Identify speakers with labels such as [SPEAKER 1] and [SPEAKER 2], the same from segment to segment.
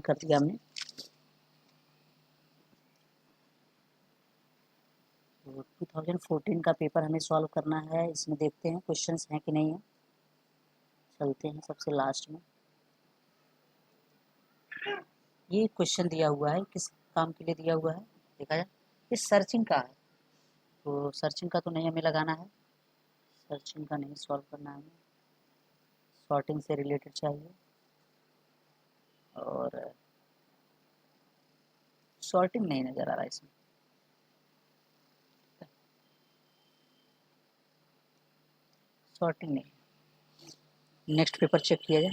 [SPEAKER 1] कर दिया हमने। तो 2014 का पेपर हमें सॉल्व करना है। इसमें देखते हैं क्वेश्चंस हैं कि नहीं है। चलते हैं सबसे लास्ट में। ये क्वेश्चन दिया हुआ है, किस काम के लिए दिया हुआ है देखा जाए। ये सर्चिंग का है, तो सर्चिंग का तो नहीं हमें लगाना है, सर्चिंग का नहीं सॉल्व करना है हमें, सॉर्टिंग से रिलेटेड चाहिए। और सॉर्टिंग नहीं नज़र आ रहा है इसमें। सॉर्टिंग नहीं। नेक्स्ट पेपर चेक किया जाए।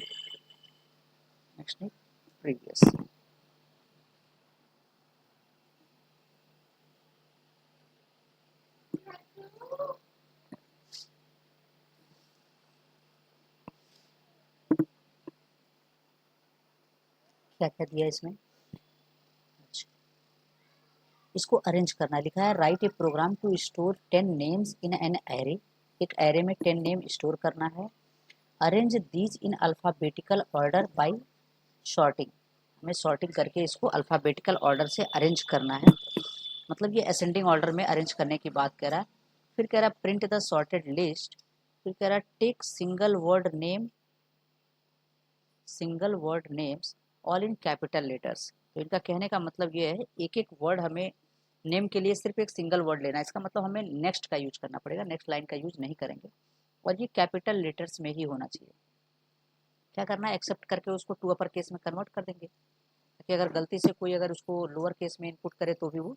[SPEAKER 1] नेक्स्ट नहीं, प्रीवियस। क्या क्या दिया इसमें। अच्छा, इसको अरेंज करना लिखा है। Write a program to store 10 names in an array. एक एरे में 10 नेम स्टोर करना है। Arrange these in alphabetical order by sorting. हमें सॉर्टिंग करके इसको अल्फ़ाबेटिकल ऑर्डर से अरेंज करना है। मतलब ये असेंडिंग ऑर्डर में अरेंज करने की बात कह रहा है। फिर कह रहा है प्रिंट द सॉर्टेड लिस्ट। फिर कह रहा है take single word names all in capital letters. तो इनका कहने का मतलब ये है, एक एक वर्ड हमें नेम के लिए सिर्फ एक सिंगल वर्ड लेना है। इसका मतलब हमें नेक्स्ट का यूज करना पड़ेगा, नेक्स्ट लाइन का यूज नहीं करेंगे, और ये कैपिटल लेटर्स में ही होना चाहिए। क्या करना है, एक्सेप्ट करके उसको टू अपर केस में कन्वर्ट कर देंगे, ताकि अगर गलती से कोई अगर उसको लोअर केस में इनपुट करे तो भी वो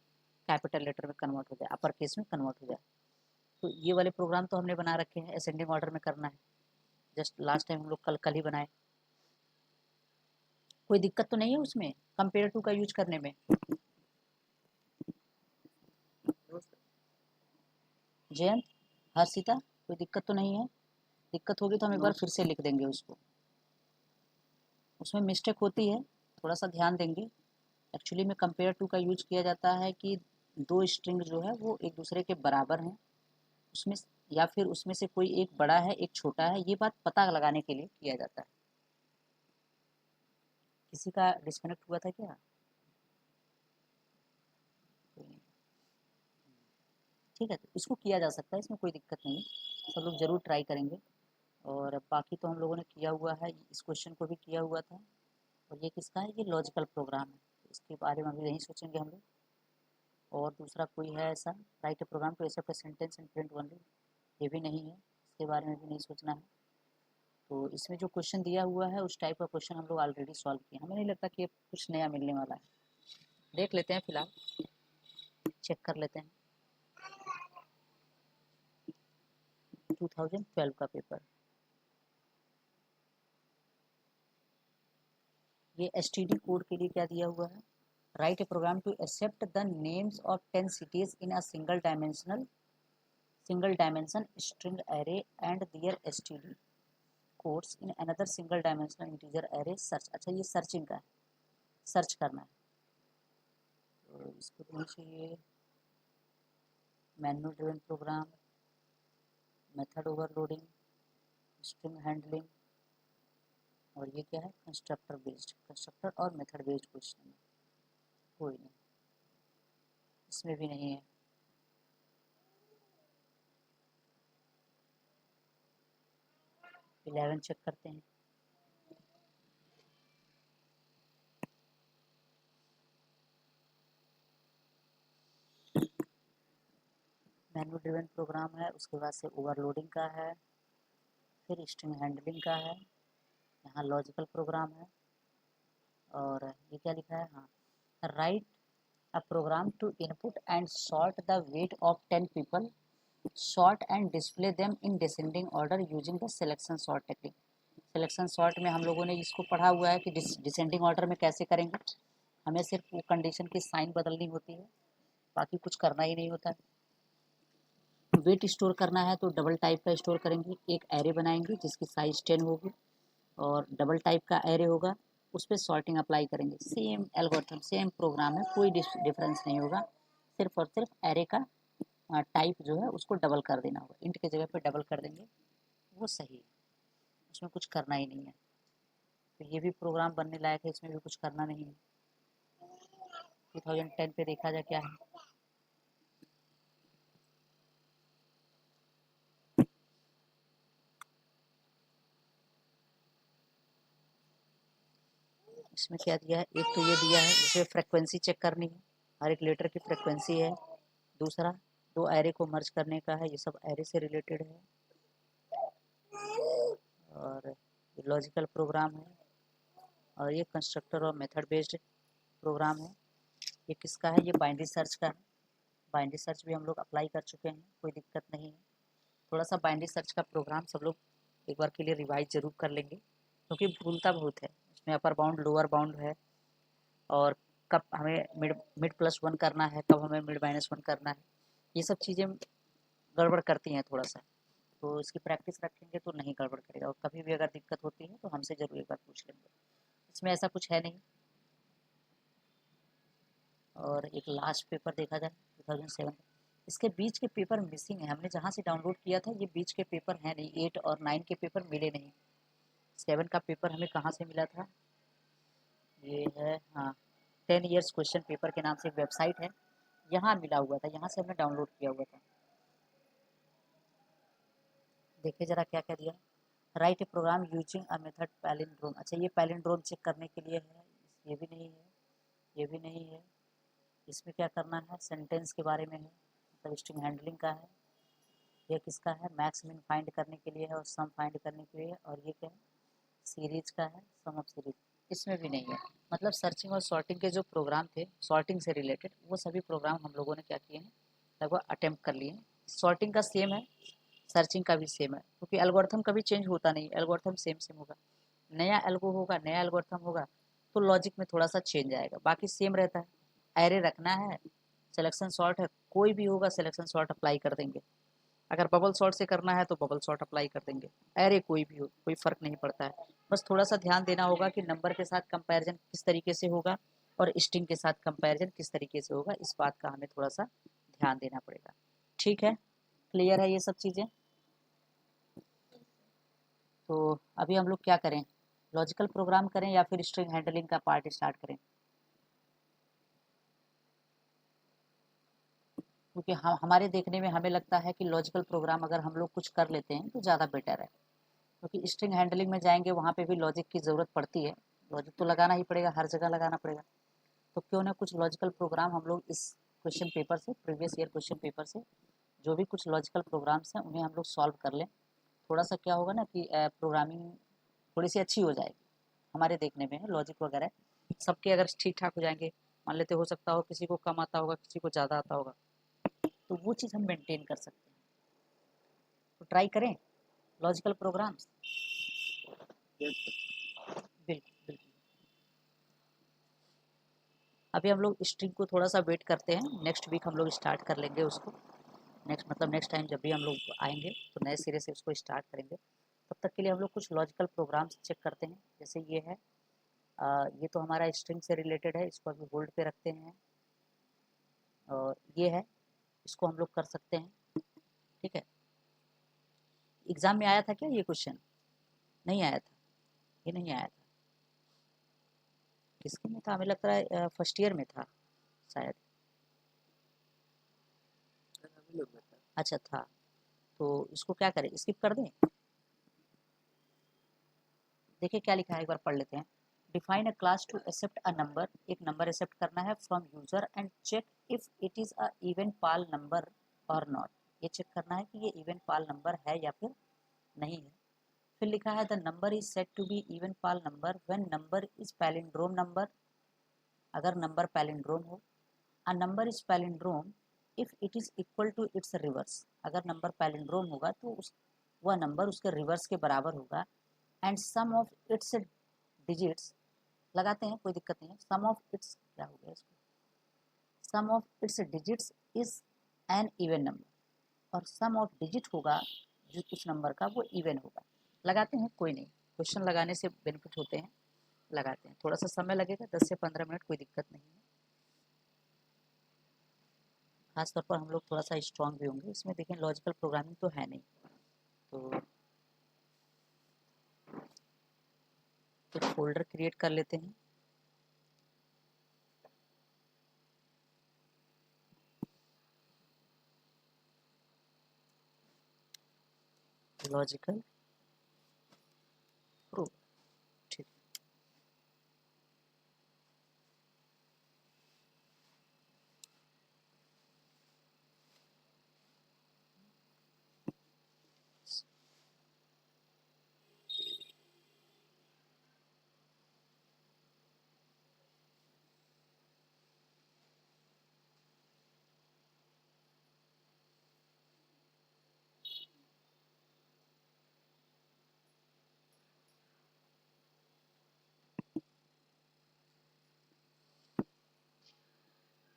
[SPEAKER 1] कैपिटल लेटर में कन्वर्ट हो जाए, अपर केस में कन्वर्ट हो जाए। तो ये वाले प्रोग्राम तो हमने बना रखे हैं, असेंडिंग ऑर्डर में करना है। जस्ट लास्ट टाइम हम लोग कल ही बनाए। कोई दिक्कत तो नहीं है उसमें कंपेयर टू का यूज करने में। जयंत, हर्षिता, कोई दिक्कत तो नहीं है। दिक्कत होगी तो हम एक बार फिर से लिख देंगे उसको। उसमें मिस्टेक होती है, थोड़ा सा ध्यान देंगे। एक्चुअली में कंपेयर टू का यूज किया जाता है कि दो स्ट्रिंग जो है वो एक दूसरे के बराबर हैं, उसमें या फिर उसमें से कोई एक बड़ा है एक छोटा है, ये बात पता लगाने के लिए किया जाता है। किसी का डिस्कनेक्ट हुआ था क्या। ठीक है, तो इसको किया जा सकता है, इसमें कोई दिक्कत नहीं है। सब लोग ज़रूर ट्राई करेंगे। और बाकी तो हम लोगों ने किया हुआ है, इस क्वेश्चन को भी किया हुआ था। और ये किसका है, ये लॉजिकल प्रोग्राम है, इसके बारे में अभी नहीं सोचेंगे हम लोग। और दूसरा कोई है ऐसा, write a program to accept a sentence and print only, ये भी नहीं है, इसके बारे में भी नहीं सोचना है। तो इसमें जो क्वेश्चन दिया हुआ है उस टाइप का क्वेश्चन हम लोग ऑलरेडी सॉल्व किए, हमें नहीं लगता कि कुछ नया मिलने वाला है। देख लेते हैं, फिलहाल चेक कर लेते हैं 2012 का पेपर। ये STD कोड के लिए क्या दिया हुआ है, write a program to accept the names of 10 cities in a single dimension string array and their STD codes in another single dimensional integer array search। अच्छा, ये सर्चिंग का है, सर्च करना है। तो इसको देना चाहिए manual driven program, method overloading, string handling, और ये क्या है, कंस्ट्रक्टर बेस्ड। कंस्ट्रक्टर और मेथड बेस्ड क्वेश्चन, कोई नहीं, इसमें भी नहीं है। इलेवन चेक करते हैं। मैनुअल ड्रिवन प्रोग्राम है, उसके बाद से ओवरलोडिंग का है, फिर स्ट्रिंग हैंडलिंग का है, यहाँ लॉजिकल प्रोग्राम है। और ये क्या लिखा है, हाँ, write a program to input and sort the weight of 10 people, sort and display them in descending order using the selection sort technique. Selection sort में हम लोगों ने इसको पढ़ा हुआ है कि डिसेंडिंग ऑर्डर में कैसे करेंगे। हमें सिर्फ वो कंडीशन की साइन बदलनी होती है, बाकी कुछ करना ही नहीं होता है। वेट स्टोर करना है तो डबल टाइप का स्टोर करेंगे, एक एरे बनाएंगे जिसकी साइज 10 होगी, और डबल टाइप का एरे होगा, उस पर सॉर्टिंग अप्लाई करेंगे। सेम एल्गोरिथम, सेम प्रोग्राम है, कोई डिफरेंस नहीं होगा। सिर्फ और सिर्फ एरे का टाइप जो है उसको डबल कर देना होगा, इंट के जगह पे डबल कर देंगे, वो सही है, उसमें कुछ करना ही नहीं है। तो ये भी प्रोग्राम बनने लायक है, इसमें भी कुछ करना नहीं है। 2010 पे देखा जाए क्या है। इसमें क्या दिया है, एक तो ये दिया है जिसमें फ्रिक्वेंसी चेक करनी है, हर एक लेटर की फ्रिक्वेंसी है। दूसरा, दो एरे को मर्ज करने का है, ये सब एरे से रिलेटेड है। और ये लॉजिकल प्रोग्राम है, और ये कंस्ट्रक्टर और मेथड बेस्ड प्रोग्राम है। ये किसका है, ये बाइनरी सर्च का है। बाइनरी सर्च भी हम लोग अप्लाई कर चुके हैं, कोई दिक्कत नहीं है। थोड़ा सा बाइनरी सर्च का प्रोग्राम सब लोग एक बार के लिए रिवाइज जरूर कर लेंगे, क्योंकि भूलता बहुत है। इसमें अपर बाउंड लोअर बाउंड है, और कब हमें मिड मिड प्लस वन करना है, कब हमें मिड माइनस वन करना है, ये सब चीज़ें गड़बड़ करती हैं थोड़ा सा। तो इसकी प्रैक्टिस रखेंगे तो नहीं गड़बड़ करेगा, और कभी भी अगर दिक्कत होती है तो हमसे ज़रूर एक बार पूछ लेंगे। इसमें ऐसा कुछ है नहीं। और एक लास्ट पेपर देखा जाए 2007, इसके बीच के पेपर मिसिंग है। हमने जहाँ से डाउनलोड किया था ये बीच के पेपर हैं नहीं, 8 और 9 के पेपर मिले नहीं। 7 का पेपर हमें कहाँ से मिला था, ये है, हाँ, 10 ईयर्स क्वेश्चन पेपर के नाम से एक वेबसाइट है, यहाँ मिला हुआ था, यहाँ से हमने डाउनलोड किया हुआ था। देखिए जरा क्या क्या दिया, write a program using a method palindrome. अच्छा, ये पैलिंड्रोम चेक करने के लिए है। ये भी नहीं है, ये भी नहीं है। इसमें क्या करना है, सेंटेंस के बारे में है, मतलब स्ट्रिंग हैंडलिंग का है। ये किसका है, मैक्स मिन फाइंड करने के लिए है, और सम फाइंड करने के लिए है। और ये क्या है, सीरीज का है, सम ऑफ सीरीज। इसमें भी नहीं है। मतलब सर्चिंग और सॉर्टिंग के जो प्रोग्राम थे सॉर्टिंग से रिलेटेड, वो सभी प्रोग्राम हम लोगों ने क्या किए हैं, लगभग अटेम्प्ट कर लिए हैं। सॉर्टिंग का सेम है, सर्चिंग का भी सेम है, क्योंकि एल्गोरिथम कभी चेंज होता नहीं, एल्गोरिथम सेम सेम होगा। नया एल्गो होगा, नया एल्गोरिथम होगा, तो लॉजिक में थोड़ा सा चेंज आएगा, बाकी सेम रहता है। एरे रखना है, सिलेक्शन सॉर्ट है, कोई भी होगा सिलेक्शन सॉर्ट अप्लाई कर देंगे। अगर बबल सॉर्ट से करना है तो बबल सॉर्ट अप्लाई कर देंगे। एरे कोई भी हो, कोई फ़र्क नहीं पड़ता है। बस थोड़ा सा ध्यान देना होगा कि नंबर के साथ कंपैरिजन किस तरीके से होगा, और स्ट्रिंग के साथ कंपैरिजन किस तरीके से होगा, इस बात का हमें थोड़ा सा ध्यान देना पड़ेगा। ठीक है, क्लियर है ये सब चीज़ें। तो अभी हम लोग क्या करें, लॉजिकल प्रोग्राम करें या फिर स्ट्रिंग हैंडलिंग का पार्ट स्टार्ट करें? क्योंकि हम हमारे देखने में हमें लगता है कि लॉजिकल प्रोग्राम अगर हम लोग कुछ कर लेते हैं तो ज़्यादा बेटर है, क्योंकि स्ट्रिंग हैंडलिंग में जाएंगे वहाँ पे भी लॉजिक की ज़रूरत पड़ती है। लॉजिक तो लगाना ही पड़ेगा, हर जगह लगाना पड़ेगा। तो क्यों ना कुछ लॉजिकल प्रोग्राम हम लोग इस क्वेश्चन पेपर से, प्रीवियस ईयर क्वेश्चन पेपर से जो भी कुछ लॉजिकल प्रोग्राम्स हैं उन्हें हम लोग सॉल्व कर लें। थोड़ा सा क्या होगा ना कि प्रोग्रामिंग थोड़ी सी अच्छी हो जाएगी हमारे देखने में, लॉजिक वगैरह सबके अगर ठीक ठाक हो जाएंगे। मान लेते हो सकता हो किसी को कम आता होगा, किसी को ज़्यादा आता होगा, तो वो चीज़ हम मेंटेन कर सकते हैं। तो ट्राई करें लॉजिकल प्रोग्राम्स। बिल्कुल बिल्कुल। अभी हम लोग स्ट्रिंग को थोड़ा सा वेट करते हैं, नेक्स्ट वीक हम लोग स्टार्ट कर लेंगे उसको। नेक्स्ट मतलब नेक्स्ट टाइम जब भी हम लोग आएंगे तो नए सिरे से उसको स्टार्ट करेंगे। तब तक के लिए हम लोग कुछ लॉजिकल प्रोग्राम्स चेक करते हैं। जैसे ये है, ये तो हमारा स्ट्रिंग से रिलेटेड है, इसको अभी होल्ड पे रखते हैं। और ये है, इसको हम लोग कर सकते हैं। ठीक है, एग्जाम में आया था क्या ये क्वेश्चन? नहीं आया था, ये नहीं आया था। किसके में था, हमें लगता है फर्स्ट ईयर में था शायद। अच्छा था, तो इसको क्या करें, स्किप कर दें? देखिए क्या लिखा है, एक बार पढ़ लेते हैं। Define a class to accept a number, एक नंबर एक्सेप्ट करना है from user, and check if it is a even pal number और नॉट। ये चेक करना है कि ये इवन पाल नंबर है या फिर नहीं है। फिर लिखा है the number is set to be even pal number when number is palindrome number, अगर नंबर पैलिंड्रोम हो। A number is palindrome if it is equal to its reverse, अगर नंबर पैलिंड्रोम होगा तो उस वह नंबर उसके रिवर्स के बराबर होगा। And sum of its digits, लगाते हैं कोई दिक्कत नहीं है, सम ऑफ इट्स क्या हो गया इसको, sum of its digits is an even number, और सम ऑफ डिजिट होगा जो उस नंबर का वो इवन होगा। लगाते हैं, कोई नहीं, क्वेश्चन लगाने से बेनिफिट होते हैं, लगाते हैं। थोड़ा सा समय लगेगा, 10 से 15 मिनट, कोई दिक्कत नहीं है। खासतौर पर हम लोग थोड़ा सा स्ट्रांग भी होंगे इसमें। देखें लॉजिकल प्रोग्रामिंग तो है नहीं, तो एक फोल्डर क्रिएट कर लेते हैं। लॉजिकल प्रूफ, ठीक है।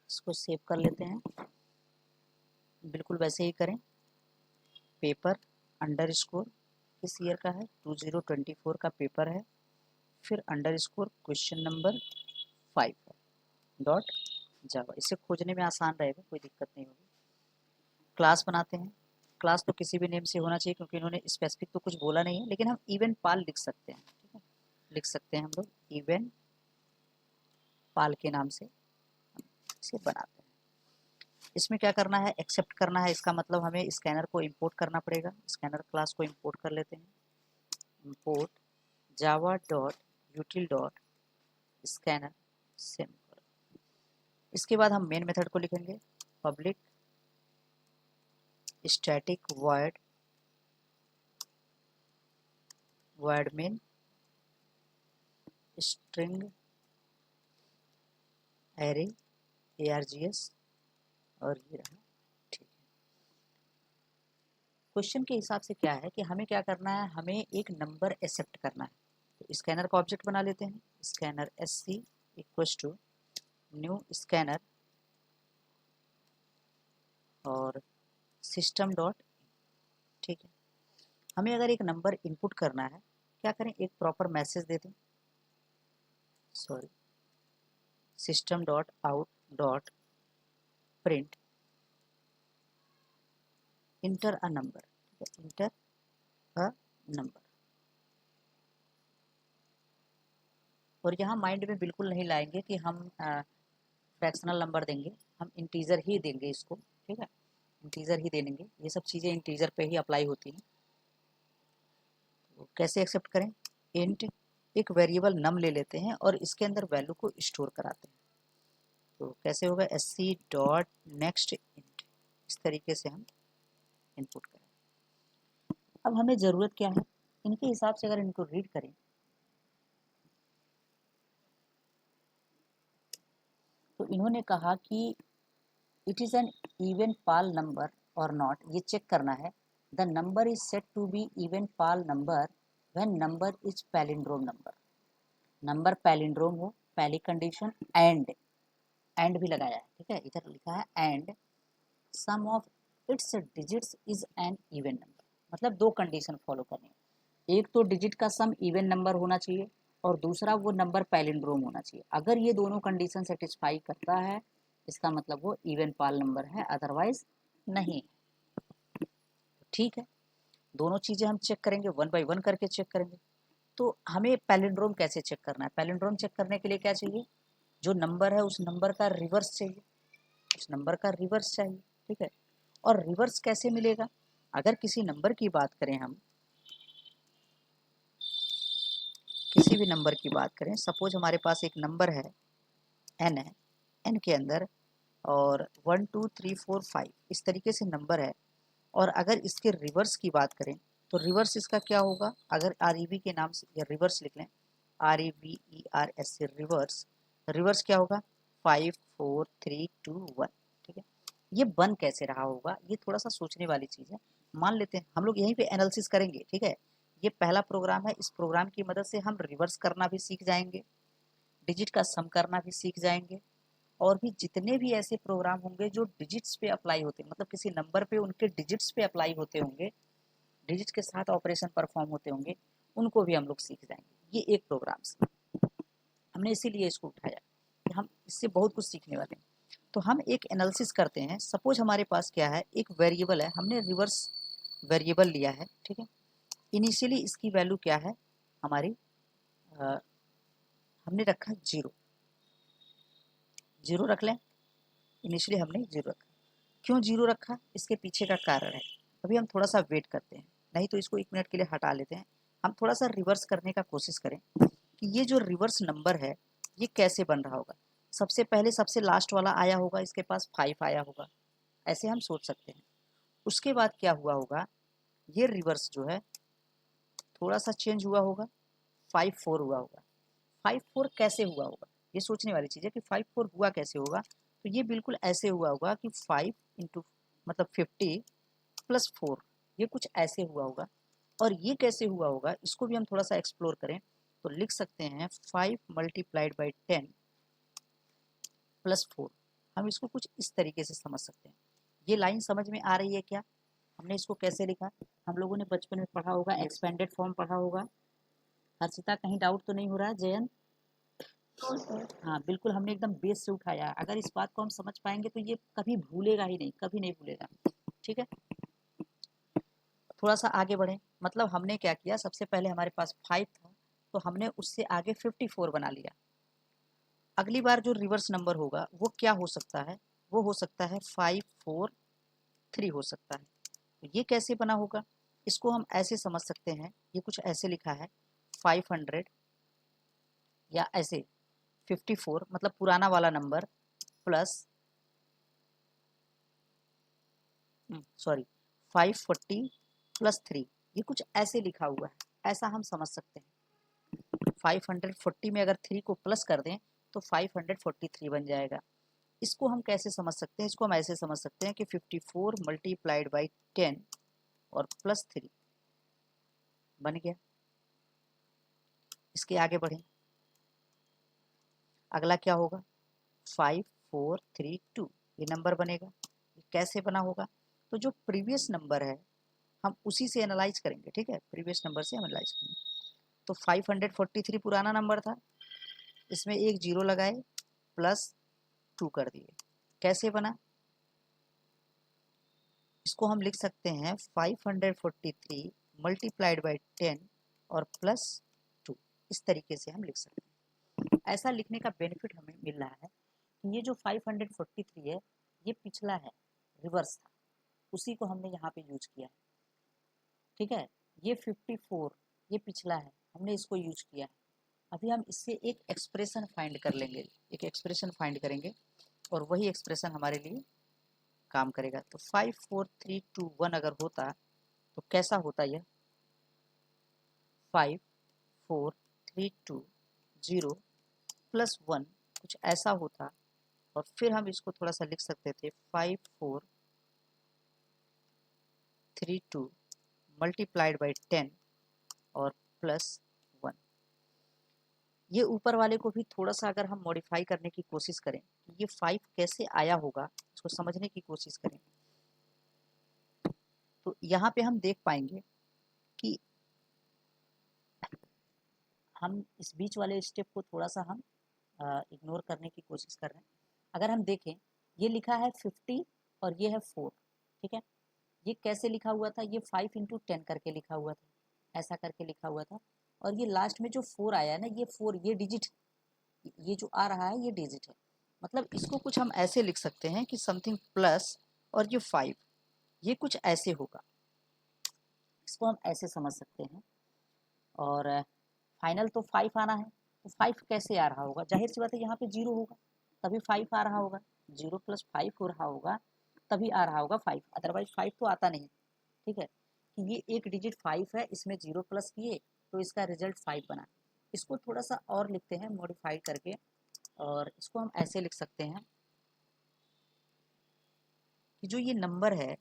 [SPEAKER 1] इसको सेव कर लेते हैं। बिल्कुल वैसे ही करें। पेपर अंडरस्कोर किस ईयर का है, 2024 का पेपर है। फिर अंडरस्कोर क्वेश्चन नंबर 5 है, डॉट जावा। इसे खोजने में आसान रहेगा, कोई दिक्कत नहीं होगी। क्लास बनाते हैं। क्लास तो किसी भी नेम से होना चाहिए, क्योंकि इन्होंने स्पेसिफिक तो कुछ बोला नहीं है, लेकिन हम इवेंट पाल लिख सकते हैं, ठीक है। लिख सकते हैं हम लोग इवेंट पाल के नाम से इसे बनाते हैं। इसमें क्या करना है, एक्सेप्ट करना है। इसका मतलब हमें स्कैनर को इंपोर्ट करना पड़ेगा। स्कैनर क्लास को इंपोर्ट कर लेते हैं। Import Java dot util dot scanner simple. इसके बाद हम मेन मेथड को लिखेंगे, public static void main string array ARGS, और ये रहा, ठीक है। क्वेश्चन के हिसाब से क्या है कि हमें क्या करना है, हमें एक नंबर एक्सेप्ट करना है। तो स्कैनर का ऑब्जेक्ट बना लेते हैं। Scanner SC equals to new scanner और सिस्टम डॉट, ठीक है। हमें अगर एक नंबर इनपुट करना है, क्या करें, एक प्रॉपर मैसेज दे दें, sorry, system dot out dot print inter a number, inter a number. और यहाँ माइंड में बिल्कुल नहीं लाएंगे कि हम फ्रैक्शनल नंबर देंगे, हम इंटीजर ही देंगे इसको, ठीक है। इंटीजर ही दे देंगे, ये सब चीज़ें इंटीजर पे ही अप्लाई होती हैं। तो कैसे एक्सेप्ट करें, इंट एक वेरिएबल नम ले लेते हैं और इसके अंदर वैल्यू को स्टोर कराते हैं। तो कैसे होगा, SC डॉट नेक्स्ट इंट, इस तरीके से हम इनपुट करें। अब हमें ज़रूरत क्या है, इनके हिसाब से अगर इनको रीड करें तो इन्होंने कहा कि it is an even pal number और नॉट, ये चेक करना है। The number is set to be even pal number when number is palindrome number. Number palindrome हो, पहली कंडीशन। एंड भी लगाया है, ठीक है, इधर लिखा है and sum of its digits is an even number. मतलब दो कंडीशन फॉलो करनी है, एक तो डिजिट का सम इवन नंबर होना चाहिए और दूसरा वो नंबर पैलिंड्रोम होना चाहिए। अगर ये दोनों कंडीशन सेटिस्फाई करता है, इसका मतलब वो इवन पाल नंबर है, अदरवाइज नहीं। ठीक है, दोनों चीज़ें हम चेक करेंगे, वन बाय वन करके चेक करेंगे। तो हमें पैलिंड्रोम कैसे चेक करना है, पैलिंड्रोम चेक करने के लिए क्या चाहिए, जो नंबर है उस नंबर का रिवर्स चाहिए, उस नंबर का रिवर्स चाहिए, ठीक है। और रिवर्स कैसे मिलेगा, अगर किसी नंबर की बात करें, हम किसी भी नंबर की बात करें, सपोज हमारे पास एक नंबर है n है, n के अंदर और 1 2 3 4 5 इस तरीके से नंबर है, और अगर इसके रिवर्स की बात करें तो रिवर्स इसका क्या होगा, अगर REV के नाम से या रिवर्स लिख लें, REVERS से रिवर्स, रिवर्स क्या होगा, 5 4 3 2 1, ठीक है। ये बन कैसे रहा होगा, ये थोड़ा सा सोचने वाली चीज़ है। मान लेते हैं हम लोग यहीं पे एनालिसिस करेंगे, ठीक है। ये पहला प्रोग्राम है, इस प्रोग्राम की मदद से हम रिवर्स करना भी सीख जाएंगे, डिजिट का सम करना भी सीख जाएंगे, और भी जितने भी ऐसे प्रोग्राम होंगे जो डिजिट्स पे अप्लाई होते हैं, मतलब किसी नंबर पे उनके डिजिट्स पे अप्लाई होते होंगे, डिजिट के साथ ऑपरेशन परफॉर्म होते होंगे, उनको भी हम लोग सीख जाएंगे। ये एक प्रोग्राम से हमने इसीलिए इसको उठाया कि हम इससे बहुत कुछ सीखने वाले हैं। तो हम एक एनालिसिस करते हैं। सपोज हमारे पास क्या है, एक वेरिएबल है, हमने रिवर्स वेरिएबल लिया है, ठीक है। इनिशियली इसकी वैल्यू क्या है, हमारी हमने रखा 0, 0 रख लें। इनिशियली हमने 0 रखा। क्यों 0 रखा, इसके पीछे का कारण है। अभी हम थोड़ा सा वेट करते हैं, नहीं तो इसको 1 मिनट के लिए हटा लेते हैं। हम थोड़ा सा रिवर्स करने का कोशिश करें कि ये जो रिवर्स नंबर है ये कैसे बन रहा होगा। सबसे पहले सबसे लास्ट वाला आया होगा, इसके पास 5 आया होगा, ऐसे हम सोच सकते हैं। उसके बाद क्या हुआ होगा, ये रिवर्स जो है थोड़ा सा चेंज हुआ होगा, 5-4 हुआ होगा। 5-4 कैसे हुआ होगा, ये सोचने वाली चीज़ है कि 5-4 हुआ कैसे होगा। तो ये बिल्कुल ऐसे हुआ होगा कि 5 इंटू मतलब 50 प्लस 4, ये कुछ ऐसे हुआ होगा। और ये कैसे हुआ होगा इसको भी हम थोड़ा सा एक्सप्लोर करें तो लिख सकते हैं 5 मल्टीप्लाइड बाई 10 प्लस 4। हम इसको कुछ इस तरीके से समझ सकते हैं। ये लाइन समझ में आ रही है क्या? हमने इसको कैसे लिखा, हम लोगों ने बचपन में पढ़ा होगा, एक्सपेंडेड फॉर्म पढ़ा होगा। हर्षिता कहीं डाउट तो नहीं हो रहा है? जयन? हाँ बिल्कुल, हमने एकदम बेस से उठाया। अगर इस बात को हम समझ पाएंगे तो ये कभी भूलेगा ही नहीं, कभी नहीं भूलेगा। ठीक है, थोड़ा सा आगे बढ़े। मतलब हमने क्या किया, सबसे पहले हमारे पास 5 था तो हमने उससे आगे 54 बना लिया। अगली बार जो रिवर्स नंबर होगा वो क्या हो सकता है, वो हो सकता है 543 हो सकता है। तो ये कैसे बना होगा, इसको हम ऐसे समझ सकते हैं, ये कुछ ऐसे लिखा है 500 या ऐसे 54 मतलब पुराना वाला नंबर प्लस 540 प्लस 3, ये कुछ ऐसे लिखा हुआ है, ऐसा हम समझ सकते हैं। 540 में अगर 3 को प्लस कर दें तो 543 बन जाएगा। इसको हम कैसे समझ सकते हैं, इसको हम ऐसे समझ सकते हैं कि 54 मल्टीप्लाइड बाई 10 और प्लस 3 बन गया। इसके आगे बढ़ें, अगला क्या होगा, 5432, ये नंबर बनेगा। ये कैसे बना होगा, तो जो प्रीवियस नंबर है हम उसी से एनालाइज करेंगे। ठीक है, प्रीवियस नंबर से एनालाइज करेंगे। तो 543 पुराना नंबर था, इसमें एक 0 लगाए प्लस 2 कर दिए। कैसे बना, इसको हम लिख सकते हैं 543 मल्टीप्लाइड बाई 10 और प्लस 2, इस तरीके से हम लिख सकते हैं। ऐसा लिखने का बेनिफिट हमें मिल रहा है कि ये जो 543 है ये पिछला है, रिवर्स था, उसी को हमने यहाँ पे यूज किया है। ठीक है, ये 54 ये पिछला है, हमने इसको यूज किया है। अभी हम इससे एक एक्सप्रेशन फाइंड कर लेंगे, एक एक्सप्रेशन फाइंड करेंगे और वही एक्सप्रेशन हमारे लिए काम करेगा। तो 54321 अगर होता तो कैसा होता, यह 54320 प्लस 1 कुछ ऐसा होता। और फिर हम इसको थोड़ा सा लिख सकते थे 5432 मल्टीप्लाइड बाई 10 और प्लस 1। ये ऊपर वाले को भी थोड़ा सा अगर हम मॉडिफाई करने की कोशिश करें, ये 5 कैसे आया होगा इसको समझने की कोशिश करें, तो यहाँ पे हम देख पाएंगे कि हम इस बीच वाले स्टेप को थोड़ा सा हम इग्नोर करने की कोशिश कर रहे हैं। अगर हम देखें, ये लिखा है 50 और ये है 4। ठीक है, ये कैसे लिखा हुआ था, ये 5 इंटू 10 करके लिखा हुआ था, ऐसा करके लिखा हुआ था। और ये लास्ट में जो 4 आया है ना, ये 4 ये डिजिट, ये जो आ रहा है ये डिजिट है। मतलब इसको कुछ हम ऐसे लिख सकते हैं कि समथिंग प्लस और ये 5, ये कुछ ऐसे होगा, इसको हम ऐसे समझ सकते हैं। और फाइनल तो 5 आना है, तो 5 कैसे आ रहा होगा, जाहिर सी बात है यहाँ पे 0 होगा तभी 5 आ रहा होगा, 0 प्लस 5 हो रहा होगा तभी आ रहा होगा 5, अदरवाइज 5 तो आता नहीं। ठीक है, कि ये एक डिजिट 5 है, इसमें 0 प्लस किए तो इसका रिजल्ट 5 बना। इसको थोड़ा सा और लिखते हैं मॉडिफाई करके, और इसको हम ऐसे लिख सकते हैं कि जो ये नंबर है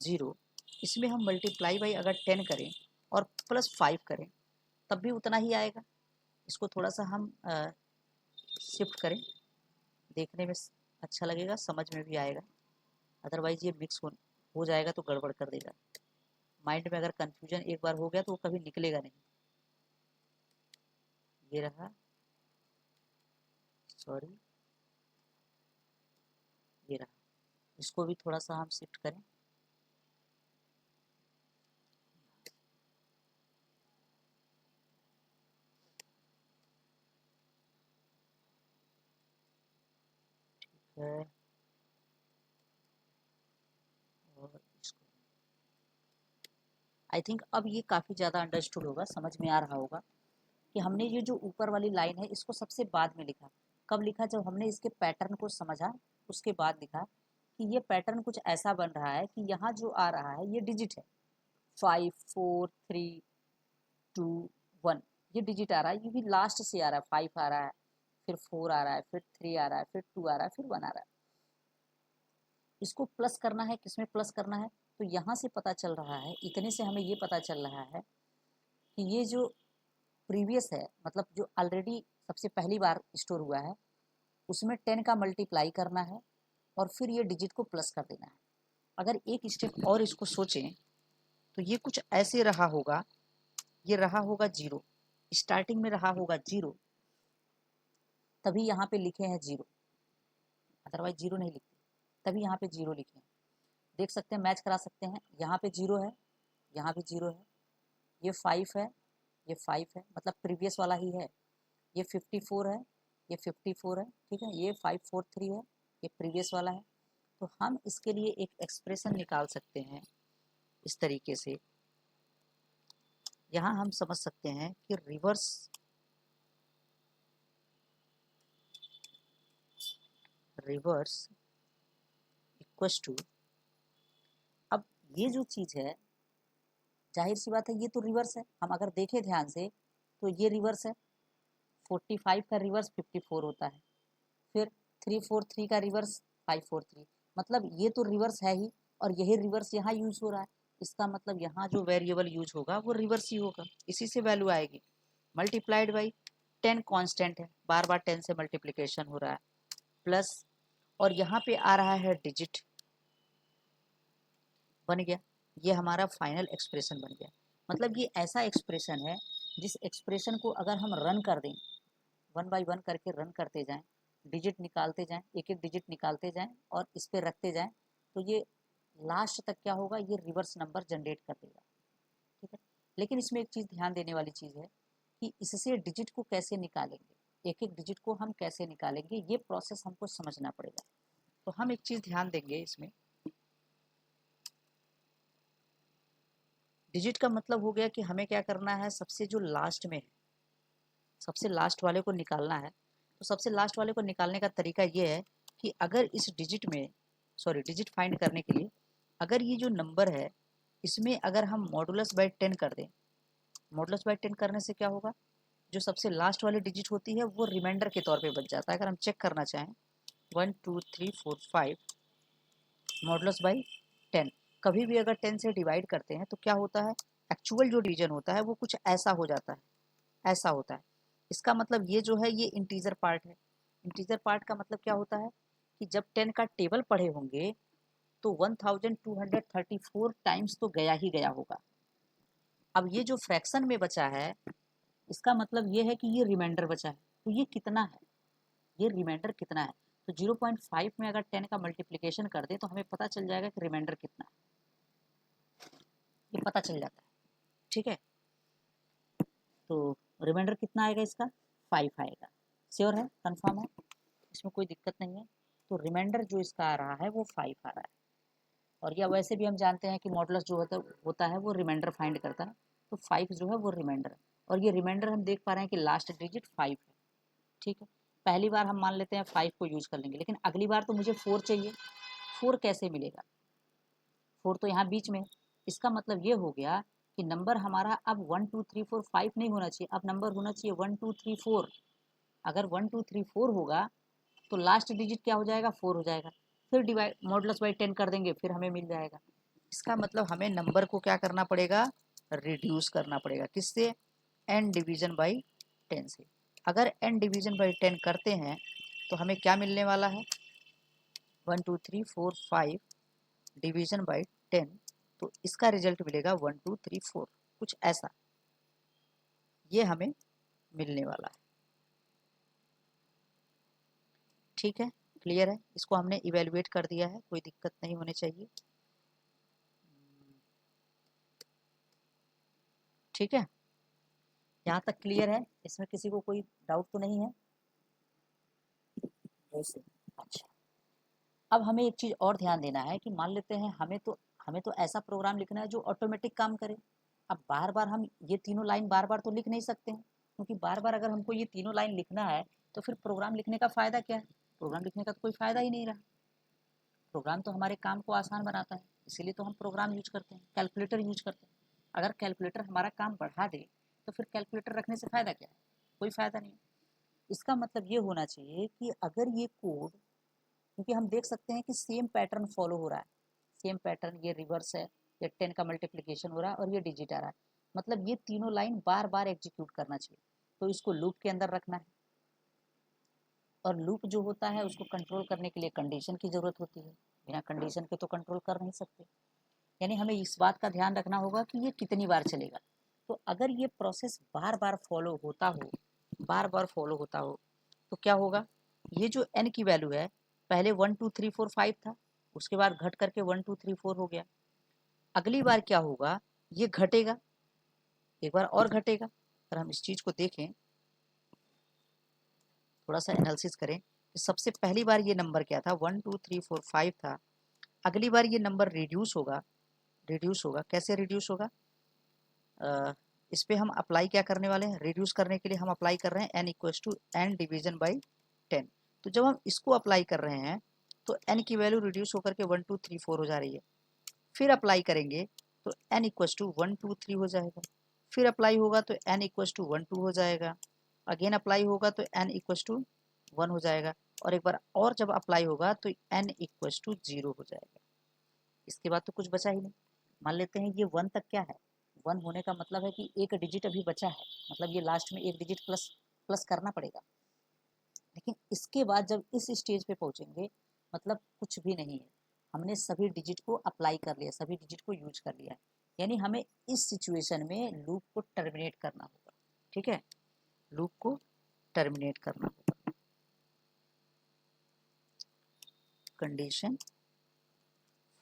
[SPEAKER 1] 0, इसमें हम मल्टीप्लाई बाई अगर 10 करें और प्लस 5 करें तब भी उतना ही आएगा। इसको थोड़ा सा हम शिफ्ट करें, देखने में अच्छा लगेगा, समझ में भी आएगा। अदरवाइज ये मिक्स हो जाएगा तो गड़बड़ कर देगा। माइंड में अगर कंफ्यूजन एक बार हो गया तो वो कभी निकलेगा नहीं। ये रहा, सॉरी, ये रहा। इसको भी थोड़ा सा हम शिफ्ट करें, है, और इसको आई थिंक अब ये काफ़ी ज़्यादा अंडरस्टूड होगा, समझ में आ रहा होगा कि हमने ये जो ऊपर वाली लाइन है इसको सबसे बाद में लिखा। कब लिखा? जब हमने इसके पैटर्न को समझा, उसके बाद लिखा कि ये पैटर्न कुछ ऐसा बन रहा है कि यहाँ जो आ रहा है ये डिजिट है, 5 4 3 2 1, ये डिजिट आ रहा है, ये भी लास्ट से आ रहा है, 5 आ रहा है, फिर 4 आ रहा है, फिर 3 आ रहा है, फिर 2 आ रहा है, फिर 1 आ रहा है। इसको प्लस करना है, किसमें प्लस करना है? तो यहाँ से पता चल रहा है, इतने से हमें ये पता चल रहा है कि ये जो प्रीवियस है, मतलब जो ऑलरेडी सबसे पहली बार स्टोर हुआ है, उसमें 10 का मल्टीप्लाई करना है और फिर ये डिजिट को प्लस कर देना है। अगर एक स्टेप और इसको सोचें तो ये कुछ ऐसे रहा होगा, ये रहा होगा 0, स्टार्टिंग में रहा होगा 0, तभी यहाँ पे लिखे हैं 0, अदरवाइज 0 नहीं लिखते, तभी यहाँ पे 0 लिखे हैं। देख सकते हैं, मैच करा सकते हैं, यहाँ पे 0 है, यहाँ भी 0 है, ये 5 है, ये 5 है, मतलब प्रीवियस वाला ही है, ये 54 है, ये 54 है, ठीक है, ये 543 है, ये प्रीवियस वाला है। तो हम इसके लिए एक एक्सप्रेशन निकाल सकते हैं इस तरीके से। यहाँ हम समझ सकते हैं कि रिवर्स इक्वल्स टू, अब ये जो चीज़ है, जाहिर सी बात है ये तो रिवर्स है, हम अगर देखें ध्यान से तो ये रिवर्स है, 45 का रिवर्स 54 होता है, फिर 343 का रिवर्स 543, मतलब ये तो रिवर्स है ही, और यही रिवर्स यहाँ यूज हो रहा है। इसका मतलब यहाँ जो वेरिएबल यूज होगा वो रिवर्स ही होगा, इसी से वैल्यू आएगी। मल्टीप्लाइड बाई 10 कांस्टेंट है, बार बार 10 से मल्टीप्लिकेशन हो रहा है, प्लस, और यहाँ पे आ रहा है डिजिट, बन गया, ये हमारा फाइनल एक्सप्रेशन बन गया। मतलब ये ऐसा एक्सप्रेशन है जिस एक्सप्रेशन को अगर हम रन कर दें, 1 बाई 1 करके रन करते जाएं, डिजिट निकालते जाएं, एक एक डिजिट निकालते जाएं और इस पर रखते जाएं, तो ये लास्ट तक क्या होगा, ये रिवर्स नंबर जनरेट कर देगा, ठीक है। लेकिन इसमें एक चीज़ ध्यान देने वाली चीज़ है कि इससे डिजिट को कैसे निकालेंगे, एक एक डिजिट को हम कैसे निकालेंगे, ये प्रोसेस हमको समझना पड़ेगा। तो हम एक चीज़ ध्यान देंगे इसमें, डिजिट का मतलब हो गया कि हमें क्या करना है, सबसे जो लास्ट में है, सबसे लास्ट वाले को निकालना है। तो सबसे लास्ट वाले को निकालने का तरीका ये है कि अगर इस डिजिट में, सॉरी, डिजिट फाइंड करने के लिए अगर ये जो नंबर है इसमें अगर हम मॉडुलस बाई 10 कर दें, मॉडुलस बाई 10 करने से क्या होगा, जो सबसे लास्ट वाली डिजिट होती है वो रिमाइंडर के तौर पे बच जाता है। अगर हम चेक करना चाहें 1 2 3 4 5 मॉडुलस बाई 10, कभी भी अगर 10 से डिवाइड करते हैं तो क्या होता है, एक्चुअल जो डिवीजन होता है वो कुछ ऐसा हो जाता है, ऐसा होता है। इसका मतलब ये जो है ये इंटीजर पार्ट है। इंटीजर पार्ट का मतलब क्या होता है कि जब 10 का टेबल पढ़े होंगे तो 1234 टाइम्स तो गया ही गया होगा। अब ये जो फ्रैक्शन में बचा है इसका मतलब ये है कि ये रिमाइंडर बचा है, तो ये कितना है, ये रिमाइंडर कितना है। तो 0.5 में अगर 10 का मल्टीप्लिकेशन कर दे तो हमें पता चल जाएगा कि रिमाइंडर कितना है, ये पता चल जाता है, ठीक है। तो रिमाइंडर कितना आएगा इसका, 5 आएगा, श्योर है, कंफर्म है, इसमें कोई दिक्कत नहीं है। तो रिमाइंडर जो इसका आ रहा है वो 5 आ रहा है, और या वैसे भी हम जानते हैं कि मॉडुलस जो होता है वो रिमाइंडर फाइंड करता है, तो 5 जो है वो रिमाइंडर है, और ये रिमाइंडर हम देख पा रहे हैं कि लास्ट डिजिट 5 है, ठीक है। पहली बार हम मान लेते हैं 5 को यूज कर लेंगे, लेकिन अगली बार तो मुझे 4 चाहिए, 4 कैसे मिलेगा, 4 तो यहाँ बीच में, इसका मतलब ये हो गया कि नंबर हमारा अब 1 2 3 4 5 नहीं होना चाहिए, अब नंबर होना चाहिए 1 2 3 4। अगर 1 2 3 4 होगा तो लास्ट डिजिट क्या हो जाएगा, 4 हो जाएगा, फिर डिवाइड मॉडुलस बाई 10 कर देंगे, फिर हमें मिल जाएगा। इसका मतलब हमें नंबर को क्या करना पड़ेगा, रिड्यूस करना पड़ेगा, किससे, n डिवीजन बाई 10 से। अगर n डिवीजन बाई 10 करते हैं तो हमें क्या मिलने वाला है, 1 2 3 4 5 डिवीजन बाई 10, तो इसका रिजल्ट मिलेगा 1 2 3 4, कुछ ऐसा ये हमें मिलने वाला है, ठीक है, क्लियर है। इसको हमने इवेलुएट कर दिया है, कोई दिक्कत नहीं होनी चाहिए, ठीक है, यहाँ तक क्लियर है, इसमें किसी को कोई डाउट तो नहीं है वैसे, अच्छा। अब हमें एक चीज़ और ध्यान देना है कि मान लेते हैं हमें तो ऐसा प्रोग्राम लिखना है जो ऑटोमेटिक काम करे। अब बार बार हम ये तीनों लाइन बार बार तो लिख नहीं सकते हैं, क्योंकि बार बार अगर हमको ये तीनों लाइन लिखना है तो फिर प्रोग्राम लिखने का फ़ायदा क्या है? प्रोग्राम लिखने का तो कोई फ़ायदा ही नहीं रहा। प्रोग्राम तो हमारे काम को आसान बनाता है, इसीलिए तो हम प्रोग्राम यूज करते हैं, कैलकुलेटर यूज करते हैं। अगर कैलकुलेटर हमारा काम बढ़ा दे तो फिर कैलकुलेटर रखने से फ़ायदा क्या है? कोई फ़ायदा नहीं। इसका मतलब ये होना चाहिए कि अगर ये कोड, क्योंकि हम देख सकते हैं कि सेम पैटर्न फॉलो हो रहा है, सेम पैटर्न, ये रिवर्स है, ये 10 का मल्टीप्लिकेशन हो रहा है और ये डिजिट आ रहा है, मतलब ये तीनों लाइन बार बार एग्जीक्यूट करना चाहिए। तो इसको लूप के अंदर रखना है, और लूप जो होता है उसको कंट्रोल करने के लिए कंडीशन की ज़रूरत होती है, बिना कंडीशन के तो कंट्रोल कर नहीं सकते। यानी हमें इस बात का ध्यान रखना होगा कि ये कितनी बार चलेगा। तो अगर ये प्रोसेस बार बार फॉलो होता हो, बार बार फॉलो होता हो, तो क्या होगा? ये जो n की वैल्यू है, पहले 1 2 3 4 5 था, उसके बाद घट करके 1 2 3 4 हो गया। अगली बार क्या होगा? ये घटेगा, एक बार और घटेगा। अगर हम इस चीज़ को देखें, थोड़ा सा एनालिसिस करें कि सबसे पहली बार ये नंबर क्या था? 1 2 3 4 5 था। अगली बार ये नंबर रिड्यूस होगा, रिड्यूस होगा। कैसे रिड्यूस होगा? इस पे हम अप्लाई क्या करने वाले हैं? रिड्यूस करने के लिए हम अप्लाई कर रहे हैं n equals to n division by 10। तो जब हम इसको अप्लाई कर रहे हैं तो n की वैल्यू रिड्यूस होकर के 1 2 3 4 हो जा रही है। फिर अप्लाई करेंगे तो n इक्वल्स टू 1 2 3 हो जाएगा। फिर अप्लाई होगा तो n इक्वल्स टू 1 2 हो जाएगा। अगेन अप्लाई होगा तो n इक्वल्स टू 1 हो जाएगा, और एक बार और जब अप्लाई होगा तो n इक्वल्स टू 0 हो जाएगा। इसके बाद तो कुछ बचा ही नहीं। मान लेते हैं ये 1 तक क्या है? 1 होने का मतलब है कि एक डिजिट अभी बचा है, मतलब ये लास्ट में एक डिजिट प्लस प्लस करना पड़ेगा। लेकिन इसके बाद जब इस स्टेज पे पहुंचेंगे, मतलब कुछ भी नहीं है, हमने सभी डिजिट को अप्लाई कर लिया, सभी डिजिट को यूज कर लिया है। यानी हमें इस सिचुएशन में लूप को टर्मिनेट करना होगा। ठीक है, लूप को टर्मिनेट करना होगा। Condition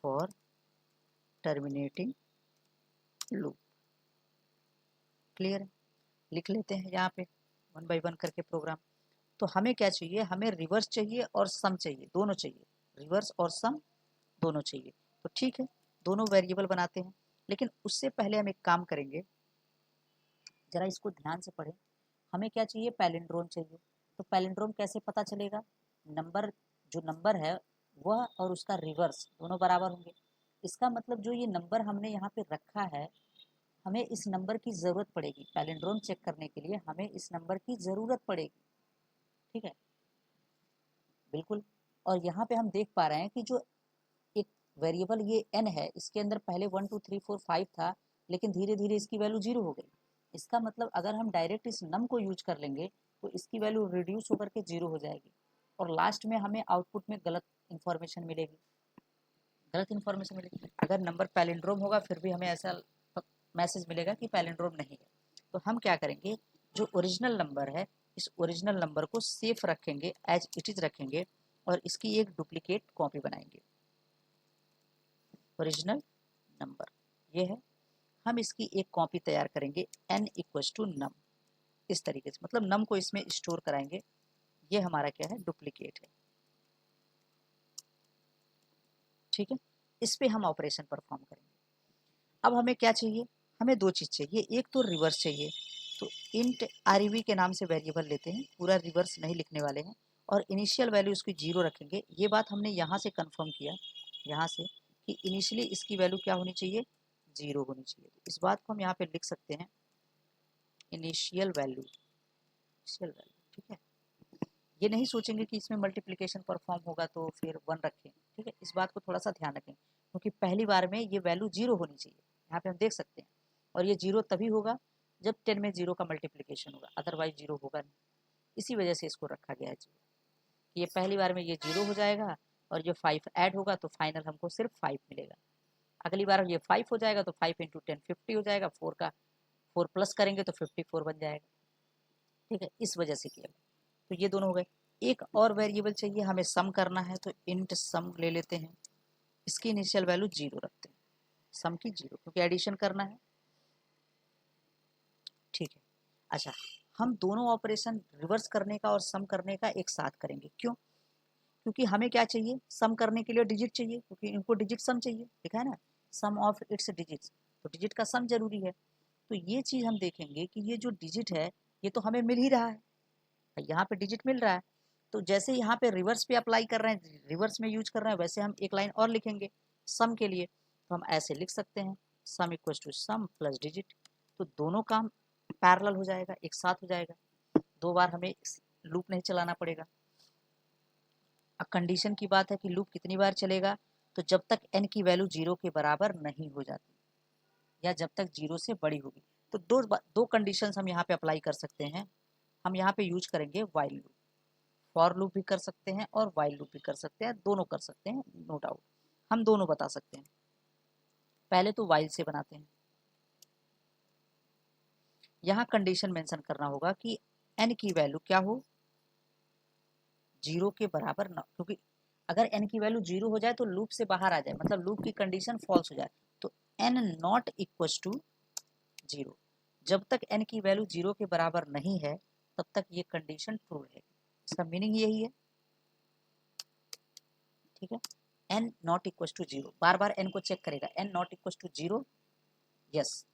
[SPEAKER 1] for terminating loop clear है? लिख लेते हैं यहाँ पे वन बाय वन करके प्रोग्राम। तो हमें क्या चाहिए? हमें रिवर्स चाहिए और सम चाहिए, दोनों चाहिए, रिवर्स और सम दोनों चाहिए। तो ठीक है, दोनों वेरिएबल बनाते हैं, लेकिन उससे पहले हम एक काम करेंगे, जरा इसको ध्यान से पढ़ें। हमें क्या चाहिए? पैलिंड्रोम चाहिए। तो पैलिंड्रोम कैसे पता चलेगा? नंबर, जो नंबर है वह और उसका रिवर्स दोनों बराबर होंगे। इसका मतलब जो ये नंबर हमने यहाँ पे रखा है, हमें इस नंबर की ज़रूरत पड़ेगी, पैलिंड्रोम चेक करने के लिए हमें इस नंबर की ज़रूरत पड़ेगी। ठीक है, बिल्कुल। और यहाँ पे हम देख पा रहे हैं कि जो एक वेरिएबल ये n है, इसके अंदर पहले 1 2 3 4 5 था, लेकिन धीरे धीरे इसकी वैल्यू 0 हो गई। इसका मतलब अगर हम डायरेक्ट इस नम को यूज कर लेंगे तो इसकी वैल्यू रिड्यूस होकर के 0 हो जाएगी, और लास्ट में हमें आउटपुट में गलत इंफॉर्मेशन मिलेगी, गलत इंफॉर्मेशन मिलेगी। अगर नंबर पैलिंड्रोम होगा फिर भी हमें ऐसा मैसेज मिलेगा कि पैलिंड्रोम नहीं है। तो हम क्या करेंगे? जो ओरिजिनल नंबर है, इस ओरिजिनल नंबर को सेफ रखेंगे, एज इट इज रखेंगे, और इसकी एक डुप्लीकेट कॉपी बनाएंगे। ओरिजिनल नंबर ये है, हम इसकी एक कॉपी तैयार करेंगे n इक्वल्स टू नम, इस तरीके से, मतलब नम को इसमें स्टोर कराएंगे। ये हमारा क्या है? डुप्लीकेट है। ठीक है, इस पे हम ऑपरेशन परफॉर्म करेंगे। अब हमें क्या चाहिए? हमें दो चीज़ चाहिए, एक तो रिवर्स चाहिए। तो इंट REV के नाम से वेरिएबल लेते हैं, पूरा रिवर्स नहीं लिखने वाले हैं, और इनिशियल वैल्यू इसकी 0 रखेंगे। ये बात हमने यहाँ से कंफर्म किया, यहाँ से, कि इनिशियली इसकी वैल्यू क्या होनी चाहिए? 0 होनी चाहिए। तो इस बात को हम यहाँ पे लिख सकते हैं, इनिशियल वैल्यू, इनिशियल वैल्यू। ठीक है, ये नहीं सोचेंगे कि इसमें मल्टीप्लिकेशन परफॉर्म होगा तो फिर 1 रखें। ठीक है, इस बात को थोड़ा सा ध्यान रखें, क्योंकि पहली बार में ये वैल्यू 0 होनी चाहिए, यहाँ पे हम देख सकते हैं। और ये 0 तभी होगा जब 10 में 0 का मल्टीप्लिकेशन होगा, अदरवाइज 0 होगा नहीं। इसी वजह से इसको रखा गया है 0। ये पहली बार में ये 0 हो जाएगा, और जो 5 ऐड होगा तो फाइनल हमको सिर्फ 5 मिलेगा। अगली बार ये 5 हो जाएगा तो 5 इंटू 10 50 हो जाएगा, 4 का 4 प्लस करेंगे तो 54 बन जाएगा। ठीक है, इस वजह से किया। तो ये दोनों हो गए। एक और वेरिएबल चाहिए, हमें सम करना है, तो इंट सम ले लेते हैं। इसकी इनिशियल वैल्यू 0 रखते हैं, सम की 0, क्योंकि एडिशन करना है। ठीक है, अच्छा, हम दोनों ऑपरेशन रिवर्स करने का और सम करने का एक साथ करेंगे। क्यों? क्योंकि हमें क्या चाहिए, सम करने के लिए डिजिट चाहिए, क्योंकि इनको डिजिट सम चाहिए, लिखा है ना, सम ऑफ इट्स डिजिट्स, तो डिजिट का सम जरूरी है। तो ये चीज हम देखेंगे कि ये जो डिजिट है ये तो हमें मिल ही रहा है, यहाँ पे डिजिट मिल रहा है, तो जैसे यहाँ पे रिवर्स पे अप्लाई कर रहे हैं, रिवर्स में यूज कर रहे हैं, वैसे हम एक लाइन और लिखेंगे सम के लिए, तो हम ऐसे लिख सकते हैं sum equal to sum plus digit, तो दोनों काम पैरेलल हो जाएगा, एक साथ हो जाएगा, दो बार हमें लूप नहीं चलाना पड़ेगा। अब कंडीशन की बात है कि लूप कितनी बार चलेगा, तो जब तक n की वैल्यू 0 के बराबर नहीं हो जाती या जब तक 0 से बड़ी होगी। तो दो कंडीशंस हम यहाँ पे अप्लाई कर सकते हैं। हम यहाँ पे यूज करेंगे व्हाइल लूप, फॉर लूप भी कर सकते हैं और व्हाइल लूप भी कर सकते हैं, दोनों कर सकते हैं, नो डाउट हम दोनों बता सकते हैं। पहले तो व्हाइल से बनाते हैं। यहाँ कंडीशन मेंशन करना होगा कि n की वैल्यू क्या हो, 0 के बराबर ना, क्योंकि अगर n की वैल्यू 0 हो जाए तो लूप से बाहर आ जाए, मतलब लूप की कंडीशन फॉल्स हो जाए, तो n नॉट इक्वल टू 0, जब तक n की वैल्यू 0 के बराबर नहीं है तब तक ये कंडीशन ट्रू रहेगी। इसका मीनिंग यही है, ठीक है, n नॉट इक्वल टू 0, बार बार n को चेक करेगा, n not equal to 0, yes,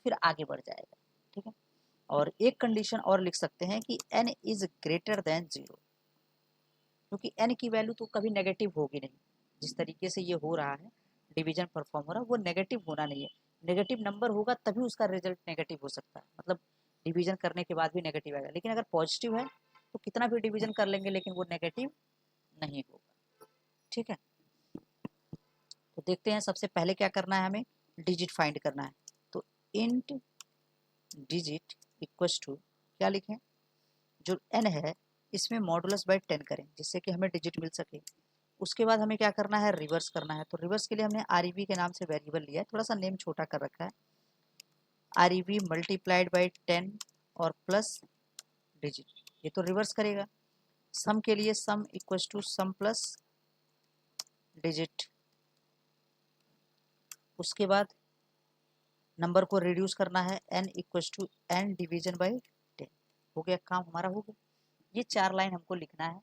[SPEAKER 1] फिर आगे बढ़ जाएगा, ठीक है। और एक कंडीशन और लिख सकते हैं कि n इज ग्रेटर देन 0, क्योंकि n की वैल्यू तो कभी नेगेटिव होगी नहीं, जिस तरीके से ये हो रहा है, डिवीजन परफॉर्म हो रहा है, वो नेगेटिव होना नहीं है, नेगेटिव नंबर होगा तभी उसका रिजल्ट नेगेटिव हो सकता है, मतलब डिवीजन करने के बाद भी नेगेटिव आएगा, लेकिन अगर पॉजिटिव है तो कितना भी डिवीजन कर लेंगे लेकिन वो नेगेटिव नहीं होगा, ठीक है। तो देखते हैं सबसे पहले क्या करना है, हमें डिजिट फाइंड करना है, तो इंट डिजिट इक्वल्स टू क्या लिखें, जो n है इसमें मॉडुलस बाय 10 करें जिससे कि हमें डिजिट मिल सके। उसके बाद हमें क्या करना है, रिवर्स करना है, तो रिवर्स के लिए हमने REV के नाम से वेरिएबल लिया है, थोड़ा सा नेम छोटा कर रखा है, REV मल्टीप्लाइड बाय 10 और प्लस डिजिट, ये तो रिवर्स करेगा। सम के लिए sum equals to sum plus digit, उसके बाद नंबर को रिड्यूस करना है, n equals to n division by 10, हो गया, काम हमारा हो गया। ये 4 लाइन हमको लिखना है,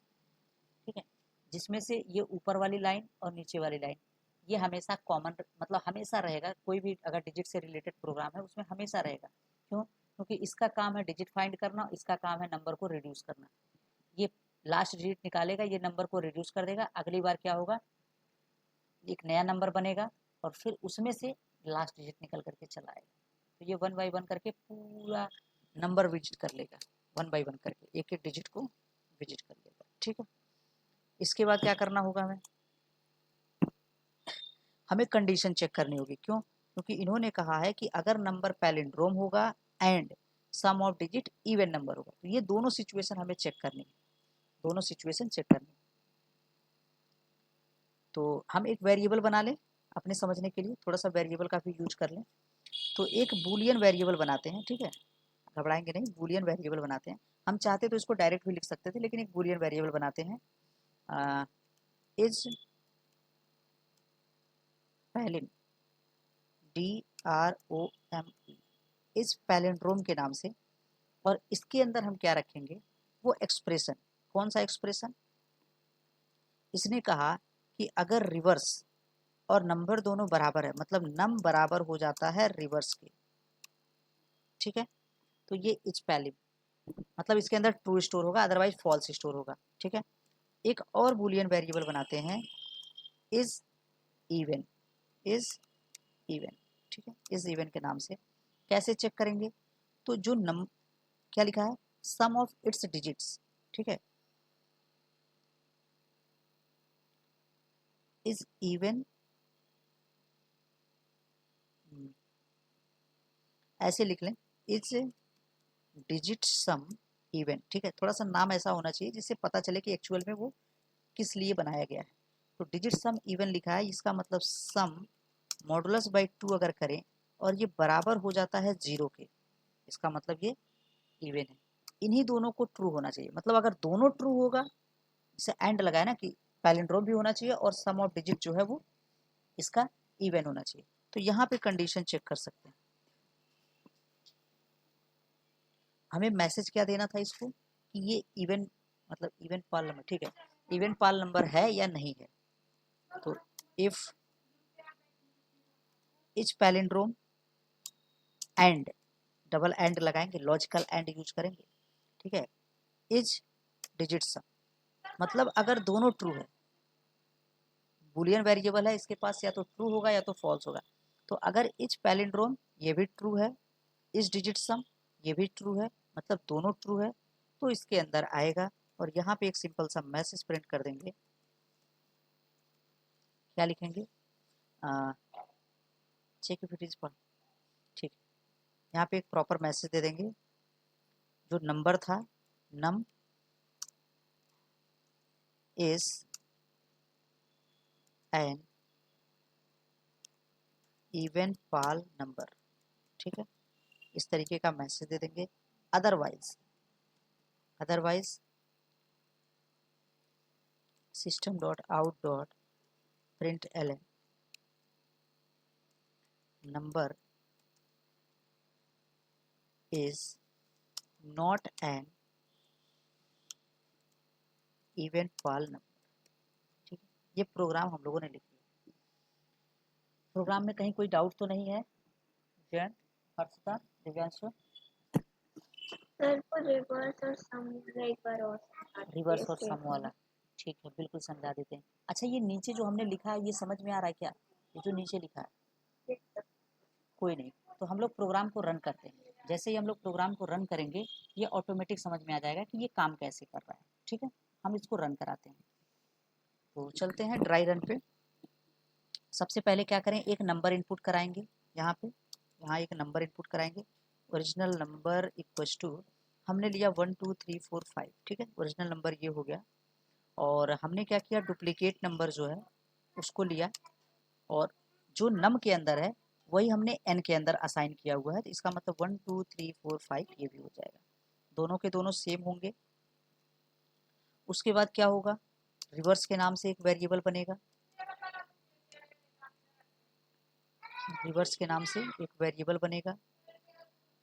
[SPEAKER 1] ठीक है, जिसमें से ये ऊपर वाली लाइन और नीचे वाली लाइन ये हमेशा कॉमन, मतलब हमेशा रहेगा, कोई भी अगर डिजिट से रिलेटेड प्रोग्राम है उसमें हमेशा रहेगा, क्यों, क्योंकि इसका काम है डिजिट फाइंड करना, इसका काम है नंबर को रिड्यूस करना, ये लास्ट डिजिट निकालेगा, ये नंबर को रिड्यूस कर देगा, अगली बार क्या होगा, एक नया नंबर बनेगा और फिर उसमें से लास्ट डिजिट निकल करके चला आएगा, तो ये 1 बाय 1 करके पूरा नंबर विजिट कर लेगा, 1 बाय 1 करके एक एक डिजिट को विजिट कर लेगा, ठीक है। इसके बाद क्या करना होगा, हमें कंडीशन चेक करनी होगी, क्यों, क्योंकि इन्होंने कहा है कि अगर नंबर पैलिंड्रोम होगा and sum of digit even number होगा, तो ये दोनों सिचुएशन हमें चेक करनी है, दोनों सिचुएशन चेक करनी है। तो हम एक वेरिएबल बना लें अपने समझने के लिए, थोड़ा सा वेरिएबल का भी यूज कर लें, तो एक बूलियन वेरिएबल बनाते हैं, ठीक है, घबराएंगे नहीं, बूलियन वेरिएबल बनाते हैं, हम चाहते तो इसको डायरेक्ट भी लिख सकते थे, लेकिन एक बूलियन वेरिएबल बनाते हैं, इज पैलिन DROME, इस पैलिंड्रोम के नाम से, और इसके अंदर हम क्या रखेंगे, वो एक्सप्रेशन, कौन सा एक्सप्रेशन, इसने कहा कि अगर रिवर्स और नंबर दोनों बराबर है, मतलब नम बराबर हो जाता है रिवर्स के, ठीक है, तो ये इज पैलिन, मतलब इसके अंदर ट्रू स्टोर होगा, अदरवाइज फॉल्स स्टोर होगा, ठीक है। एक और बूलियन वेरिएबल बनाते हैं, इज इवन, इज इवन, ठीक है, इज इवन के नाम से, कैसे चेक करेंगे, तो जो क्या लिखा है, सम ऑफ इट्स डिजिट्स, ठीक है, इज इवन, ऐसे लिख लें, इज डिजिट सम इवन, ठीक है, थोड़ा सा नाम ऐसा होना चाहिए जिससे पता चले कि एक्चुअल में वो किस लिए बनाया गया है, तो डिजिट सम इवन लिखा है, इसका मतलब सम मॉडुलस बाई 2 अगर करें और ये बराबर हो जाता है 0 के, इसका मतलब ये इवन है, इन्हीं दोनों को ट्रू होना चाहिए, मतलब अगर दोनों ट्रू होगा, इसे एंड लगाए ना कि पैलिंड्रोम भी होना चाहिए और सम ऑफ डिजिट जो है वो इसका इवन होना चाहिए, तो यहाँ पे कंडीशन चेक कर सकते हैं। हमें मैसेज क्या देना था इसको कि ये इवन, मतलब इवन कॉलम है, ठीक है, इवन पाल नंबर है या नहीं है। तो if etch palindrome and, double and लगाएंगे, लॉजिकल एंड यूज करेंगे, ठीक है। इज डिजिट सम, मतलब अगर दोनों ट्रू है, बुलियन वेरिएबल है इसके पास, या तो ट्रू होगा या तो फॉल्स होगा। तो अगर इच पैलिंड्रोम ये भी ट्रू है, इज डिजिट सम ये भी ट्रू है, मतलब दोनों ट्रू है, तो इसके अंदर आएगा। और यहाँ पे एक सिंपल सा मैसेज प्रिंट कर देंगे। क्या लिखेंगे? चेक इफ इट इज, ठीक है। यहाँ पे एक प्रॉपर मैसेज दे देंगे, जो नंबर था num is an even pal number, ठीक है। इस तरीके का मैसेज दे देंगे। Otherwise system dot out dot print l n number is not an even pal number, ठीक है। ये प्रोग्राम हम लोगों ने लिख लिया। प्रोग्राम में कहीं कोई डाउट तो नहीं है? जयंत, हर्षिता, दिव्यांशु?
[SPEAKER 2] सर को रिवर्स और सम एक बार और
[SPEAKER 1] रिवर्स और सम वाला, ठीक है, बिल्कुल समझा देते हैं। अच्छा, ये नीचे जो हमने लिखा है ये समझ में आ रहा है क्या? ये जो नीचे लिखा है, कोई नहीं, तो हम लोग प्रोग्राम को रन करते हैं। जैसे ही हम लोग प्रोग्राम को रन करेंगे, ये ऑटोमेटिक समझ में आ जाएगा कि ये काम कैसे कर रहा है, ठीक है। हम इसको रन कराते हैं। तो चलते हैं ड्राई रन पे। सबसे पहले क्या करें, एक नंबर इनपुट कराएंगे। यहाँ पे यहाँ एक नंबर इनपुट कराएंगे। ओरिजिनल नंबर इक्वल्स टू, हमने लिया 1 2 3 4 5, ठीक है। ओरिजिनल नंबर ये हो गया। और हमने क्या किया, डुप्लीकेट नंबर जो है उसको लिया, और जो नम के अंदर है वही हमने एन के अंदर असाइन किया हुआ है। तो इसका मतलब 1 2 3 4 5 ये भी हो जाएगा, दोनों के दोनों सेम होंगे। उसके बाद क्या होगा, रिवर्स के नाम से एक वेरिएबल बनेगा। रिवर्स के नाम से एक वेरिएबल बनेगा।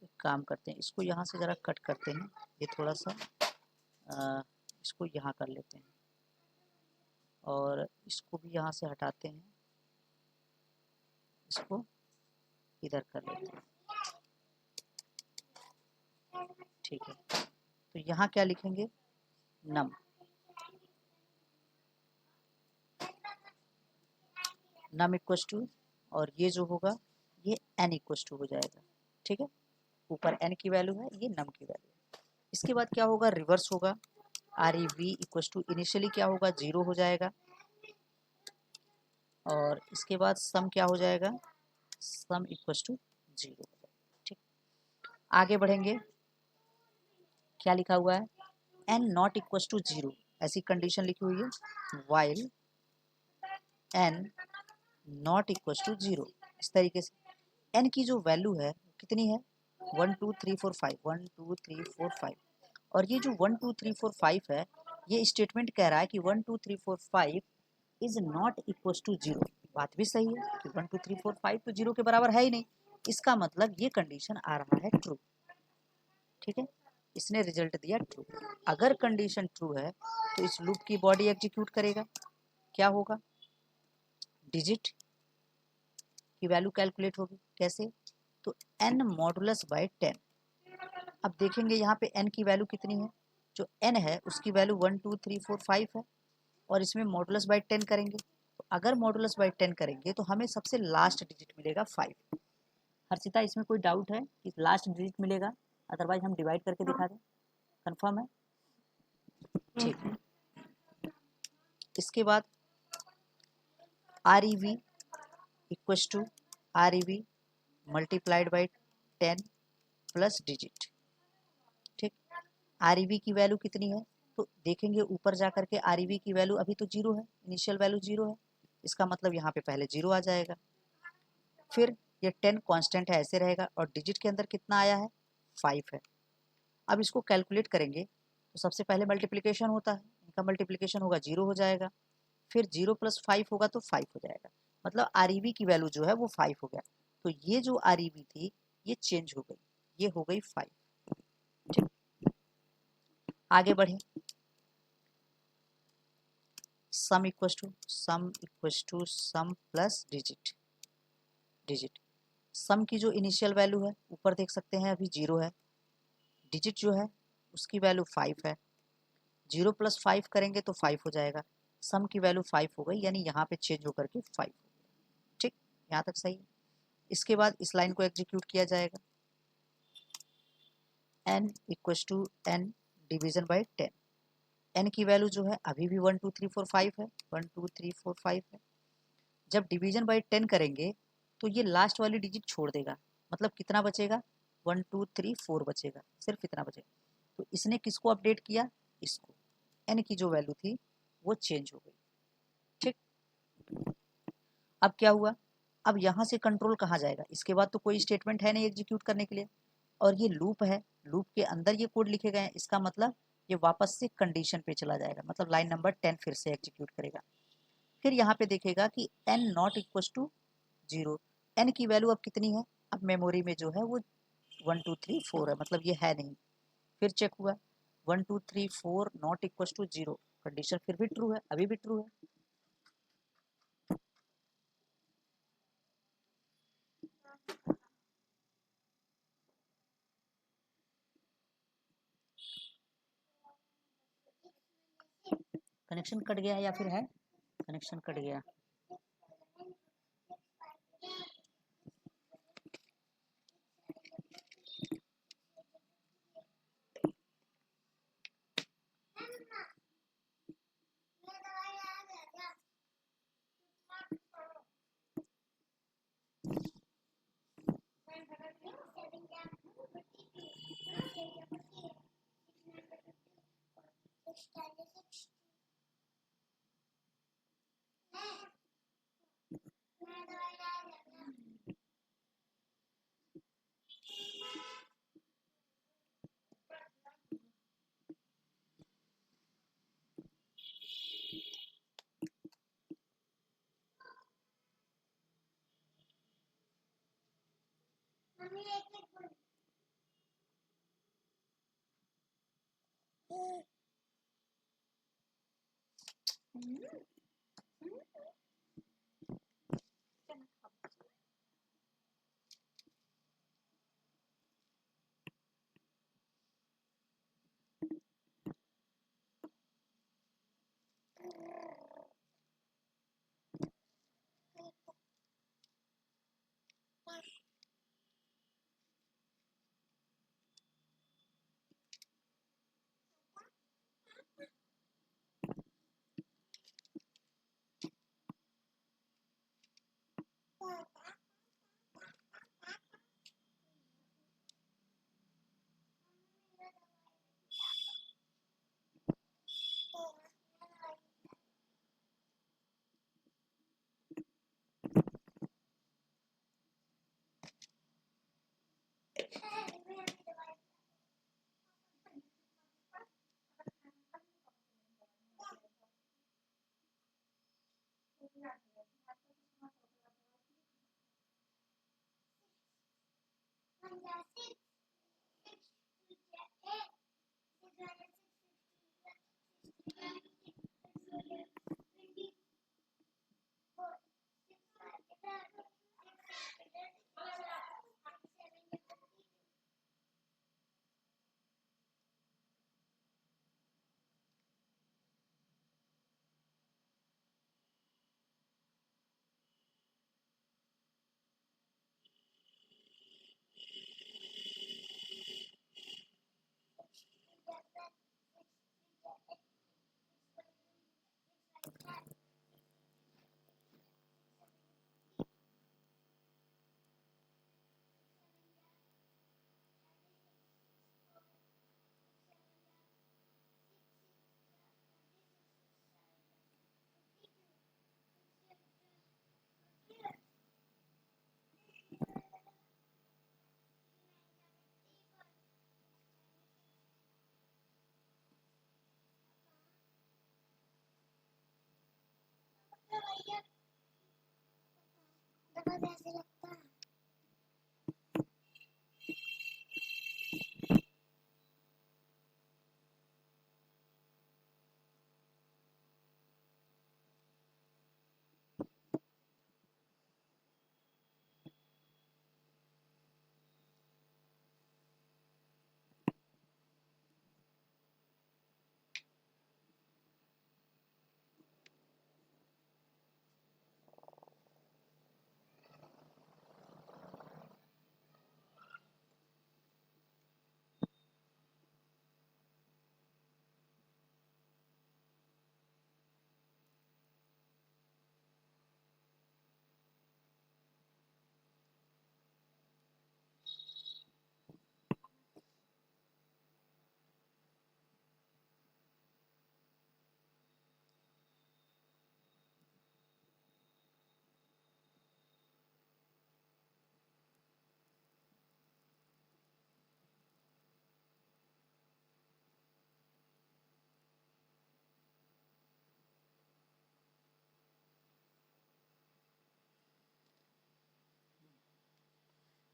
[SPEAKER 1] एक काम करते हैं, इसको यहाँ से ज़रा कट करते हैं, ये थोड़ा सा इसको यहाँ कर लेते हैं, और इसको भी यहाँ से हटाते हैं, इसको इधर कर लेते हैं, ठीक है। तो यहाँ क्या लिखेंगे, नम नम इक्वस टू, और ये जो होगा ये एन इक्वस टू हो जाएगा, ठीक है। ऊपर एन की वैल्यू है, ये नम की वैल्यू है। इसके बाद क्या होगा, रिवर्स होगा। R e v equals to, initially क्या होगा, 0 हो जाएगा। और इसके बाद सम क्या हो जाएगा, सम इक्वस टू 0 हो जाएगा, ठीक। आगे बढ़ेंगे, क्या लिखा हुआ है, एन नॉट इक्वस टू 0, ऐसी कंडीशन लिखी हुई है, while n not equals to 0। इस तरीके से एन की जो वैल्यू है कितनी है, 1 2 3 4 5, 1 2 3 4 5। और ये जो 1 2 3 4 5 है, ये स्टेटमेंट कह रहा है कि 1 2 3 4 5 इज नॉट इक्वल टू 0। बात भी सही है कि 1 2 3 4 5 तो 0 के बराबर है ही नहीं। इसका मतलब ये कंडीशन आ रहा है ट्रू, ठीक है। इसने रिजल्ट दिया ट्रू। अगर कंडीशन ट्रू है तो इस लूप की बॉडी एग्जीक्यूट करेगा। क्या होगा, डिजिट की वैल्यू कैलकुलेट होगी। कैसे, तो n मॉडुलस बाय 10। अब देखेंगे यहाँ पे n की वैल्यू कितनी है, जो n है उसकी वैल्यू 1 2 3 4 5 है, और इसमें मॉडुलस बाय 10 करेंगे। तो अगर मॉडुलस बाय 10 करेंगे तो हमें सबसे लास्ट डिजिट मिलेगा 5। हर्षिता, इसमें कोई डाउट है कि लास्ट डिजिट मिलेगा? अदरवाइज हम डिवाइड करके दिखा दें, कंफर्म है? ठीक है। इसके बाद r e v equals to r e v multiplied by 10 plus digit, ठीक। आर ई वी की वैल्यू कितनी है, तो देखेंगे ऊपर जा करके आर ई वी की वैल्यू अभी तो 0 है, इनिशियल वैल्यू 0 है। इसका मतलब यहाँ पे पहले 0 आ जाएगा। फिर ये 10 कांस्टेंट है, ऐसे रहेगा, और डिजिट के अंदर कितना आया है, 5 है। अब इसको कैलकुलेट करेंगे तो सबसे पहले मल्टीप्लिकेशन होता है, इनका मल्टीप्लिकेशन होगा 0 हो जाएगा, फिर 0 प्लस 5 होगा तो 5 हो जाएगा। मतलब आर ई वी की वैल्यू जो है वो 5 हो गया। तो ये जो आर ई वी थी ये चेंज हो गई, ये हो गई 5, ठीक। आगे बढ़े, sum equals to sum plus digit. Sum की जो इनिशियल वैल्यू है ऊपर देख सकते हैं अभी 0 है, डिजिट जो है उसकी वैल्यू 5 है, 0 + 5 करेंगे तो 5 हो जाएगा, सम की वैल्यू 5 हो गई, यानी यहाँ पे चेंज होकर के 5 हो गया। ठीक, यहाँ तक सही है। इसके बाद इस लाइन को एग्जीक्यूट किया जाएगा, n equals to n division by 10। n की वैल्यू जो है अभी भी 1 2 3 4 5 है, 1 2 3 4 5 है। जब डिवीजन बाई 10 करेंगे तो ये लास्ट वाली डिजिट छोड़ देगा, मतलब कितना बचेगा, 1 2 3 4 बचेगा, सिर्फ इतना बचेगा। तो इसने किसको अपडेट किया, इसको, n की जो वैल्यू थी वो चेंज हो गई। ठीक, अब क्या हुआ, अब यहाँ से कंट्रोल कहाँ जाएगा, इसके बाद तो कोई स्टेटमेंट है नहीं एग्जीक्यूट करने के लिए, और ये लूप है, लूप के अंदर ये कोड लिखे गए हैं, इसका मतलब ये वापस से कंडीशन पे चला जाएगा, मतलब लाइन नंबर 10 फिर से एग्जीक्यूट करेगा। फिर यहाँ पे देखेगा कि n not equal to 0, n की वैल्यू अब कितनी है, अब मेमोरी में जो है वो 1 2 3 4 है, मतलब ये है नहीं। फिर चेक हुआ 1 2 3 4 नॉट इक्वल टू 0, कंडीशन फिर भी ट्रू है, अभी भी ट्रू है। कनेक्शन कट गया या फिर है, कनेक्शन कट गया।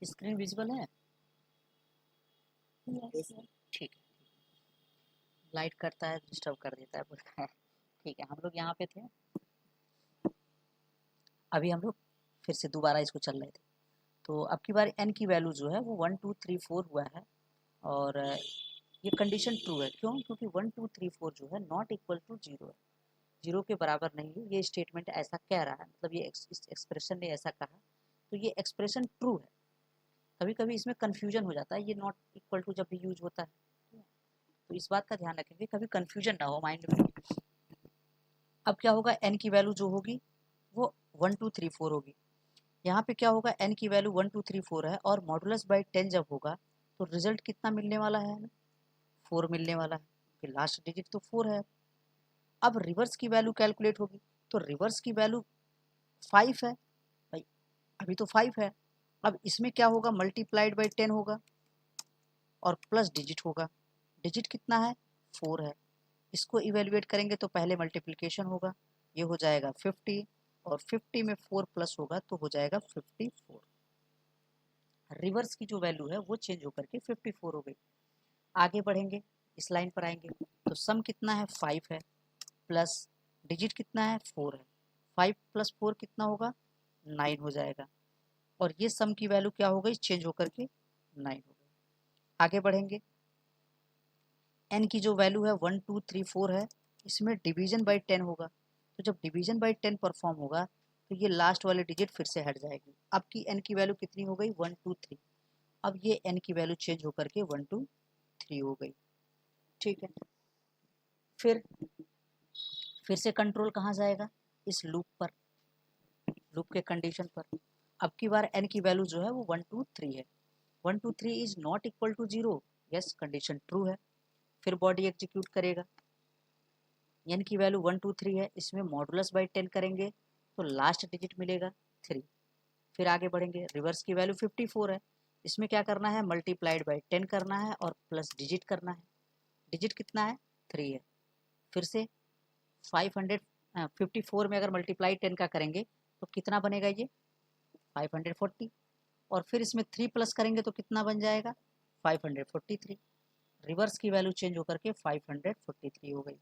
[SPEAKER 1] स्क्रीन विजिबल है?
[SPEAKER 2] Yes, sir.
[SPEAKER 1] ठीक है, लाइट करता है, डिस्टर्ब कर देता है, बोलता है। ठीक है, हम लोग यहाँ पे थे, अभी हम लोग फिर से दोबारा इसको चल रहे थे। तो अब की बार n की वैल्यू जो है वो 1 2 3 4 हुआ है, और ये कंडीशन ट्रू है। क्यों? क्योंकि 1 2 3 4 जो है नॉट इक्वल टू 0 है, 0 के बराबर नहीं है। ये स्टेटमेंट ऐसा कह रहा है, मतलब ये इस एक्सप्रेशन ने ऐसा कहा, तो ये एक्सप्रेशन ट्रू है। कभी कभी इसमें कन्फ्यूजन हो जाता है, ये नॉट इक्वल टू जब भी यूज होता है, तो इस बात का ध्यान रखेंगे, कभी कन्फ्यूजन ना हो माइंड में। अब क्या होगा, n की वैल्यू जो होगी वो 1 2 3 4 होगी। यहाँ पे क्या होगा, n की वैल्यू 1 2 3 4 है, और मॉडुलस बाई 10 जब होगा तो रिजल्ट कितना मिलने वाला है हमें? 4 मिलने वाला है, क्योंकि लास्ट डिजिट तो 4 है। अब रिवर्स की वैल्यू कैलकुलेट होगी, तो रिवर्स की वैल्यू 5 है भाई, अभी तो 5 है। अब इसमें क्या होगा, मल्टीप्लाइड बाई 10 होगा और प्लस डिजिट होगा। डिजिट कितना है? 4 है। इसको इवेल्युएट करेंगे तो पहले मल्टीप्लिकेशन होगा, ये हो जाएगा 50, और 50 में 4 प्लस होगा तो हो जाएगा 54। रिवर्स की जो वैल्यू है वो चेंज होकर के 54 हो गई। आगे बढ़ेंगे, इस लाइन पर आएंगे, तो सम कितना है? 5 है, प्लस डिजिट कितना है? 4 है। 5 प्लस 4 कितना होगा? 9 हो जाएगा, और ये सम की वैल्यू क्या हो गई? चेंज होकर के 9 हो गई। आगे बढ़ेंगे, n की जो वैल्यू है 1 2 3 4 है, इसमें डिवीजन बाई 10 होगा, तो जब डिवीजन बाई 10 परफॉर्म होगा तो ये लास्ट वाली डिजिट फिर से हट जाएगी। अब की n की वैल्यू कितनी हो गई? 1 2 3। अब ये n की वैल्यू चेंज होकर के 1 2 3 हो गई। ठीक है, फिर से कंट्रोल कहाँ जाएगा? इस लूप पर, लूप के कंडीशन पर। अब की बार n की वैल्यू जो है वो 1 2 3 है। 1 2 3 is not equal to 0, yes, condition true है। फिर बॉडी एग्जीक्यूट करेगा, n की वैल्यू 1 2 3 है, इसमें मॉडुलस बाई 10 करेंगे तो लास्ट डिजिट मिलेगा 3। फिर आगे बढ़ेंगे, रिवर्स की वैल्यू 54 है, इसमें क्या करना है? मल्टीप्लाइड बाई 10 करना है और प्लस डिजिट करना है। डिजिट कितना है? 3 है। फिर से 54 में अगर मल्टीप्लाई 10 का करेंगे तो कितना बनेगा? ये 540, और फिर इसमें 3 प्लस करेंगे तो कितना बन जाएगा? 543। रिवर्स की वैल्यू चेंज होकर के 543 हो गई।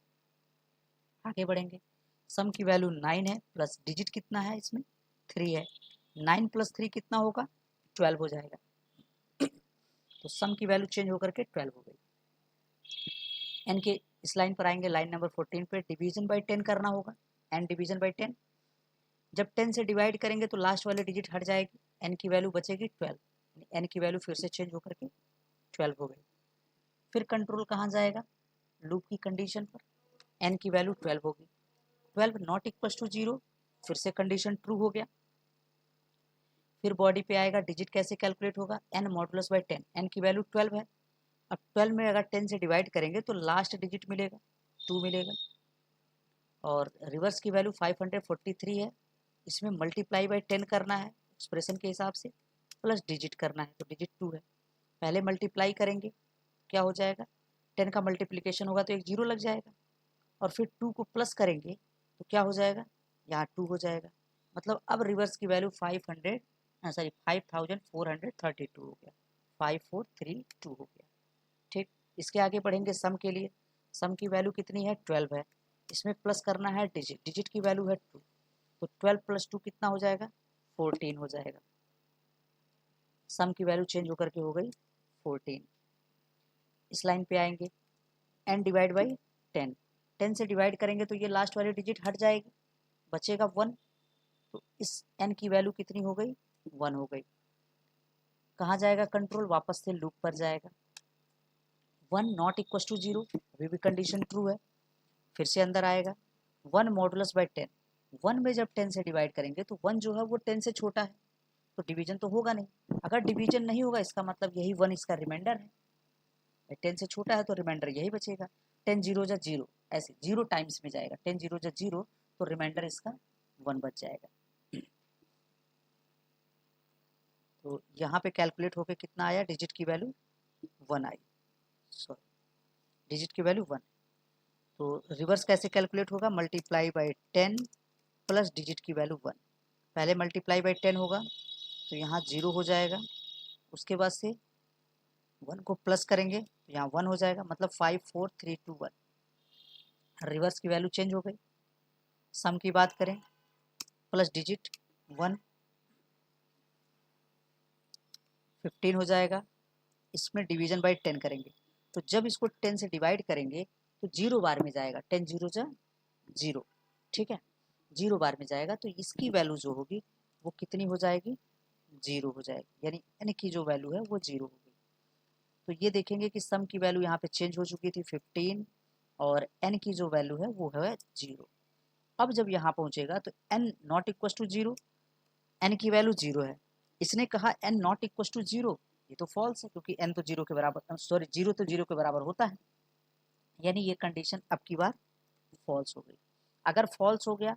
[SPEAKER 1] आगे बढ़ेंगे, सम की वैल्यू 9 है, प्लस डिजिट कितना है? इसमें 3 है। 9 प्लस 3 कितना होगा? 12 हो जाएगा, तो सम की वैल्यू चेंज होकर के 12 हो गई। एन के इस लाइन पर आएंगे, लाइन नंबर 14 पे डिवीजन बाई 10 करना होगा, एन डिवीजन बाई 10। जब 10 से डिवाइड करेंगे तो लास्ट वाली डिजिट हट जाएगी, एन की वैल्यू बचेगी 12, एन की वैल्यू फिर से चेंज होकर के 12 हो गई। फिर कंट्रोल कहाँ जाएगा? लूप की कंडीशन पर, एन की वैल्यू 12 होगी, 12 नॉट इक्वल टू 0, फिर से कंडीशन ट्रू हो गया। फिर बॉडी पे आएगा, डिजिट कैसे कैलकुलेट होगा? एन मॉडुलस बाई 10, एन की वैल्यू 12 है। अब 12 में अगर 10 से डिवाइड करेंगे तो लास्ट डिजिट मिलेगा 2 मिलेगा, और रिवर्स की वैल्यू 543 है, इसमें मल्टीप्लाई बाई 10 करना है एक्सप्रेशन के हिसाब से, प्लस डिजिट करना है, तो डिजिट 2 है। पहले मल्टीप्लाई करेंगे, क्या हो जाएगा? 10 का मल्टीप्लिकेशन होगा तो एक जीरो लग जाएगा, और फिर 2 को प्लस करेंगे तो क्या हो जाएगा? यहाँ 2 हो जाएगा। मतलब अब रिवर्स की वैल्यू 5432 हो गया, 5432 हो गया। ठीक, इसके आगे बढ़ेंगे सम के लिए। सम की वैल्यू कितनी है? 12 है, इसमें प्लस करना है डिजिट, डिजिट की वैल्यू है 2, तो 12 प्लस 2 कितना हो जाएगा? 14 हो जाएगा। सम की वैल्यू चेंज होकर के हो गई 14। इस लाइन पे आएंगे, n डिवाइड बाई 10, 10 से डिवाइड करेंगे तो ये लास्ट वाली डिजिट हट जाएगी, बचेगा 1, तो इस n की वैल्यू कितनी हो गई? 1 हो गई। कहाँ जाएगा कंट्रोल? वापस से लूप पर जाएगा, 1 नॉट इक्वल टू 0, अभी भी कंडीशन ट्रू है। फिर से अंदर आएगा, 1 मॉडुलस बाई 10, 1 में जब 10 से डिवाइड करेंगे तो 1 जो है वो 10 से छोटा है, तो डिवीजन तो होगा नहीं। अगर डिवीजन नहीं होगा इसका मतलब यही 1 इसका रिमाइंडर है, 10 से छोटा है तो रिमाइंडर यही बचेगा। 10 जीरो जा जीरो, ऐसे 0 टाइम्स में जाएगा, 10 जीरो जा जीरो, तो रिमाइंडर इसका 1 बच जाएगा। तो यहाँ पे कैलकुलेट होके कितना आया? डिजिट की वैल्यू 1 आई, सॉरी, डिजिट की वैल्यू 1। तो रिवर्स कैसे कैलकुलेट होगा? मल्टीप्लाई बाई 10 प्लस डिजिट की वैल्यू 1। पहले मल्टीप्लाई बाई 10 होगा तो यहाँ 0 हो जाएगा, उसके बाद से 1 को प्लस करेंगे तो यहाँ 1 हो जाएगा, मतलब 5 4 3 2 1। रिवर्स की वैल्यू चेंज हो गई। सम की बात करें, प्लस डिजिट 1 15 हो जाएगा। इसमें डिवीजन बाई 10 करेंगे, तो जब इसको 10 से डिवाइड करेंगे तो 0 बार में जाएगा, 10 जीरो जा 0, ठीक है, 0 बार में जाएगा, तो इसकी वैल्यू जो होगी वो कितनी हो जाएगी, 0 हो जाएगी, यानी n की जो वैल्यू है वो 0 होगी। तो ये देखेंगे कि सम की वैल्यू यहाँ पे चेंज हो चुकी थी 15 और n की जो वैल्यू है वो है 0। अब जब यहाँ पहुँचेगा तो n not equal to 0, n की वैल्यू 0 है, इसने कहा n नॉट इक्वल टू 0, ये तो फॉल्स है क्योंकि n तो 0 के बराबर, सॉरी 0 तो 0 के बराबर होता है, यानी ये कंडीशन अब की बार फॉल्स हो गई। अगर फॉल्स हो गया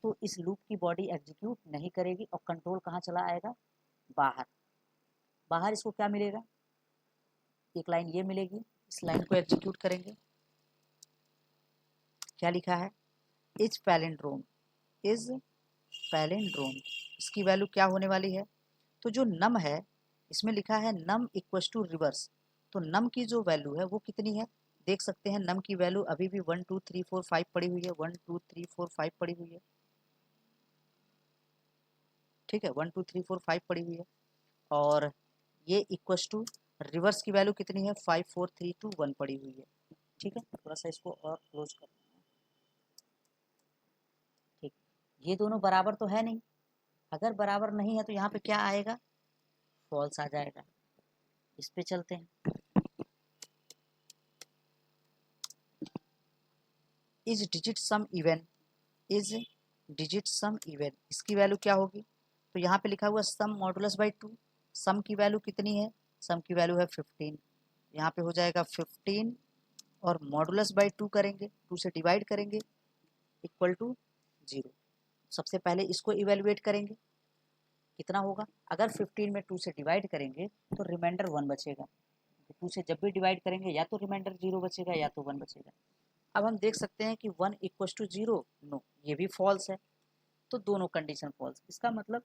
[SPEAKER 1] तो इस लूप की बॉडी एग्जीक्यूट नहीं करेगी और कंट्रोल कहाँ चला आएगा, बाहर। बाहर इसको क्या मिलेगा, एक लाइन ये मिलेगी, इस लाइन को एग्जीक्यूट करेंगे, क्या लिखा है, इज पैलिंड्रोम, इज पैलिंड्रोम, इसकी वैल्यू क्या होने वाली है, तो जो नम है इसमें लिखा है नम इक्वल टू रिवर्स, तो नम की जो वैल्यू है वो कितनी है, देख सकते हैं नम की वैल्यू अभी भी 1 2 3 4 5 पड़ी हुई है, 1 2 3 4 5 पड़ी हुई है, ठीक है, 1 2 3 4 5 पड़ी हुई है, और ये इक्वल टू रिवर्स की वैल्यू कितनी है, 5 4 3 2 1 पड़ी हुई है, ठीक है। थोड़ा सा इसको और क्लोज कर, ठीक, ये दोनों बराबर तो है नहीं, अगर बराबर नहीं है तो यहाँ पे क्या आएगा, फॉल्स आ जाएगा। इस पे चलते हैं, is digit some even, is digit some even, इसकी वैल्यू क्या होगी, तो यहाँ पे लिखा हुआ सम मॉडुलस बाई 2, सम की वैल्यू कितनी है, सम की वैल्यू है 15, यहाँ पे हो जाएगा 15 और मॉडुलस बाई 2 करेंगे, 2 से डिवाइड करेंगे इक्वल टू 0। सबसे पहले इसको इवेलुएट करेंगे, कितना होगा, अगर 15 में 2 से डिवाइड करेंगे तो रिमाइंडर 1 बचेगा, 2 से जब भी डिवाइड करेंगे या तो रिमाइंडर 0 बचेगा या तो 1 बचेगा। अब हम देख सकते हैं कि 1 इक्वल टू 0, नो, ये भी फॉल्स है, तो दोनों कंडीशन फॉल्स, इसका मतलब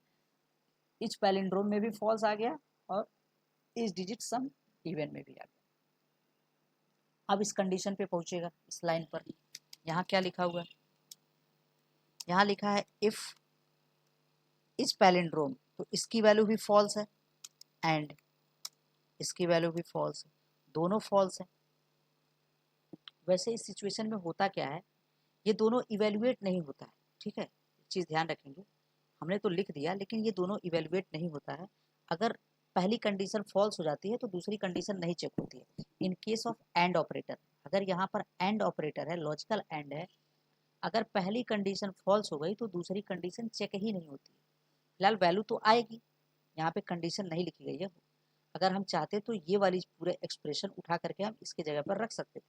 [SPEAKER 1] इस पैलिंड्रोम में भी फॉल्स आ गया और इस डिजिट सम इवन में भी आ गया। अब इस कंडीशन पे पहुंचेगा, इस लाइन पर, यहाँ क्या लिखा हुआ है, यहाँ लिखा है इफ इस पैलिंड्रोम, तो इसकी वैल्यू भी फॉल्स है एंड इसकी वैल्यू भी फॉल्स है, दोनों फॉल्स है। वैसे इस सिचुएशन में होता क्या है, ये दोनों इवेल्युएट नहीं होता है, ठीक है, चीज़ ध्यान रखेंगे, हमने तो लिख दिया लेकिन ये दोनों इवेल्युएट नहीं होता है। अगर पहली कंडीशन फॉल्स हो जाती है तो दूसरी कंडीशन नहीं चेक होती है। In case of and operator, अगर यहाँ पर एंड ऑपरेटर है, लॉजिकल एंड है, अगर पहली कंडीशन फॉल्स हो गई तो दूसरी कंडीशन चेक ही नहीं होती। फिलहाल वैल्यू तो आएगी, यहाँ पे कंडीशन नहीं लिखी गई है, अगर हम चाहते तो ये वाली पूरे एक्सप्रेशन उठा करके हम इसके जगह पर रख सकते थे।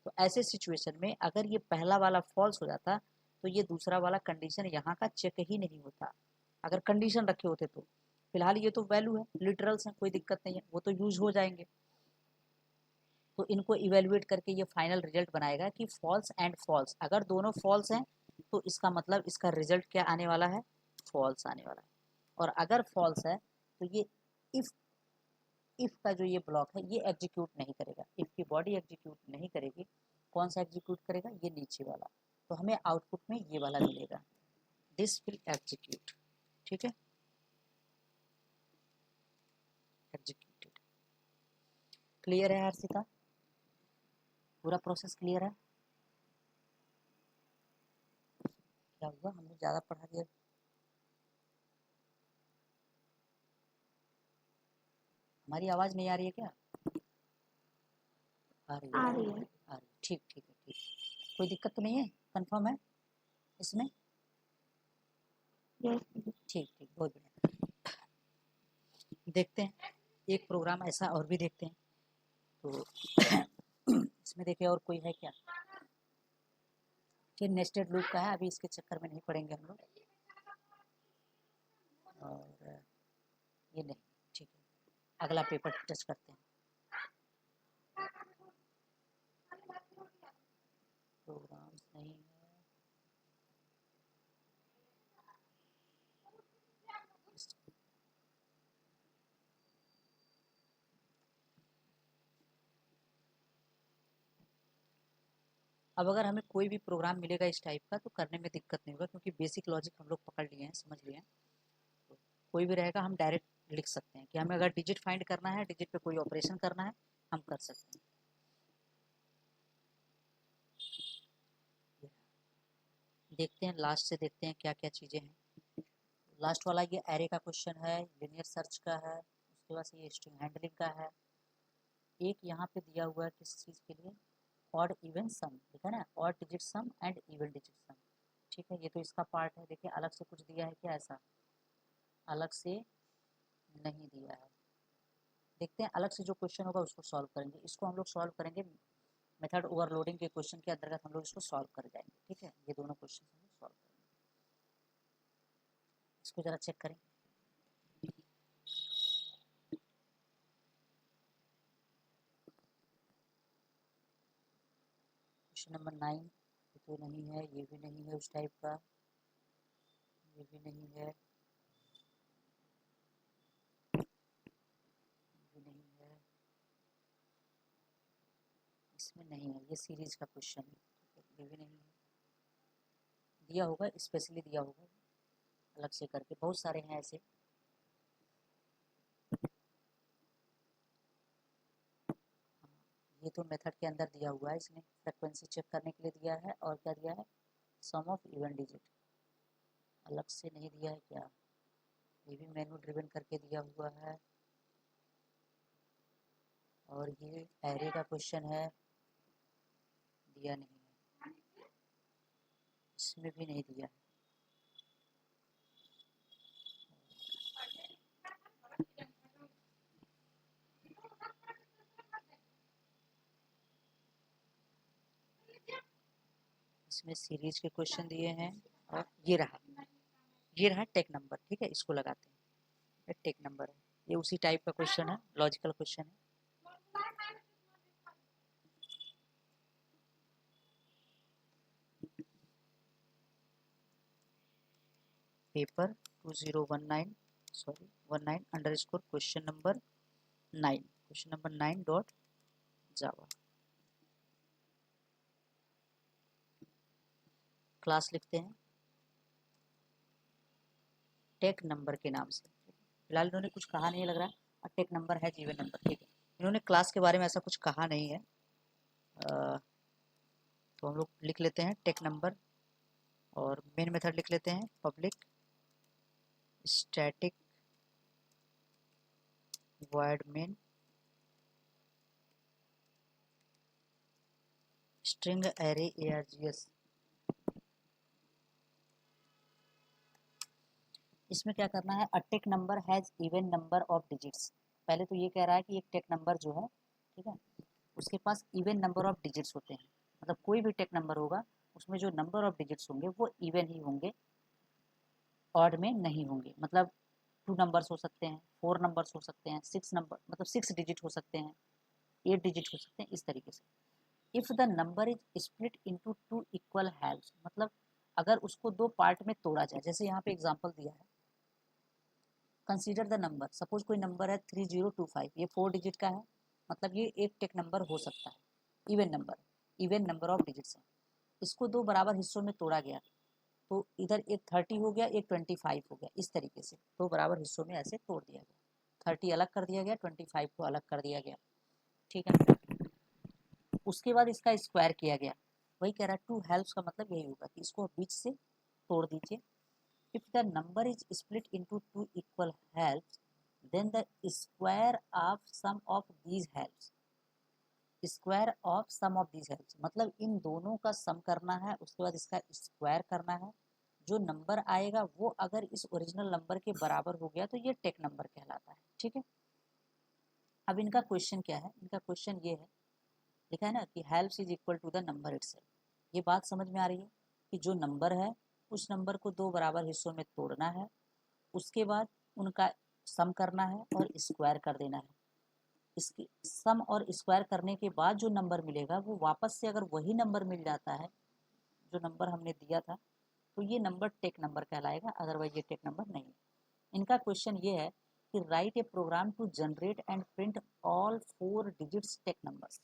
[SPEAKER 1] तो ऐसे सिचुएशन में अगर ये पहला वाला फॉल्स हो जाता तो ये दूसरा वाला कंडीशन यहाँ का चेक ही नहीं होता, अगर कंडीशन रखे होते तो। फिलहाल ये तो वैल्यू है, लिटरल्स हैं, कोई दिक्कत नहीं है, वो तो यूज हो जाएंगे। तो इनको इवेलुएट करके ये फाइनल रिजल्ट बनाएगा कि फॉल्स एंड फॉल्स, अगर दोनों फॉल्स हैं तो इसका मतलब इसका रिजल्ट क्या आने वाला है, फॉल्स आने वाला है, और अगर फॉल्स है तो ये इफ का जो ये ब्लॉक है ये एग्जीक्यूट नहीं करेगा, इफ की बॉडी एग्जीक्यूट नहीं करेगी, कौन सा एग्जीक्यूट करेगा, ये नीचे वाला, तो हमें आउटपुट में ये वाला मिलेगा, दिस विल एग्जीक्यूट, ठीक है, एग्जीक्यूटेड। क्लियर है हर्षिता, पूरा प्रोसेस क्लियर है, क्या हुआ हमने ज़्यादा पढ़ा दिया, हमारी आवाज़ नहीं आ रही है क्या, आ रही है,
[SPEAKER 2] आ रही है,
[SPEAKER 1] आ रही, ठीक ठीक है, ठीक, कोई दिक्कत तो नहीं है, कंफर्म है इसमें,
[SPEAKER 2] यस,
[SPEAKER 1] ठीक ठीक, बहुत बढ़िया। देखते हैं एक प्रोग्राम ऐसा और भी देखते हैं, तो इसमें देखिए और कोई है क्या, फिर नेस्टेड लूप का है, अभी इसके चक्कर में नहीं पड़ेंगे हम लोग, और ये नहीं, ठीक है, अगला पेपर टच करते हैं, प्रोग्राम्स नहीं है, अब अगर हमें कोई भी प्रोग्राम मिलेगा इस टाइप का तो करने में दिक्कत नहीं होगा, क्योंकि बेसिक लॉजिक हम लोग पकड़ लिए हैं, समझ लिए हैं। तो कोई भी रहेगा हम डायरेक्ट लिख सकते हैं कि हमें अगर डिजिट फाइंड करना है, डिजिट पे कोई ऑपरेशन करना है, हम कर सकते हैं। देखते हैं लास्ट से, देखते हैं क्या क्या चीज़ें हैं। लास्ट वाला ये एरे का क्वेश्चन है, लिनियर सर्च का है, उसके बाद से ये स्ट्रिंग हैंडलिंग का है। एक यहाँ पे दिया हुआ है किस चीज़ के लिए, ऑड इवन सम, ठीक है ना, odd digit some and even digit सम। ठीक है, ये तो इसका पार्ट है। देखिए अलग से कुछ दिया है क्या, ऐसा अलग से नहीं दिया है। देखते हैं अलग से जो क्वेश्चन होगा उसको सॉल्व करेंगे। इसको हम लोग सॉल्व करेंगे मेथड ओवरलोडिंग के क्वेश्चन के अंतर्गत, हम लोग इसको सॉल्व कर जाएंगे। ठीक है, ये दोनों क्वेश्चन हम लोग सॉल्व करेंगे। इसको जरा चेक करें। क्वेश्चन नंबर 9 तो नहीं है, ये भी नहीं है उस टाइप का, ये भी नहीं है, ये भी नहीं है, इसमें नहीं है, ये सीरीज का क्वेश्चन है। ये भी नहीं है, दिया होगा स्पेशली दिया होगा अलग से करके, बहुत सारे हैं ऐसे। ये तो मेथड के अंदर दिया हुआ है, इसने फ्रीक्वेंसी चेक करने के लिए दिया है, और क्या दिया है, सम ऑफ इवन डिजिट। अलग से नहीं दिया है क्या, ये भी मेनू ड्रिवन करके दिया हुआ है। और ये एरे का क्वेश्चन है, दिया नहीं है, इसमें भी नहीं दिया है। इसमें सीरीज के क्वेश्चन दिए हैं, और ये रहा टेक नंबर। ठीक है, इसको लगाते हैं, ये टेक नंबर है, ये उसी टाइप का क्वेश्चन है, लॉजिकल क्वेश्चन है। Paper 2019 sorry 19 underscore question number 9, question number 9 dot जावा। क्लास लिखते हैं टेक नंबर के नाम से। फिलहाल इन्होंने कुछ कहा नहीं लग रहा है, और टेक नंबर है जीवन नंबर। ठीक है, इन्होंने क्लास के बारे में ऐसा कुछ कहा नहीं है, तो हम लोग लिख लेते हैं टेक नंबर, और मेन मेथड लिख लेते हैं public static void main string array args। इसमें क्या करना है, a take number has even number of digits. पहले तो ये कह रहा है कि एक टेक नंबर जो है, ठीक है, उसके पास इवन नंबर ऑफ डिजिट्स होते हैं। मतलब कोई भी टेक नंबर होगा उसमें जो नंबर ऑफ डिजिट्स होंगे वो इवन ही होंगे, ऑड में नहीं होंगे। मतलब 2 नंबर्स हो सकते हैं, 4 नंबर्स हो सकते हैं, 6 नंबर मतलब 6 डिजिट हो सकते हैं, 8 डिजिट हो सकते हैं, इस तरीके से। If the number is split into 2 equal halves, मतलब अगर उसको 2 पार्ट में तोड़ा जाए, जैसे यहाँ पे एग्जांपल दिया है, कंसीडर द नंबर, सपोज कोई नंबर है 3025, ये 4 डिजिट का है, मतलब ये एक टेक नंबर हो सकता है, इवन नंबर ऑफ डिजिट्स है। इसको 2 बराबर हिस्सों में तोड़ा गया, तो इधर एक 30 हो गया, एक 25 हो गया, इस तरीके से 2 बराबर हिस्सों में ऐसे तोड़ दिया गया। 30 अलग कर दिया गया, 25 को अलग कर दिया गया। ठीक है, उसके बाद इसका स्क्वायर किया गया। वही कह रहा है, टू हेल्प्स का मतलब यही होगा कि इसको बीच से तोड़ दीजिए। If the number is split into 2 equal halves, then the square of sum of these halves, square of sum of these halves मतलब इन दोनों का सम करना है, उसके बाद इसका स्क्वायर करना है। जो नंबर आएगा वो अगर इस ओरिजिनल नंबर के बराबर हो गया तो ये टेक नंबर कहलाता है। ठीक है, अब इनका क्वेश्चन क्या है, इनका क्वेश्चन ये है, लिखा है ना कि halves is equal to the number itself. ये बात समझ में आ रही है कि जो नंबर है उस नंबर को 2 बराबर हिस्सों में तोड़ना है, उसके बाद उनका सम करना है और स्क्वायर कर देना है। इसकी सम और स्क्वायर करने के बाद जो नंबर मिलेगा वो वापस से अगर वही नंबर मिल जाता है जो नंबर हमने दिया था, तो ये नंबर टेक नंबर कहलाएगा, अदरवाइज ये टेक नंबर नहीं है। इनका क्वेश्चन ये है कि write a program to generate and print all 4 digits tech numbers.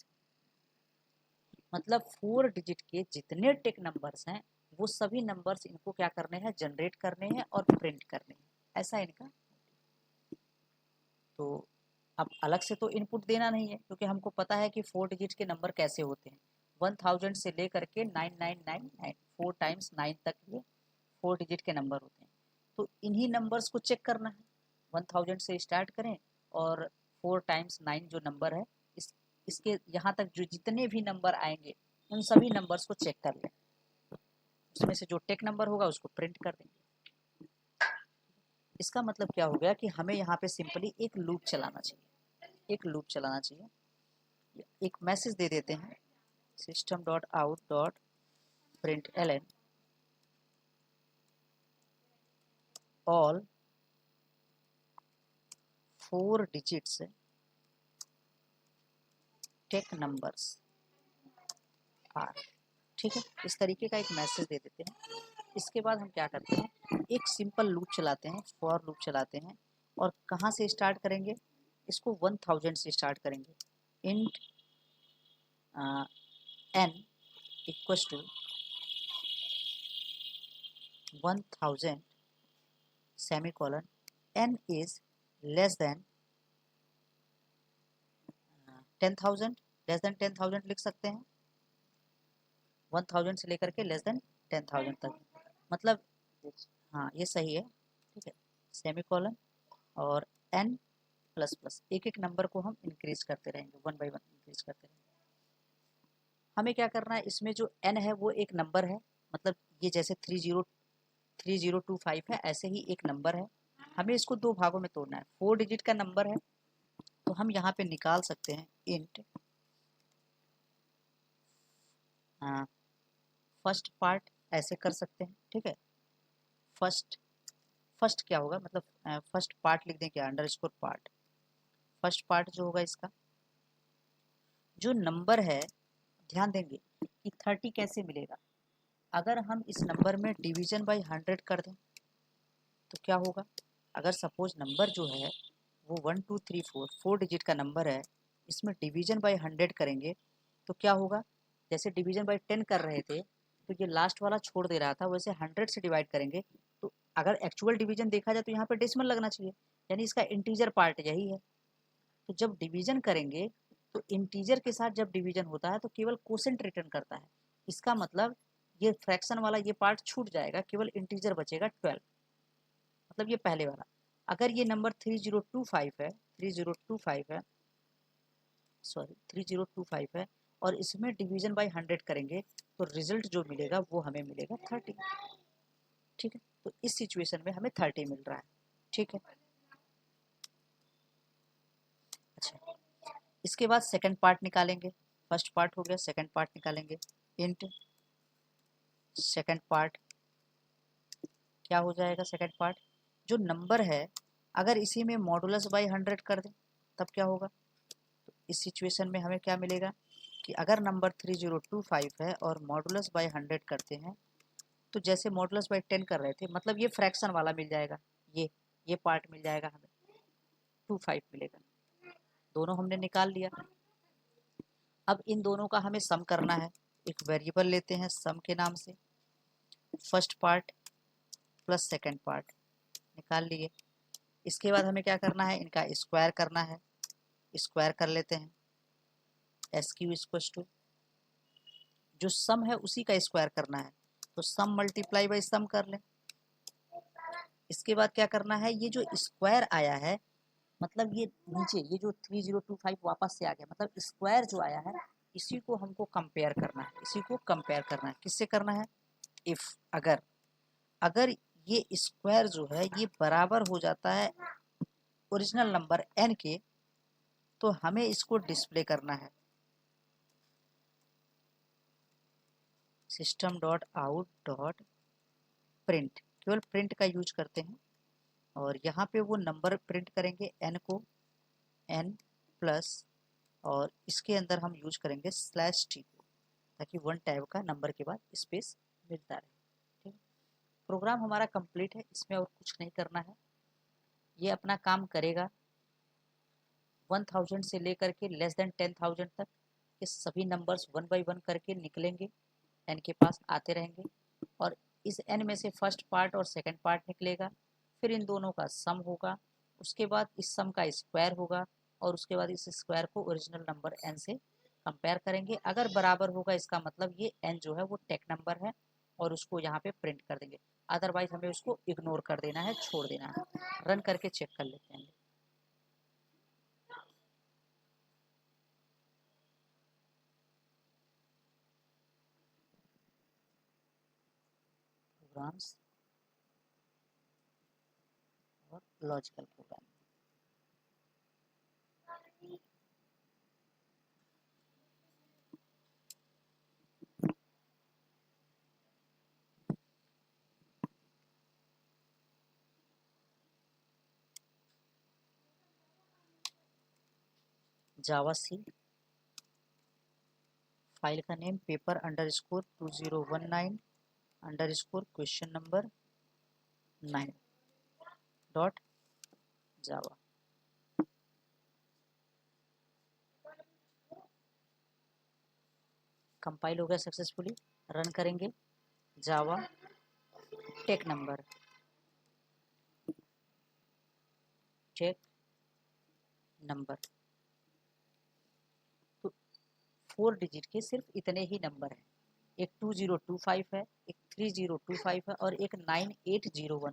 [SPEAKER 1] मतलब 4 डिजिट के जितने टेक नंबर्स हैं वो सभी नंबर्स इनको क्या करने हैं, जनरेट करने हैं और प्रिंट करने हैं, ऐसा इनका। तो अब अलग से तो इनपुट देना नहीं है क्योंकि हमको पता है कि 4 डिजिट के नंबर कैसे होते हैं। 1000 से लेकर के 9999 4 टाइम्स 9 तक ये 4 डिजिट के नंबर होते हैं। तो इन्हीं नंबर्स को चेक करना है, 1000 से स्टार्ट करें और 4 टाइम्स 9 जो नंबर है इसके यहाँ तक जो जितने भी नंबर आएंगे उन सभी नंबर्स को चेक कर लें, उसमें से जो टेक नंबर होगा उसको प्रिंट कर देंगे। इसका मतलब क्या हो गया कि हमें यहाँ पे सिंपली एक लूप चलाना चाहिए, एक लूप चलाना चाहिए। एक मैसेज दे देते हैं system.out.println all 4 digits tech numbers are. ठीक है, इस तरीके का एक मैसेज दे देते हैं। इसके बाद हम क्या करते हैं, एक सिंपल लूप चलाते हैं, फॉर लूप चलाते हैं। और कहाँ से स्टार्ट करेंगे, इसको 1000 से स्टार्ट करेंगे। Int n equals to 1000 semicolon, n is less than 10,000, less than 10,000 लिख सकते हैं। 1000 से लेकर के लेस देन 10,000 तक, मतलब हाँ ये सही है। ठीक है, सेमीकोलन और n प्लस प्लस, एक एक नंबर को हम इंक्रीज करते रहेंगे, 1 बाई 1 इंक्रीज करते रहेंगे। हमें क्या करना है, इसमें जो n है वो एक नंबर है, मतलब ये जैसे 3025 है ऐसे ही एक नंबर है। हमें इसको दो भागों में तोड़ना है, 4 डिजिट का नंबर है तो हम यहाँ पे निकाल सकते हैं इंट फर्स्ट पार्ट, ऐसे कर सकते हैं। ठीक है, फर्स्ट क्या होगा, मतलब फर्स्ट पार्ट लिख दें क्या, अंडरस्कोर पार्ट। फर्स्ट पार्ट जो होगा इसका जो नंबर है, ध्यान देंगे कि 30 कैसे मिलेगा। अगर हम इस नंबर में डिवीजन बाय 100 कर दें तो क्या होगा, अगर सपोज नंबर जो है वो 1 2 3 4 डिजिट का नंबर है, इसमें डिवीजन बाय 100 करेंगे तो क्या होगा, जैसे डिवीजन बाय 10 कर रहे थे तो ये लास्ट वाला छोड़ दे रहा था, वैसे 100 से डिवाइड करेंगे तो अगर एक्चुअल डिवीजन देखा जाए तो यहाँ पे डेसिमल लगना चाहिए, यानी इसका इंटीजर पार्ट यही है। तो जब डिवीजन करेंगे तो इंटीजर के साथ जब डिवीजन होता है तो केवल कोसेंट रिटर्न करता है। इसका मतलब ये फ्रैक्शन वाला ये पार्ट छूट जाएगा, केवल इंटीजर बचेगा 12, मतलब ये पहले वाला। अगर ये नंबर 3025 है, सॉरी 3025 है और इसमें डिवीजन बाय 100 करेंगे तो रिजल्ट जो मिलेगा वो हमें मिलेगा 30। ठीक है, तो इस सिचुएशन में हमें 30 मिल रहा है। ठीक है, अच्छा इसके बाद सेकंड पार्ट निकालेंगे, फर्स्ट पार्ट हो गया, सेकंड पार्ट निकालेंगे। इंट सेकंड पार्ट क्या हो जाएगा, सेकंड पार्ट जो नंबर है अगर इसी में मॉडुलस बाय 100 कर दें तब क्या होगा। तो इस सिचुएशन में हमें क्या मिलेगा कि अगर नंबर 3025 है और मॉडुलस बाय 100 करते हैं तो जैसे मॉडुलस बाय 10 कर रहे थे, मतलब ये फ्रैक्शन वाला मिल जाएगा, ये पार्ट मिल जाएगा हमें, 25 मिलेगा। दोनों हमने निकाल लिया। अब इन दोनों का हमें सम करना है, एक वेरिएबल लेते हैं सम के नाम से, first part plus second part निकाल लिए। इसके बाद हमें क्या करना है, इनका स्क्वायर करना है, स्क्वायर कर लेते हैं। एस क्यू इक्वल टू जो सम है उसी का स्क्वायर करना है, तो सम मल्टीप्लाई बाई सम कर लें। इसके बाद क्या करना है, ये जो स्क्वायर आया है मतलब ये नीचे ये जो 3025 वापस से आ गया, मतलब स्क्वायर जो आया है इसी को हमको कंपेयर करना है, इसी को कंपेयर करना है। किससे करना है, इफ अगर अगर ये स्क्वायर जो है ये बराबर हो जाता है ओरिजिनल नंबर n के तो हमें इसको डिस्प्ले करना है system.out.print, केवल प्रिंट का यूज करते हैं और यहाँ पे वो नंबर प्रिंट करेंगे n को, n प्लस और इसके अंदर हम यूज करेंगे स्लैश t को, ताकि वन टैब का नंबर के बाद स्पेस मिलता रहे। ठीक, प्रोग्राम हमारा कंप्लीट है, इसमें और कुछ नहीं करना है, ये अपना काम करेगा 1000 से लेकर के लेस देन 10,000 तक। ये सभी नंबर्स 1 बाई 1 करके निकलेंगे, n के पास आते रहेंगे, और इस n में से फर्स्ट पार्ट और सेकंड पार्ट निकलेगा, फिर इन दोनों का सम होगा, उसके बाद इस सम का स्क्वायर होगा, और उसके बाद इस स्क्वायर को ओरिजिनल नंबर n से कंपेयर करेंगे। अगर बराबर होगा इसका मतलब ये n जो है वो टेक नंबर है, और उसको यहाँ पे प्रिंट कर देंगे, अदरवाइज हमें उसको इग्नोर कर देना है, छोड़ देना है। रन करके चेक कर लेते हैं। प्रोग्राम्स और लॉजिकल प्रोग्राम। जावा सी, फाइल का name paper underscore 2019 underscore question number 9 dot जावा। कंपाइल हो गया सक्सेसफुली, रन करेंगे। जावा टेक नंबर, टेक नंबर, तो 4 डिजिट के सिर्फ इतने ही नंबर हैं, एक 2025 है, एक 3025 है, और एक 9801।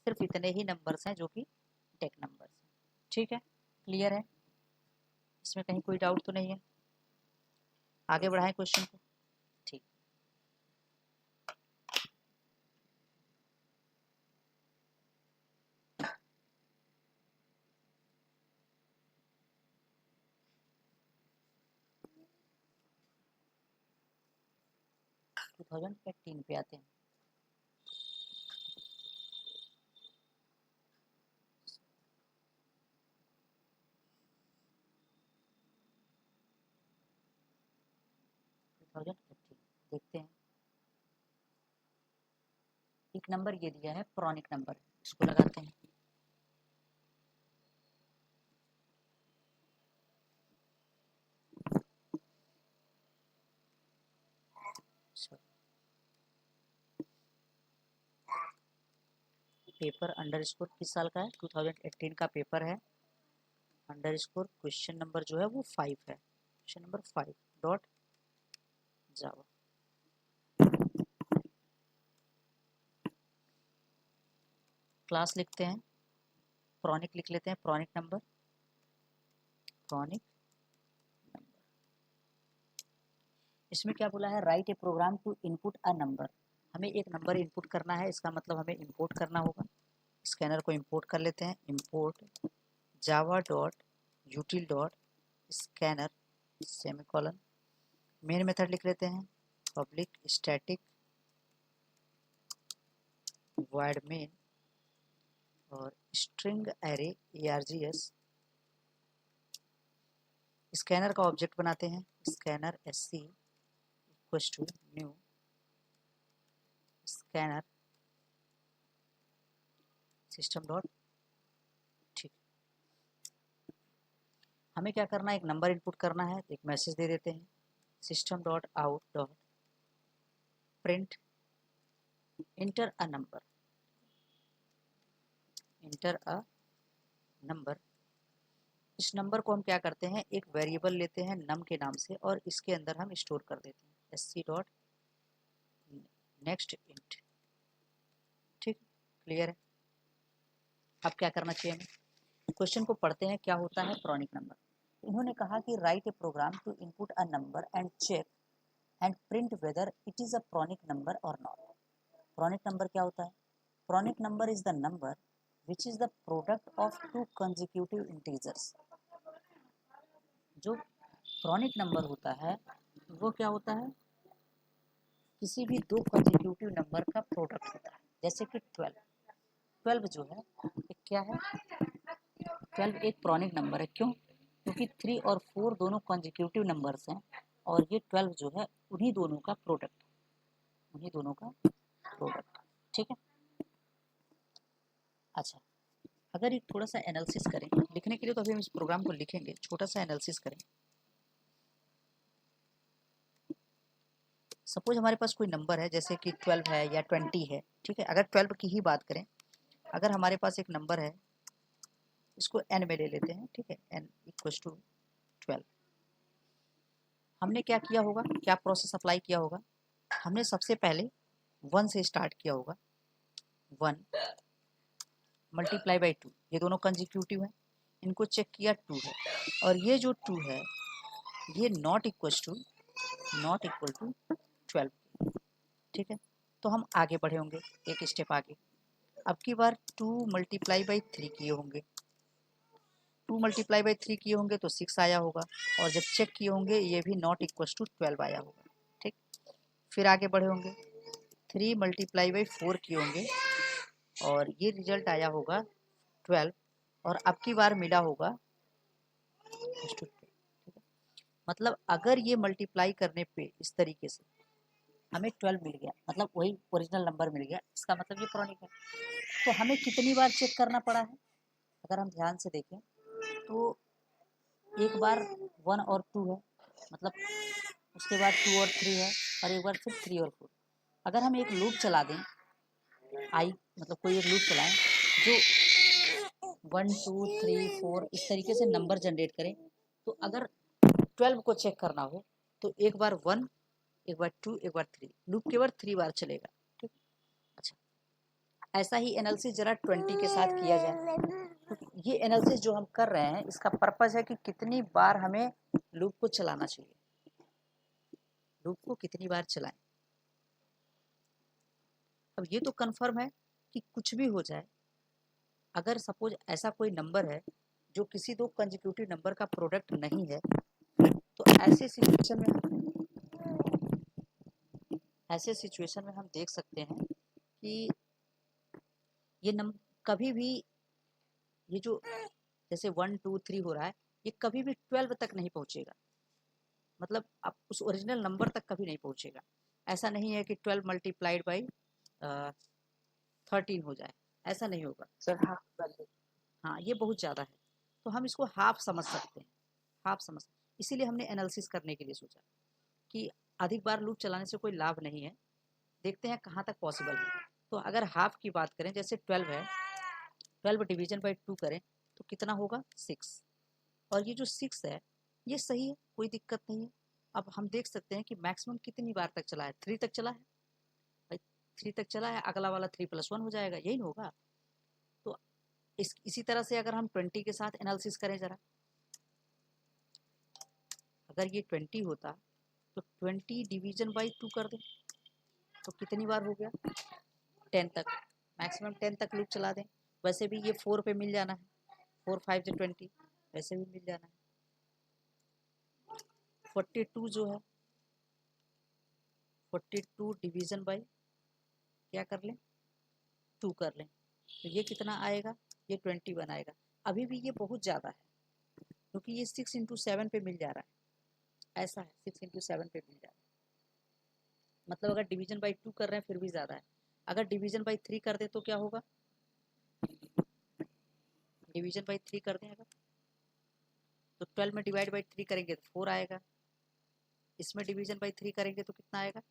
[SPEAKER 1] सिर्फ इतने ही नंबर्स हैं जो कि टेक नंबर्स हैं। ठीक है, क्लियर है, इसमें कहीं कोई डाउट तो नहीं है? आगे बढ़ाएं क्वेश्चन को। ठीक, टू 2018 पे आते हैं। देखते हैं, एक नंबर ये दिया है प्रॉनिक नंबर, इसको लगाते हैं। पेपर अंडरस्कोर किस साल का है? 2018 का पेपर है। अंडरस्कोर क्वेश्चन नंबर जो है वो 5 है, क्वेश्चन नंबर 5 डॉट जावा। क्लास लिखते हैं, प्रॉनिक लिख लेते हैं, प्रॉनिक नंबर, प्रॉनिक नंबर। इसमें क्या बोला है? Write a program to input a number. हमें एक नंबर इनपुट करना है, इसका मतलब हमें इंपोर्ट करना होगा। स्कैनर को इंपोर्ट कर लेते हैं, import Java dot util dot scanner semicolon. Main method लिख लेते हैं, पब्लिक स्टैटिक void main और स्ट्रिंग एरे args। स्कैनर का ऑब्जेक्ट बनाते हैं, scanner sc equals to new scanner system dot. ठीक, हमें क्या करना है? एक नंबर इनपुट करना है, एक मैसेज दे देते हैं, system dot out dot print inter a number, inter a number. इस नंबर को हम क्या करते हैं? एक वेरिएबल लेते हैं नम के नाम से, और इसके अंदर हम स्टोर कर देते हैं sc डॉट नेक्स्ट इंट। ठीक, क्लियर है? अब क्या करना चाहिए हमें? क्वेश्चन को पढ़ते हैं, क्या होता है प्रॉनिक नंबर। इन्होंने कहा कि write a program to input a number and check and print whether it is a pronic number और नॉट। प्रॉनिक नंबर क्या होता है? Pronic number is the number which is the product of two consecutive integers. जो pronic number होता है वो क्या होता है? किसी भी दो कंसेक्यूटिव नंबर का प्रोडक्ट होता है। जैसे कि 12 जो है एक क्या है? 12 एक प्रॉनिक नंबर है। क्यों? क्योंकि 3 और 4 दोनों कंसेक्यूटिव नंबर्स हैं, और ये 12 जो है उन्हीं दोनों का प्रोडक्ट, उन्हीं दोनों का प्रोडक्ट। ठीक है, अच्छा, अगर एक थोड़ा सा एनालिसिस करें, लिखने के लिए तो अभी हम इस प्रोग्राम को लिखेंगे, छोटा सा एनालिसिस करें। सपोज हमारे पास कोई नंबर है जैसे कि 12 है या 20 है, ठीक है। अगर 12 की ही बात करें, अगर हमारे पास एक नंबर है, इसको n में ले लेते हैं, ठीक है, n इक्वल्स टू 12। हमने क्या किया होगा, क्या प्रोसेस अप्लाई किया होगा, हमने सबसे पहले 1 से स्टार्ट किया होगा। 1 मल्टीप्लाई बाई 2, ये दोनों कंजिक्यूटिव हैं, इनको चेक किया 2 है, और ये जो 2 है ये नॉट इक्वल टू 12, ठीक है। तो हम आगे बढ़े होंगे, एक स्टेप आगे। अब की बार 2 मल्टीप्लाई बाई 3 किए होंगे, 2 मल्टीप्लाई बाई 3 किए होंगे तो 6 आया होगा, और जब चेक किए होंगे ये भी नॉट इक्वल टू 12 आया होगा, ठीक। फिर आगे बढ़े होंगे, 3 मल्टीप्लाई बाई 4 किए होंगे और ये रिजल्ट आया होगा 12, और अब की बार मिला होगा, मतलब अगर ये मल्टीप्लाई करने पे इस तरीके से हमें 12 मिल गया, मतलब वही ओरिजिनल नंबर मिल गया, इसका मतलब ये क्रॉनिक है। तो हमें कितनी बार चेक करना पड़ा है, अगर हम ध्यान से देखें तो एक बार 1 और 2 है, मतलब उसके बाद 2 और 3 है, और एक बार फिर 3 और 4। अगर हम एक लूप चला दें, आई मतलब कोई एक लूप चलाएं जो 1 2 3 4 इस तरीके से नंबर जनरेट करें, तो अगर 12 को चेक करना हो तो एक बार 1, एक बार 2, एक बार 3, लूप केवल 3 बार चलेगा, ठीक। अच्छा, ऐसा ही एनालिसिस जरा 20 के साथ किया जाए। तो ये एनालिसिस जो हम कर रहे हैं इसका पर्पस है कि कितनी बार हमें लूप को चलाना चाहिए, लूप को कितनी बार चलाएं। अब ये तो कंफर्म है कि कुछ भी हो जाए, अगर सपोज ऐसा कोई नंबर है जो किसी दो कंसेक्यूटिव नंबर का प्रोडक्ट नहीं है, तो ऐसे सिचुएशन में हम देख सकते हैं कि ये नंबर कभी भी, ये जो जैसे 1 2 3 हो रहा है, ये कभी भी 12 तक नहीं पहुंचेगा, मतलब आप उस ओरिजिनल नंबर तक कभी नहीं पहुंचेगा। ऐसा नहीं है कि 12 मल्टीप्लाइड बाई 13 हो जाए, ऐसा नहीं होगा
[SPEAKER 3] सर हाफ वैल्यू।
[SPEAKER 1] हाँ, ये बहुत ज़्यादा है, तो हम इसको हाफ समझ सकते हैं, हाफ समझ। इसीलिए हमने एनालिसिस करने के लिए सोचा कि अधिक बार लूप चलाने से कोई लाभ नहीं है, देखते हैं कहाँ तक पॉसिबल है। तो अगर हाफ की बात करें, जैसे 12 है, 12 डिवीजन बाई 2 करें तो कितना होगा 6, और ये जो 6 है ये सही है, कोई दिक्कत नहीं है। अब हम देख सकते हैं कि मैक्सिमम कितनी बार तक चला है, 3 तक चला है भाई, 3 तक चला है, अगला वाला 3 + 1 हो जाएगा, यही ना होगा। तो इसी तरह से अगर हम 20 के साथ एनालिसिस करें जरा, अगर ये 20 होता तो 20 डिवीजन बाई 2 कर दें तो कितनी बार हो गया 10 तक, मैक्सिमम 10 तक लूप चला दें। वैसे भी ये 4 पे मिल जाना है, 4 5 से 20, वैसे भी मिल जाना है। 42 जो है, 42 डिवीजन बाई क्या कर लें 2 कर लें, तो ये कितना आएगा, ये 21 आएगा। अभी भी ये बहुत ज़्यादा है क्योंकि ये 6 × 7 पे मिल जा रहा है, ऐसा है 6 × 7 पे मिल जा रहा है, मतलब अगर डिवीजन बाई 2 कर रहे हैं फिर भी ज़्यादा है। अगर डिवीजन बाई 3 कर दें तो क्या होगा, डिवीजन बाई 3 कर दें अगर, तो 12 में डिवाइड बाई 3 करेंगे तो 4 आएगा, इसमें डिवीजन बाई 3 करेंगे तो कितना आएगा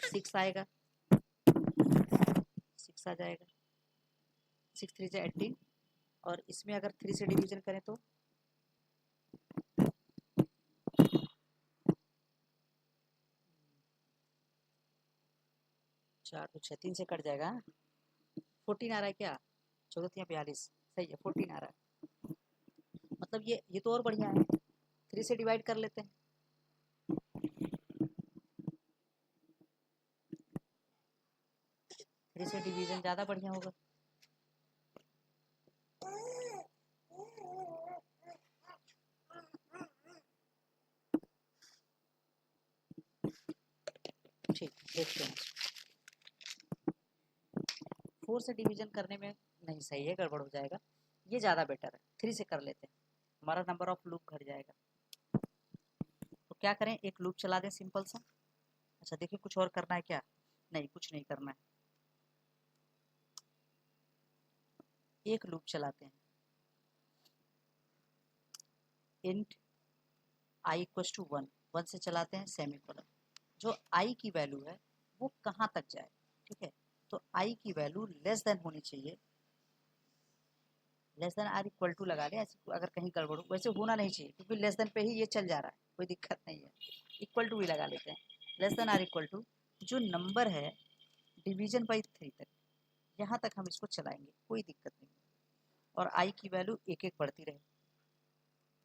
[SPEAKER 1] 6 आएगा, 6 आ जाएगा, 6 3 से 18, और इसमें अगर 3 से डिवीजन करें तो 4 तो 6 3 से कट जाएगा, 14 आ रहा है क्या, 14 या 42, सही है 14 आ रहा है। मतलब ये तो और बढ़िया है, 3 से डिवाइड कर लेते हैं, 3 से डिवीजन ज़्यादा बढ़िया होगा। ठीक, देखते हैं 4 से डिवीजन करने में नहीं, सही है, गड़बड़ हो जाएगा, ये ज़्यादा बेटर है, 3 से कर लेते हैं, हमारा नंबर ऑफ लूप घट जाएगा। तो क्या करें, एक लूप चला दें सिंपल सा। अच्छा देखिए, कुछ और करना है क्या, नहीं कुछ नहीं करना है, एक लूप चलाते हैं, int i = 1, 1 से चलाते हैं सेमीकोलन। जो i की वैल्यू है वो कहाँ तक जाए, ठीक है, तो i की वैल्यू लेस देन होनी चाहिए, less than or equal to लगा लें, ऐसे अगर कहीं गड़बड़ हो, वैसे होना नहीं चाहिए क्योंकि लेस देन पे ही ये चल जा रहा है, कोई दिक्कत नहीं है, इक्वल टू ही लगा लेते हैं। Less than or equal to जो नंबर है डिवीजन बाई 3 तक, यहाँ तक हम इसको चलाएंगे, कोई दिक्कत नहीं, और आई की वैल्यू एक एक बढ़ती रहे।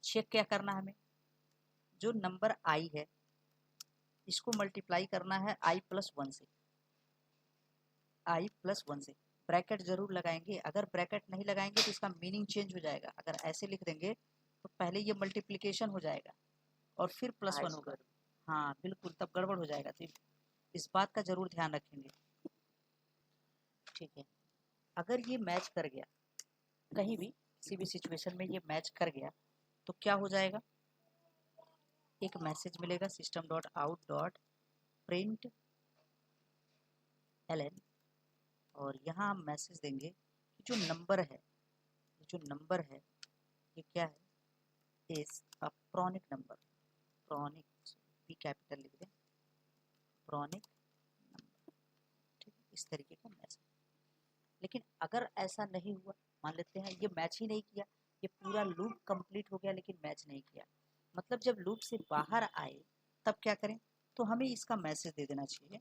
[SPEAKER 1] चेक क्या करना है हमें, जो नंबर आई है इसको मल्टीप्लाई करना है i प्लस 1 से, i प्लस 1 से, ब्रैकेट जरूर लगाएंगे, अगर ब्रैकेट नहीं लगाएंगे तो इसका मीनिंग चेंज हो जाएगा। अगर ऐसे लिख देंगे तो पहले ये मल्टीप्लिकेशन हो जाएगा और फिर प्लस 1 होगा, हाँ बिल्कुल, तब गड़बड़ हो जाएगा, तो इस बात का जरूर ध्यान रखेंगे, ठीक है। अगर ये मैच कर गया, कहीं भी किसी भी सिचुएशन में ये मैच कर गया तो क्या हो जाएगा, एक मैसेज मिलेगा system dot out dot println, और यहाँ हम मैसेज देंगे कि जो नंबर है, जो नंबर है ये क्या है, is a pronic number, pronic P capital लिख दें, प्रॉनिक नंबर, ठीक है, इस तरीके का मैसेज। लेकिन अगर ऐसा नहीं हुआ, मान लेते हैं ये मैच ही नहीं किया, ये पूरा लूप कंप्लीट हो गया लेकिन मैच नहीं किया, मतलब जब लूप से बाहर आए तब क्या करें, तो हमें इसका मैसेज दे देना चाहिए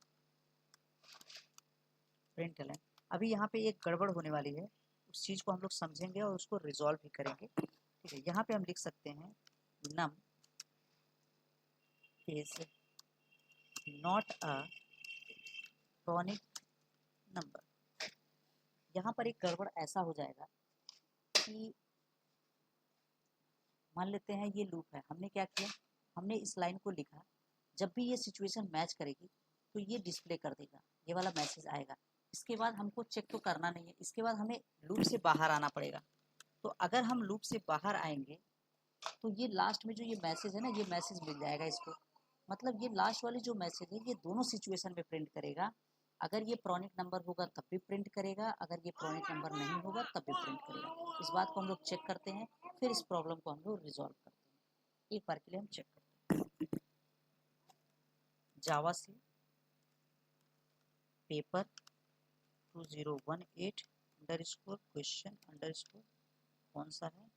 [SPEAKER 1] प्रिंट एलन। अभी यहाँ पे एक गड़बड़ होने वाली है, उस चीज़ को हम लोग समझेंगे और उसको रिजॉल्व भी करेंगे, ठीक है। यहाँ पे हम लिख सकते हैं num is not a pronic number. यहाँ पर एक गड़बड़ ऐसा हो जाएगा कि मान लेते हैं ये लूप है, हमने क्या किया, हमने इस लाइन को लिखा, जब भी ये सिचुएशन मैच करेगी तो ये डिस्प्ले कर देगा, ये वाला मैसेज आएगा। इसके बाद हमको चेक तो करना नहीं है, इसके बाद हमें लूप से बाहर आना पड़ेगा। तो अगर हम लूप से बाहर आएंगे तो ये लास्ट में जो ये मैसेज है ना, ये मैसेज मिल जाएगा इसको, मतलब ये लास्ट वाली जो मैसेज है ये दोनों सिचुएशन में प्रिंट करेगा। अगर ये प्रॉनिक नंबर होगा तब भी प्रिंट करेगा, अगर ये प्रॉनिक नंबर नहीं होगा तब भी प्रिंट करेगा। इस बात को हम लोग चेक करते हैं, फिर इस प्रॉब्लम को हम लोग रिजॉल्व करते हैं। एक बार के लिए हम चेक करते हैं, जावा से पेपर 2018 अंडरस्कोर क्वेश्चन अंडरस्कोर कौन सा है,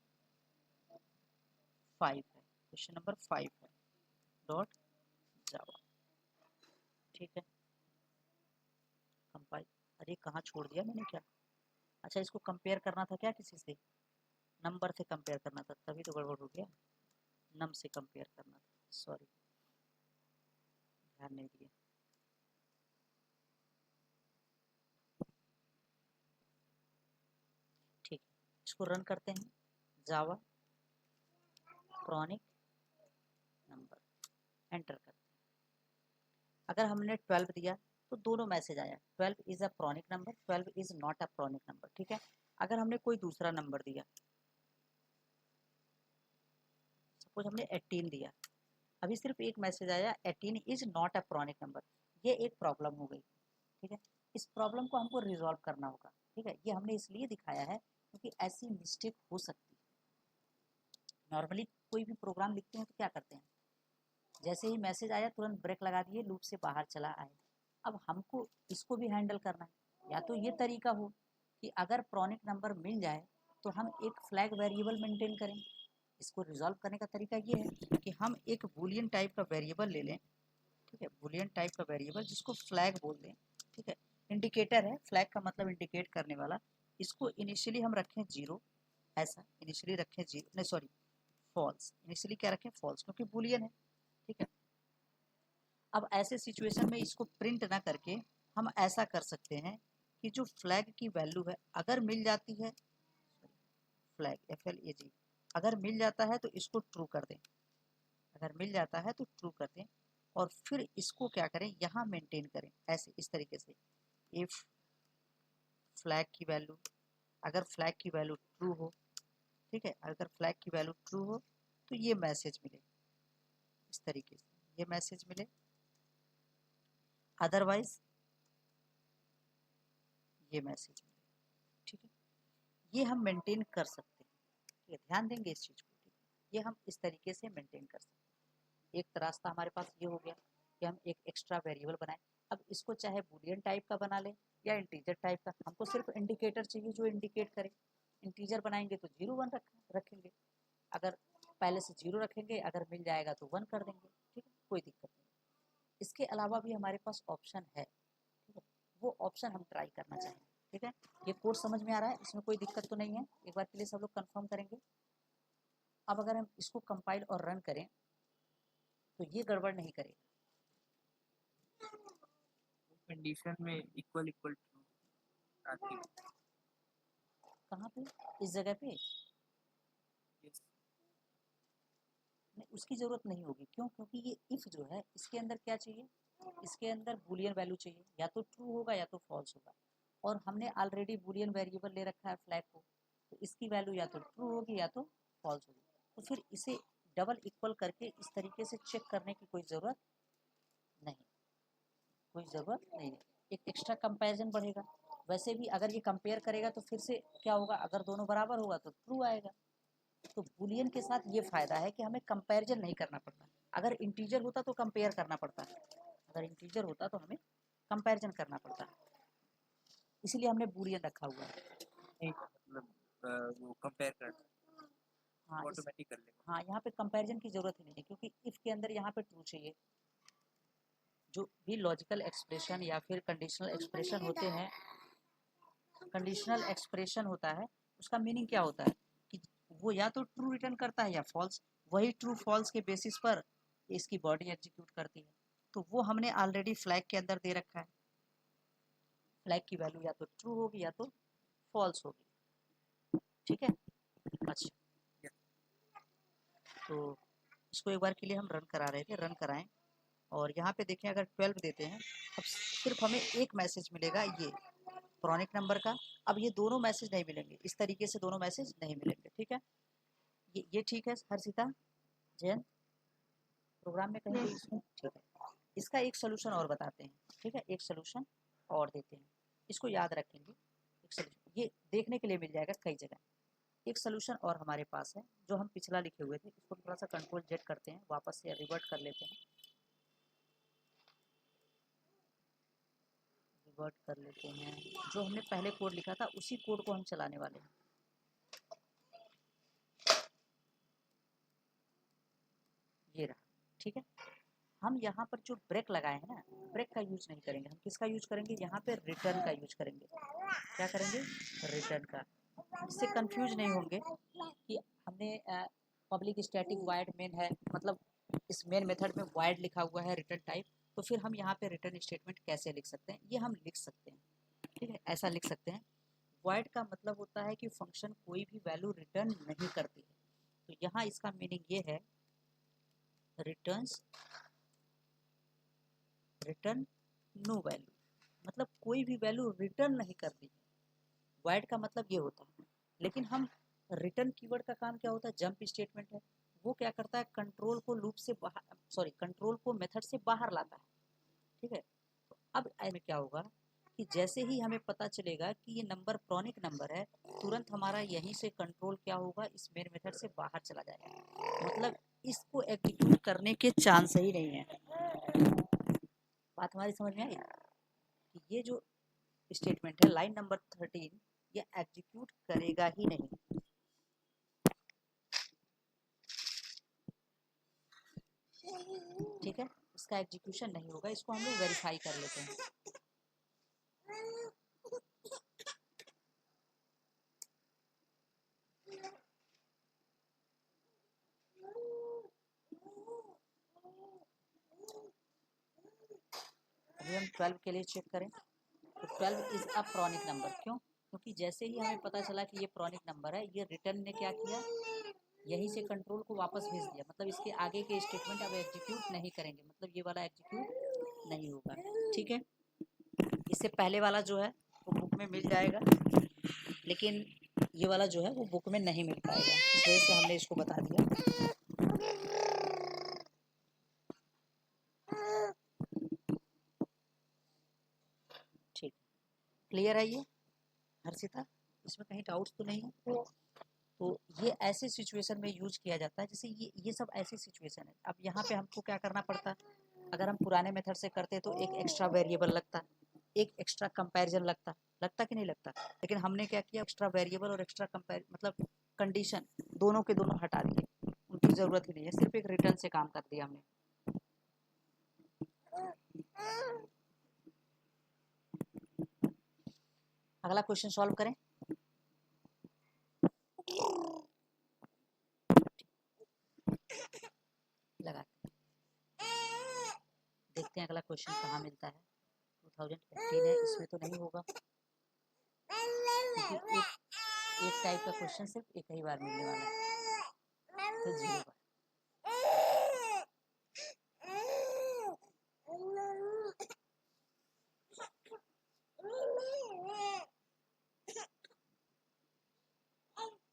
[SPEAKER 1] 5 है, क्वेश्चन नंबर 5 है, डॉट जावा, ठीक है। कंपाइल, अरे कहाँ छोड़ दिया मैंने क्या, अच्छा इसको कंपेयर करना था क्या किसी से, नंबर से कंपेयर करना था, तभी तो गड़बड़ हो गया, नम से कंपेयर करना था, सॉरी ध्यान नहीं दिया। ठीक है, इसको रन करते हैं, जावा प्रॉनिक नंबर, एंटर करते हैं। अगर हमने 12 दिया तो दोनों मैसेज आया, 12 is a pronic number, 12 is not a pronic number, ठीक है। अगर हमने कोई दूसरा नंबर दिया, सपोज हमने 18 दिया, अभी सिर्फ एक मैसेज आया 18 is not a pronic number, ये एक प्रॉब्लम हो गई, ठीक है। इस प्रॉब्लम को हमको रिजॉल्व करना होगा, ठीक है, ये हमने इसलिए दिखाया है क्योंकि ऐसी मिस्टेक हो सकती है। नॉर्मली कोई भी प्रोग्राम लिखते हैं तो क्या करते हैं, जैसे ही मैसेज आया तुरंत ब्रेक लगा दिए, लूप से बाहर चला आए। अब हमको इसको भी हैंडल करना है, या तो ये तरीका हो कि अगर प्रॉनिक नंबर मिल जाए तो हम एक फ्लैग वेरिएबल मेंटेन करें। इसको रिजॉल्व करने का तरीका ये है कि हम एक बूलियन टाइप का वेरिएबल ले लें, ठीक है, बूलियन टाइप का वेरिएबल जिसको फ्लैग बोल दें, ठीक है, इंडिकेटर है, फ्लैग का मतलब इंडिकेट करने वाला। इसको इनिशियली हम रखें 0, ऐसा इनिशियली रखें 0, नहीं सॉरी फॉल्स, इनिशियली क्या रखें फॉल्स, क्योंकि बूलियन है, ठीक है। अब ऐसे सिचुएशन में इसको प्रिंट ना करके हम ऐसा कर सकते हैं कि जो फ्लैग की वैल्यू है अगर मिल जाती है, फ्लैग FLAG, अगर मिल जाता है तो इसको ट्रू कर दें, अगर मिल जाता है तो ट्रू कर दें, और फिर इसको क्या करें यहाँ मेंटेन करें, ऐसे इस तरीके से, इफ फ्लैग की वैल्यू, अगर फ्लैग की वैल्यू ट्रू हो, ठीक है, अगर फ्लैग की वैल्यू ट्रू हो तो ये मैसेज मिले, इस तरीके से ये मैसेज मिले, अदरवाइज ये मैसेज मिले, ठीक है। ये हम मेंटेन कर सकते हैं, ठीक है, ध्यान देंगे इस चीज़ को, ठीक है, ये हम इस तरीके से मेंटेन कर सकते हैं। एक रास्ता हमारे पास ये हो गया कि हम एक एक्स्ट्रा वेरिएबल बनाए। अब इसको चाहे बूलियन टाइप का बना ले या इंटीजर टाइप का, हमको सिर्फ इंडिकेटर चाहिए जो इंडिकेट करे। इंटीजर बनाएंगे तो 0 1 रखेंगे, अगर पहले से 0 रखेंगे, अगर मिल जाएगा तो 1 कर देंगे, ठीक है, कोई दिक्कत नहीं। इसके अलावा भी हमारे पास ऑप्शन है, ठीक है, वो ऑप्शन हम ट्राई करना चाहेंगे, ठीक है। ये कोड समझ में आ रहा है, इसमें कोई दिक्कत तो नहीं है, एक बार के लिए सब लोग कंफर्म करेंगे। अब अगर हम इसको कंपाइल और रन करें तो ये गड़बड़ नहीं करेगा।
[SPEAKER 3] कंडीशन में इक्वल इक्वल ट्रू आती है।
[SPEAKER 1] कहाँ पे? इस जगह पे?
[SPEAKER 3] Yes.
[SPEAKER 1] नहीं, उसकी ज़रूरत नहीं होगी। क्यों? क्योंकि ये इफ़ जो है इसके अंदर क्या चाहिए, इसके अंदर बूलियन वैल्यू चाहिए, या तो ट्रू होगा या तो फॉल्स होगा, और हमने ऑलरेडी बूलियन वेरिएबल ले रखा है फ्लैग को, तो इसकी वैल्यू या तो ट्रू होगी या तो फॉल्स होगी। तो फिर इसे डबल इक्वल करके इस तरीके से चेक करने की कोई ज़रूरत नहीं, कोई ज़रूरत नहीं है। एक एक्स्ट्रा कंपैरिजन बढ़ेगा। वैसे भी अगर ये कंपेयर करेगा तो फिर से क्या होगा, अगर दोनों बराबर होगा तो ट्रू आएगा। तो बूलियन के साथ ये फ़ायदा है कि हमें कंपैरिजन नहीं करना पड़ता। अगर इंटीजर होता तो कंपेयर करना पड़ता, अगर इंटीजर होता तो हमें कंपैरिजन करना पड़ता, इसलिए हमने बूलियन रखा हुआ है।
[SPEAKER 3] नहीं मतलब वो कंपेयर कर
[SPEAKER 1] हाँ
[SPEAKER 3] ऑटोमेटिक कर लेगा।
[SPEAKER 1] हाँ, यहाँ पे कंपैरिजन की ज़रूरत ही नहीं है, क्योंकि इफ़ के अंदर यहाँ पे ट्रू चाहिए। जो भी लॉजिकल एक्सप्रेशन या फिर कंडीशनल एक्सप्रेशन होते हैं, कंडीशनल एक्सप्रेशन होता है, उसका मीनिंग क्या होता है कि वो या तो ट्रू रिटर्न करता है या फॉल्स। वही ट्रू फॉल्स के बेसिस पर इसकी बॉडी एग्जीक्यूट करती है। तो वो हमने ऑलरेडी फ्लैग के अंदर दे रखा है, फ्लैग की वैल्यू या तो ट्रू होगी या तो फॉल्स होगी, ठीक है। अच्छा, तो इसको एक बार के लिए हम रन करा रहे थे, रन कराएं, और यहाँ पे देखें अगर 12 देते हैं, अब सिर्फ हमें एक मैसेज मिलेगा ये क्रॉनिक नंबर का। अब ये दोनों मैसेज नहीं मिलेंगे, इस तरीके से दोनों मैसेज नहीं मिलेंगे, ठीक है। ये ठीक है हर्षिता जैन, प्रोग्राम में कहीं कोई इसमें ठीक है। इसका एक सोल्यूशन और बताते हैं, ठीक है, एक सोल्यूशन और देते हैं, इसको याद रखेंगे। एक सोल्यूशन ये देखने के लिए मिल जाएगा कई जगह। एक सोल्यूशन और हमारे पास है जो हम पिछला लिखे हुए थे, इसको थोड़ा सा कंट्रोल जेड करते हैं, वापस से रिवर्ट कर लेते हैं, रिवर्ट कर लेते हैं। जो हमने पहले कोड लिखा था उसी कोड को हम चलाने वाले हैं। ये रहा, ठीक है। हम यहाँ पर जो ब्रेक लगाए हैं ना, ब्रेक का यूज नहीं करेंगे, हम किसका यूज करेंगे, यहाँ पे रिटर्न का यूज करेंगे। क्या करेंगे? रिटर्न का। इससे कंफ्यूज नहीं होंगे कि हमने पब्लिक स्टैटिक वाइड मेन है, मतलब इस मेन मेथड में वाइड लिखा हुआ है रिटर्न टाइप, तो फिर हम यहाँ पे रिटर्न स्टेटमेंट कैसे लिख सकते हैं, ये हम लिख सकते हैं, ठीक है, ऐसा लिख सकते हैं। वाइड का मतलब होता है कि फंक्शन कोई भी वैल्यू रिटर्न नहीं करती है, तो यहाँ इसका मीनिंग ये है रिटर्न्स रिटर्न नो वैल्यू, मतलब कोई भी वैल्यू रिटर्न नहीं कर रही है। वाइड का मतलब ये होता है। लेकिन हम रिटर्न कीवर्ड का काम क्या होता है, जंप स्टेटमेंट है, वो क्या करता है, कंट्रोल को लूप से बाहर, सॉरी कंट्रोल को मेथड से बाहर लाता है, ठीक है। तो अब में क्या होगा कि जैसे ही हमें पता चलेगा कि ये नंबर क्रॉनिक नंबर है, तुरंत हमारा यहीं से कंट्रोल क्या होगा, इस मेन मेथड से बाहर चला जाएगा, मतलब इसको एग्जीक्यूट करने के चांस ही नहीं है। बात हमारी समझ में आई कि ये जो स्टेटमेंट है लाइन नंबर 13, ये एग्जीक्यूट करेगा ही नहीं, ठीक है, इसका एग्जीक्यूशन नहीं होगा। इसको हम लोग वेरीफाई कर लेते हैं। अभी हम 12 के लिए चेक करें, तो 12 इज अ प्रॉनिक नंबर। क्यों? क्योंकि जैसे ही हमें पता चला कि ये प्रॉनिक नंबर है, ये रिटर्न ने क्या किया, यहीं से कंट्रोल को वापस भेज दिया, मतलब इसके आगे के स्टेटमेंट अब एग्जीक्यूट नहीं करेंगे, मतलब ये वाला एग्जीक्यूट नहीं होगा, ठीक है। इससे पहले वाला जो है वो बुक में मिल जाएगा, लेकिन ये वाला जो है वो बुक में नहीं मिल पाएगा, इस वजह से हमने इसको बता दिया। ठीक, क्लियर है ये हर्षिता, इसमें कहीं डाउट्स तो नहीं है? तो ये ऐसे सिचुएशन में यूज किया जाता है, जैसे ये सब ऐसी सिचुएशन है। अब यहाँ पे हमको क्या करना पड़ता है, अगर हम पुराने मेथड से करते तो एक एक्स्ट्रा वेरिएबल लगता, एक एक्स्ट्रा कंपैरिजन लगता कि नहीं लगता। लेकिन हमने क्या किया, एक्स्ट्रा वेरिएबल और एक्स्ट्रा कंपेयर मतलब कंडीशन दोनों के दोनों हटा दिए, उनकी ज़रूरत ही नहीं है, सिर्फ एक रिटर्न से काम कर दिया हमने। अगला क्वेश्चन सॉल्व करें। लगाते देखते हैं अगला क्वेश्चन कहाँ मिलता है। 2015 है, इसमें तो नहीं होगा क्योंकि एक टाइप का क्वेश्चन सिर्फ एक ही बार मिलने वाला है, तो 0 बार।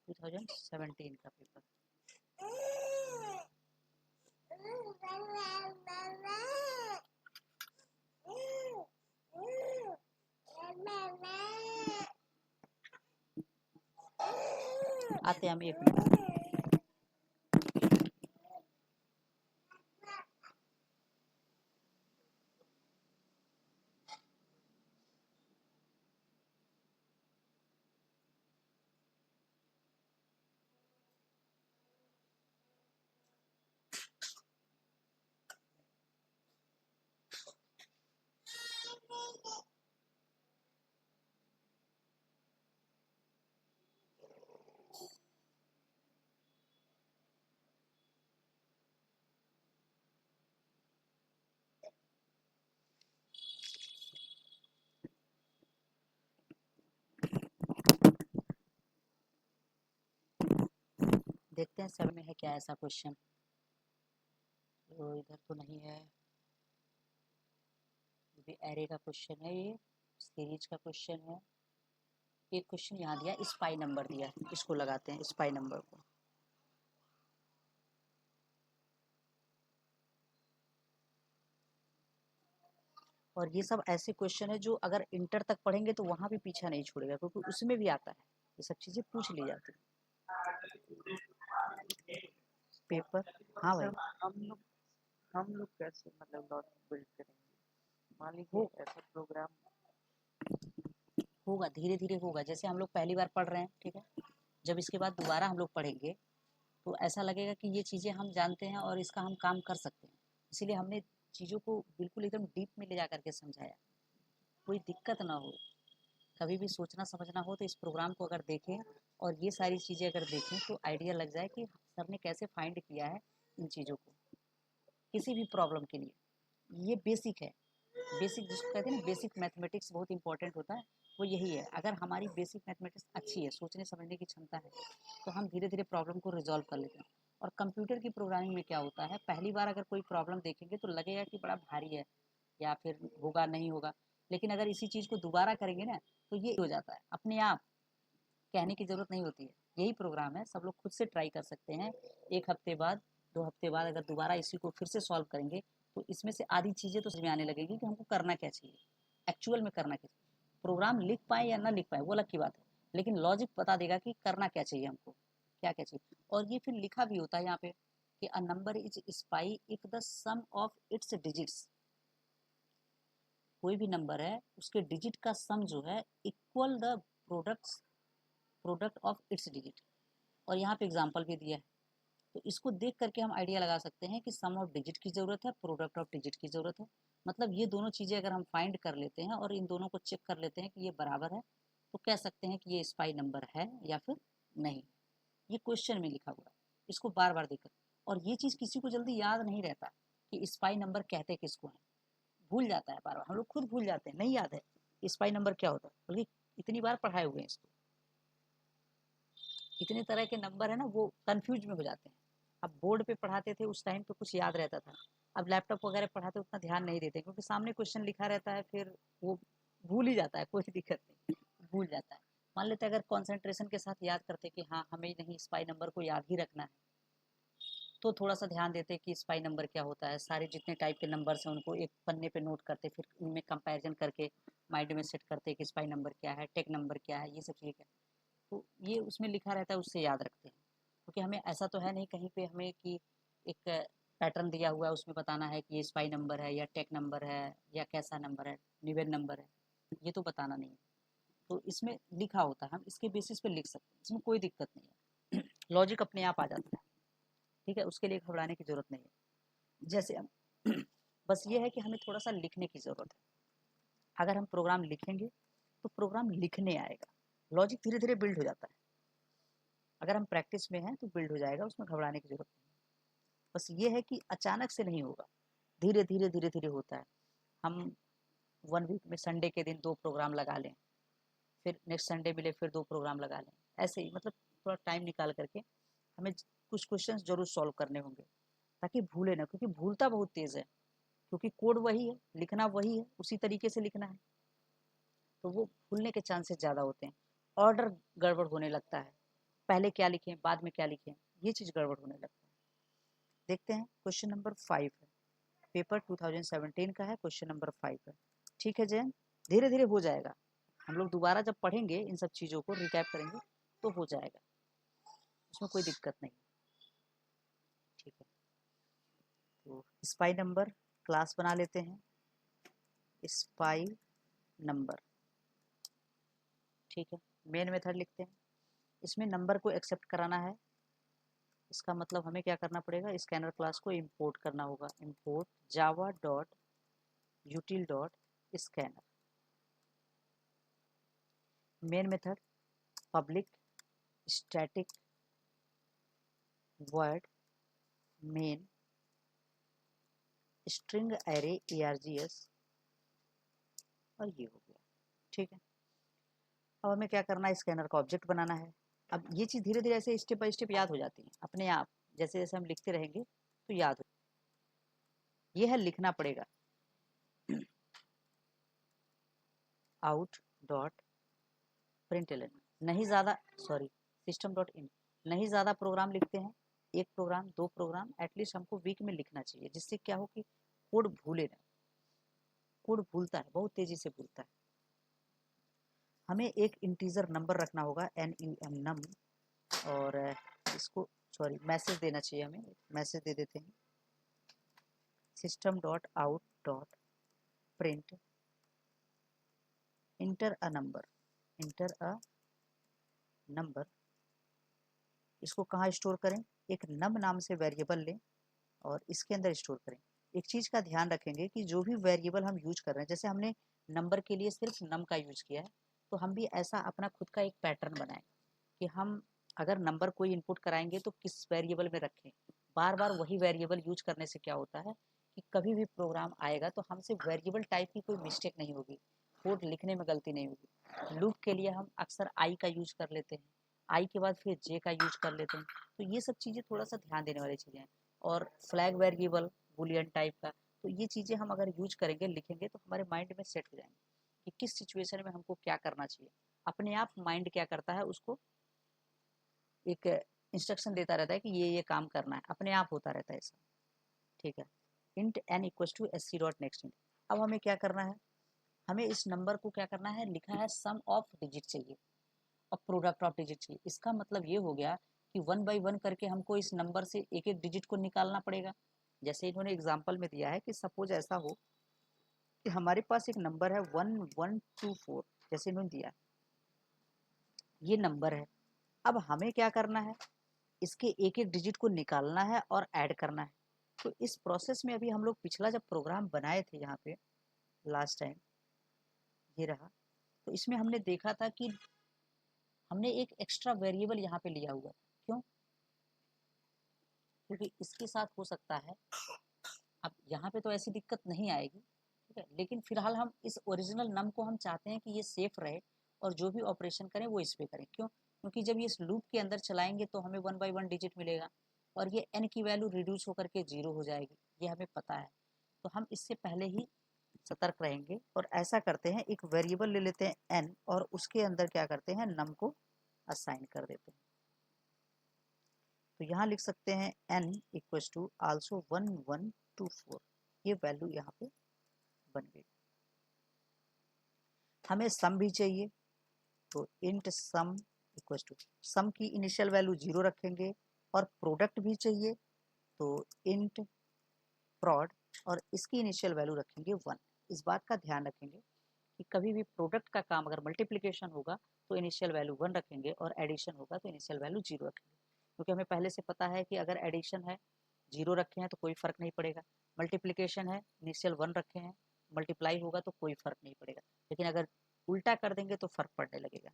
[SPEAKER 1] टू 2017 का पेपर। आते हैं हम 1 मिनट। देखते हैं सब में है क्या ऐसा क्वेश्चन। तो इधर तो नहीं है, ये एरे का क्वेश्चन है, ये सीरीज का क्वेश्चन है। एक क्वेश्चन यहाँ दिया, स्पाई नंबर दिया है, इसको लगाते हैं स्पाई नंबर को। और ये सब ऐसे क्वेश्चन है जो अगर इंटर तक पढ़ेंगे तो वहाँ भी पीछा नहीं छोड़ेगा, क्योंकि उसमें भी आता है, ये सब चीज़ें पूछ ली जाती है। पेपर, हाँ भाई।
[SPEAKER 3] हम लोग कैसे मतलब लॉजिक बिल्ड करेंगे? मान लीजिए ऐसा प्रोग्राम
[SPEAKER 1] होगा, धीरे धीरे होगा, जैसे हम लोग पहली बार पढ़ रहे हैं, ठीक है, जब इसके बाद दोबारा हम लोग पढ़ेंगे तो ऐसा लगेगा कि ये चीज़ें हम जानते हैं और इसका हम काम कर सकते हैं। इसीलिए हमने चीज़ों को बिल्कुल एकदम डीप में ले जा करके समझाया, कोई दिक्कत ना हो। कभी भी सोचना समझना हो तो इस प्रोग्राम को अगर देखें और ये सारी चीज़ें अगर देखें तो आइडिया लग जाए कि सर ने कैसे फाइंड किया है इन चीज़ों को किसी भी प्रॉब्लम के लिए। ये बेसिक है, बेसिक जिसको कहते हैं ना, बेसिक मैथमेटिक्स बहुत इंपॉर्टेंट होता है, वो यही है। अगर हमारी बेसिक मैथमेटिक्स अच्छी है, सोचने समझने की क्षमता है, तो हम धीरे धीरे प्रॉब्लम को रिजॉल्व कर लेते हैं। और कंप्यूटर की प्रोग्रामिंग में क्या होता है, पहली बार अगर कोई प्रॉब्लम देखेंगे तो लगेगा कि बड़ा भारी है या फिर होगा नहीं होगा, लेकिन अगर इसी चीज़ को दोबारा करेंगे ना तो ये हो जाता है अपने आप, कहने की ज़रूरत नहीं होती है। यही प्रोग्राम है, सब लोग खुद से ट्राई कर सकते हैं। 1 हफ्ते बाद 2 हफ्ते बाद अगर दोबारा इसी को फिर से सॉल्व करेंगे तो इसमें से आधी चीज़ें तो समझ में आने लगेगी कि हमको करना क्या चाहिए, एक्चुअल में करना क्या चाहिए। प्रोग्राम लिख पाए या ना लिख पाए वो अलग की बात है, लेकिन लॉजिक बता देगा कि करना क्या चाहिए हमको, क्या क्या चाहिए। और ये फिर लिखा भी होता है यहाँ पे कि a number is spy if the sum of its digits. कोई भी नंबर है उसके डिजिट का सम जो है equal the product of its digit. और यहाँ पे एग्जांपल भी दिया है, तो इसको देख करके हम आइडिया लगा सकते हैं कि सम ऑफ डिजिट की ज़रूरत है, प्रोडक्ट ऑफ डिजिट की ज़रूरत है। मतलब ये दोनों चीज़ें अगर हम फाइंड कर लेते हैं और इन दोनों को चेक कर लेते हैं कि ये बराबर है, तो कह सकते हैं कि ये स्पाई नंबर है या फिर नहीं। ये क्वेश्चन में लिखा हुआ है, इसको बार बार देखकर। और ये चीज़ किसी को जल्दी याद नहीं रहता कि स्पाई नंबर कहते किसको हैं, भूल जाता है बार बार, हम लोग खुद भूल जाते हैं, नहीं याद है स्पाई नंबर क्या होता है, बल्कि इतनी बार पढ़ाए हुए हैं इसको। इतने तरह के नंबर है ना, वो कंफ्यूज में हो जाते हैं। अब बोर्ड पे पढ़ाते थे उस टाइम पे कुछ याद रहता था, अब लैपटॉप वगैरह पढ़ाते उतना ध्यान नहीं देते क्योंकि सामने क्वेश्चन लिखा रहता है, फिर वो भूल ही जाता है, कोई दिक्कत नहीं, भूल जाता है। मान लेते अगर कॉन्सेंट्रेशन के साथ याद करते कि हाँ हमें नहीं स्पाई नंबर को याद ही रखना है, तो थोड़ा सा ध्यान देते कि स्पाई नंबर क्या होता है, सारे जितने टाइप के नंबर्स हैं उनको एक पन्ने पे नोट करते, फिर उनमें कंपैरिजन करके माइंड में सेट करते कि स्पाई नंबर क्या है, टेक नंबर क्या है, ये सब चीज़ें क्या है। तो ये उसमें लिखा रहता है, उससे याद रखते हैं, क्योंकि हमें ऐसा तो है नहीं कहीं पे हमें कि एक पैटर्न दिया हुआ है उसमें बताना है कि ये स्पाई नंबर है या टेक नंबर है या कैसा नंबर है, निवेद नंबर है, ये तो बताना नहीं है। तो इसमें लिखा होता है, हम इसके बेसिस पे लिख सकते हैं, इसमें कोई दिक्कत नहीं है। लॉजिक अपने आप आ जाता है, ठीक है, उसके लिए घबराने की जरूरत नहीं है। जैसे हम बस ये है कि हमें थोड़ा सा लिखने की ज़रूरत है। अगर हम प्रोग्राम लिखेंगे तो प्रोग्राम लिखने आएगा, लॉजिक धीरे धीरे बिल्ड हो जाता है। अगर हम प्रैक्टिस में हैं तो बिल्ड हो जाएगा, उसमें घबराने की जरूरत नहीं है। बस ये है कि अचानक से नहीं होगा, धीरे धीरे धीरे धीरे होता है। हम 1 वीक में संडे के दिन 2 प्रोग्राम लगा लें, फिर नेक्स्ट संडे मिले फिर 2 प्रोग्राम लगा लें, ऐसे ही मतलब थोड़ा टाइम निकाल करके हमें कुछ क्वेश्चन जरूर सॉल्व करने होंगे, ताकि भूले ना, क्योंकि भूलता बहुत तेज़ है, क्योंकि कोड वही है, लिखना वही है, उसी तरीके से लिखना है, तो वो भूलने के चांसेस ज़्यादा होते हैं। ऑर्डर गड़बड़ होने लगता है, पहले क्या लिखें बाद में क्या लिखें, ये चीज़ गड़बड़ होने लगता है। देखते हैं, क्वेश्चन नंबर 5 है, पेपर 2017 का है, क्वेश्चन नंबर 5 है। ठीक है जैन, धीरे धीरे हो जाएगा, हम लोग दोबारा जब पढ़ेंगे इन सब चीज़ों को रिकैप करेंगे तो हो जाएगा, उसमें कोई दिक्कत नहीं। ठीक है, तो स्पाई नंबर क्लास बना लेते हैं, स्पाई नंबर, ठीक है, मेन मेथड लिखते हैं। इसमें नंबर को एक्सेप्ट कराना है, इसका मतलब हमें क्या करना पड़ेगा, स्कैनर क्लास को इंपोर्ट करना होगा, import Java dot util dot scanner. Main method public static word main string array args, और ये हो गया। ठीक है, अब हमें क्या करना है, स्कैनर का ऑब्जेक्ट बनाना है। अब ये चीज़ धीरे धीरे ऐसे स्टेप बाय स्टेप याद हो जाती है अपने आप, जैसे जैसे हम लिखते रहेंगे तो याद हो। ये है लिखना पड़ेगा, आउट डॉट प्रिंटलन, नहीं ज़्यादा, सॉरी, सिस्टम डॉट इन, नहीं ज़्यादा प्रोग्राम लिखते हैं, 1 प्रोग्राम 2 प्रोग्राम एटलीस्ट हमको वीक में लिखना चाहिए, जिससे क्या हो कि कोड भूले ना। कोड भूलता है, बहुत तेज़ी से भूलता है। हमें एक इंटीजर नंबर रखना होगा, num, और इसको सॉरी मैसेज देना चाहिए, हमें मैसेज दे देते हैं, system dot out dot print inter a number, inter a number. इसको कहाँ स्टोर करें, एक नम नाम से वेरिएबल लें और इसके अंदर स्टोर करें। एक चीज़ का ध्यान रखेंगे कि जो भी वेरिएबल हम यूज कर रहे हैं, जैसे हमने नंबर के लिए सिर्फ नम का यूज किया है, तो हम भी ऐसा अपना खुद का एक पैटर्न बनाएं कि हम अगर नंबर कोई इनपुट कराएंगे तो किस वेरिएबल में रखें। बार बार वही वेरिएबल यूज करने से क्या होता है कि कभी भी प्रोग्राम आएगा तो हमसे वेरिएबल टाइप की कोई मिस्टेक नहीं होगी, कोड लिखने में गलती नहीं होगी। लूप के लिए हम अक्सर आई का यूज कर लेते हैं, आई के बाद फिर जे का यूज कर लेते हैं, तो ये सब चीज़ें थोड़ा सा ध्यान देने वाली चीज़ें हैं। और फ्लैग वेरिएबल बुलियन टाइप का, तो ये चीज़ें हम अगर यूज करेंगे लिखेंगे तो हमारे माइंड में सेट हो जाएंगे कि किस सिचुएशन में हमको क्या करना चाहिए। अपने आप माइंड क्या करता है, उसको एक इंस्ट्रक्शन देता रहता है कि ये काम करना है, अपने आप होता रहता है ऐसा। ठीक है, int n equals to sc dot next int. अब हमें क्या करना है, हमें इस नंबर को क्या करना है, लिखा है सम ऑफ डिजिट चाहिए और प्रोडक्ट ऑफ डिजिट चाहिए। इसका मतलब ये हो गया कि 1 बाई 1 करके हमको इस नंबर से एक एक डिजिट को निकालना पड़ेगा। जैसे इन्होंने एग्जाम्पल में दिया है कि सपोज ऐसा हो कि हमारे पास एक नंबर है 1124, जैसे इन्होंने दिया ये नंबर है। अब हमें क्या करना है, इसके एक एक डिजिट को निकालना है और ऐड करना है। तो इस प्रोसेस में अभी हम लोग पिछला जब प्रोग्राम बनाए थे यहाँ पे लास्ट टाइम, ये रहा, तो इसमें हमने देखा था कि हमने एक एक्स्ट्रा वेरिएबल यहाँ पे लिया हुआ है। क्यों, क्योंकि इसके साथ हो सकता है, अब यहाँ पे तो ऐसी दिक्कत नहीं आएगी, ठीक है, लेकिन फिलहाल हम इस ओरिजिनल नम को हम चाहते हैं कि ये सेफ रहे और जो भी ऑपरेशन करें वो इस पे करें। क्यों, क्योंकि जब ये इस लूप के अंदर चलाएंगे तो हमें 1 बाई 1 डिजिट मिलेगा और ये n की वैल्यू रिड्यूस होकर के 0 हो जाएगी, ये हमें पता है। तो हम इससे पहले ही सतर्क रहेंगे और ऐसा करते हैं, एक वेरिएबल ले लेते हैं n और उसके अंदर क्या करते हैं, नम को असाइन कर देते हैं। तो यहाँ लिख सकते हैं n इक्वल्स टू आल्सो 1124, ये वैल्यू यहाँ पे बन गई। हमें सम भी चाहिए, तो इंट सम इक्वल टू सम की इनिशियल वैल्यू 0 रखेंगे और प्रोडक्ट भी चाहिए तो इंट prod और इसकी इनिशियल वैल्यू रखेंगे 1। इस बात का ध्यान रखेंगे कि कभी भी प्रोडक्ट का काम अगर मल्टीप्लिकेशन होगा तो इनिशियल वैल्यू 1 रखेंगे और एडिशन होगा तो इनिशियल वैल्यू 0 रखेंगे, क्योंकि हमें पहले से पता है कि अगर एडिशन है 0 रखे हैं तो कोई फर्क नहीं पड़ेगा, मल्टीप्लिकेशन है इनिशियल 1 रखे हैं मल्टीप्लाई होगा तो कोई फर्क नहीं पड़ेगा, लेकिन अगर उल्टा कर देंगे तो फर्क पड़ने लगेगा।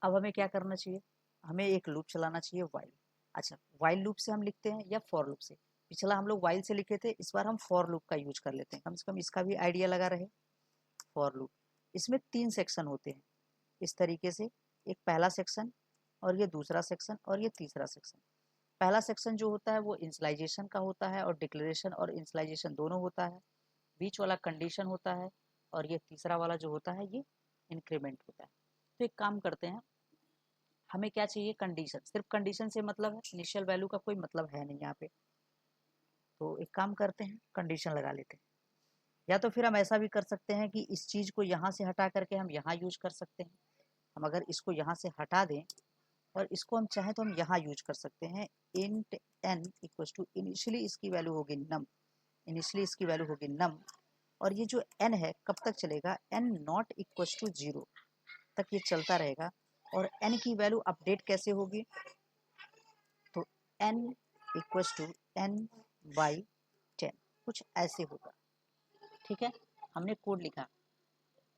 [SPEAKER 1] अब हमें क्या करना चाहिए, हमें एक लूप चलाना चाहिए वाइल। अच्छा, वाइल लूप से हम लिखते हैं या फॉर लूप से? पिछला हम लोग वाइल से लिखे थे, इस बार हम फॉर लूप का यूज कर लेते हैं, कम से कम इसका भी आइडिया लगा रहे। फॉर लूप, इसमें 3 सेक्शन होते हैं इस तरीके से, एक पहला सेक्शन और ये दूसरा सेक्शन और ये तीसरा सेक्शन। पहला सेक्शन जो होता है वो इनिशियलाइजेशन का होता है और डिक्लेरेशन और इनिशियलाइजेशन दोनों होता है, बीच वाला कंडीशन होता है और ये तीसरा वाला जो होता है ये इंक्रीमेंट होता है। तो एक काम करते हैं, हमें क्या चाहिए, कंडीशन। सिर्फ कंडीशन से मतलब है, इनिशियल वैल्यू का कोई मतलब है नहीं यहाँ पे। तो एक काम करते हैं, कंडीशन लगा लेते हैं, या तो फिर हम ऐसा भी कर सकते हैं कि इस चीज़ को यहाँ से हटा करके हम यहाँ यूज कर सकते हैं। हम अगर इसको यहाँ से हटा दें और इसको हम चाहें तो हम यहाँ यूज कर सकते हैं, int n equal to initially इसकी वैल्यू होगी नम, इनिशियली इसकी वैल्यू होगी नम, और ये जो n है कब तक चलेगा, n नॉट इक्वल टू 0 तक ये चलता रहेगा। और n की वैल्यू अपडेट कैसे होगी, तो n equal to n by 10, कुछ ऐसे होगा। ठीक है, हमने कोड लिखा,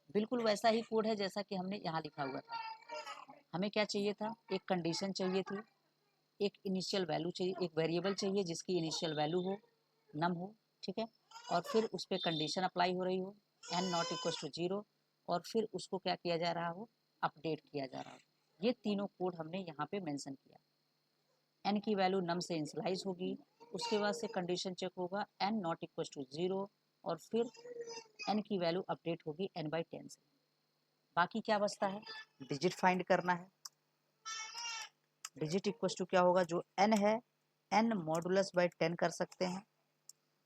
[SPEAKER 1] बिल्कुल वैसा ही कोड है जैसा कि हमने यहाँ लिखा हुआ था। हमें क्या चाहिए था, एक कंडीशन चाहिए थी, एक इनिशियल वैल्यू चाहिए, एक वेरिएबल चाहिए जिसकी इनिशियल वैल्यू हो, नम हो, ठीक है, और फिर उस पर कंडीशन अप्लाई हो रही हो, n नॉट इक्वल टू 0, और फिर उसको क्या किया जा रहा हो, अपडेट किया जा रहा हो। ये तीनों कोड हमने यहाँ पे मेंशन किया। n की वैल्यू नम से इनिशियलाइज होगी, उसके बाद से कंडीशन चेक होगा n नॉट इक्वल टू 0, और फिर n की वैल्यू अपडेट होगी n बाई 10 से। बाकी क्या बचता है, डिजिट फाइंड करना है। डिजिट इक्वल टू क्या होगा, जो n है n मॉडुलस बाई 10 कर सकते हैं।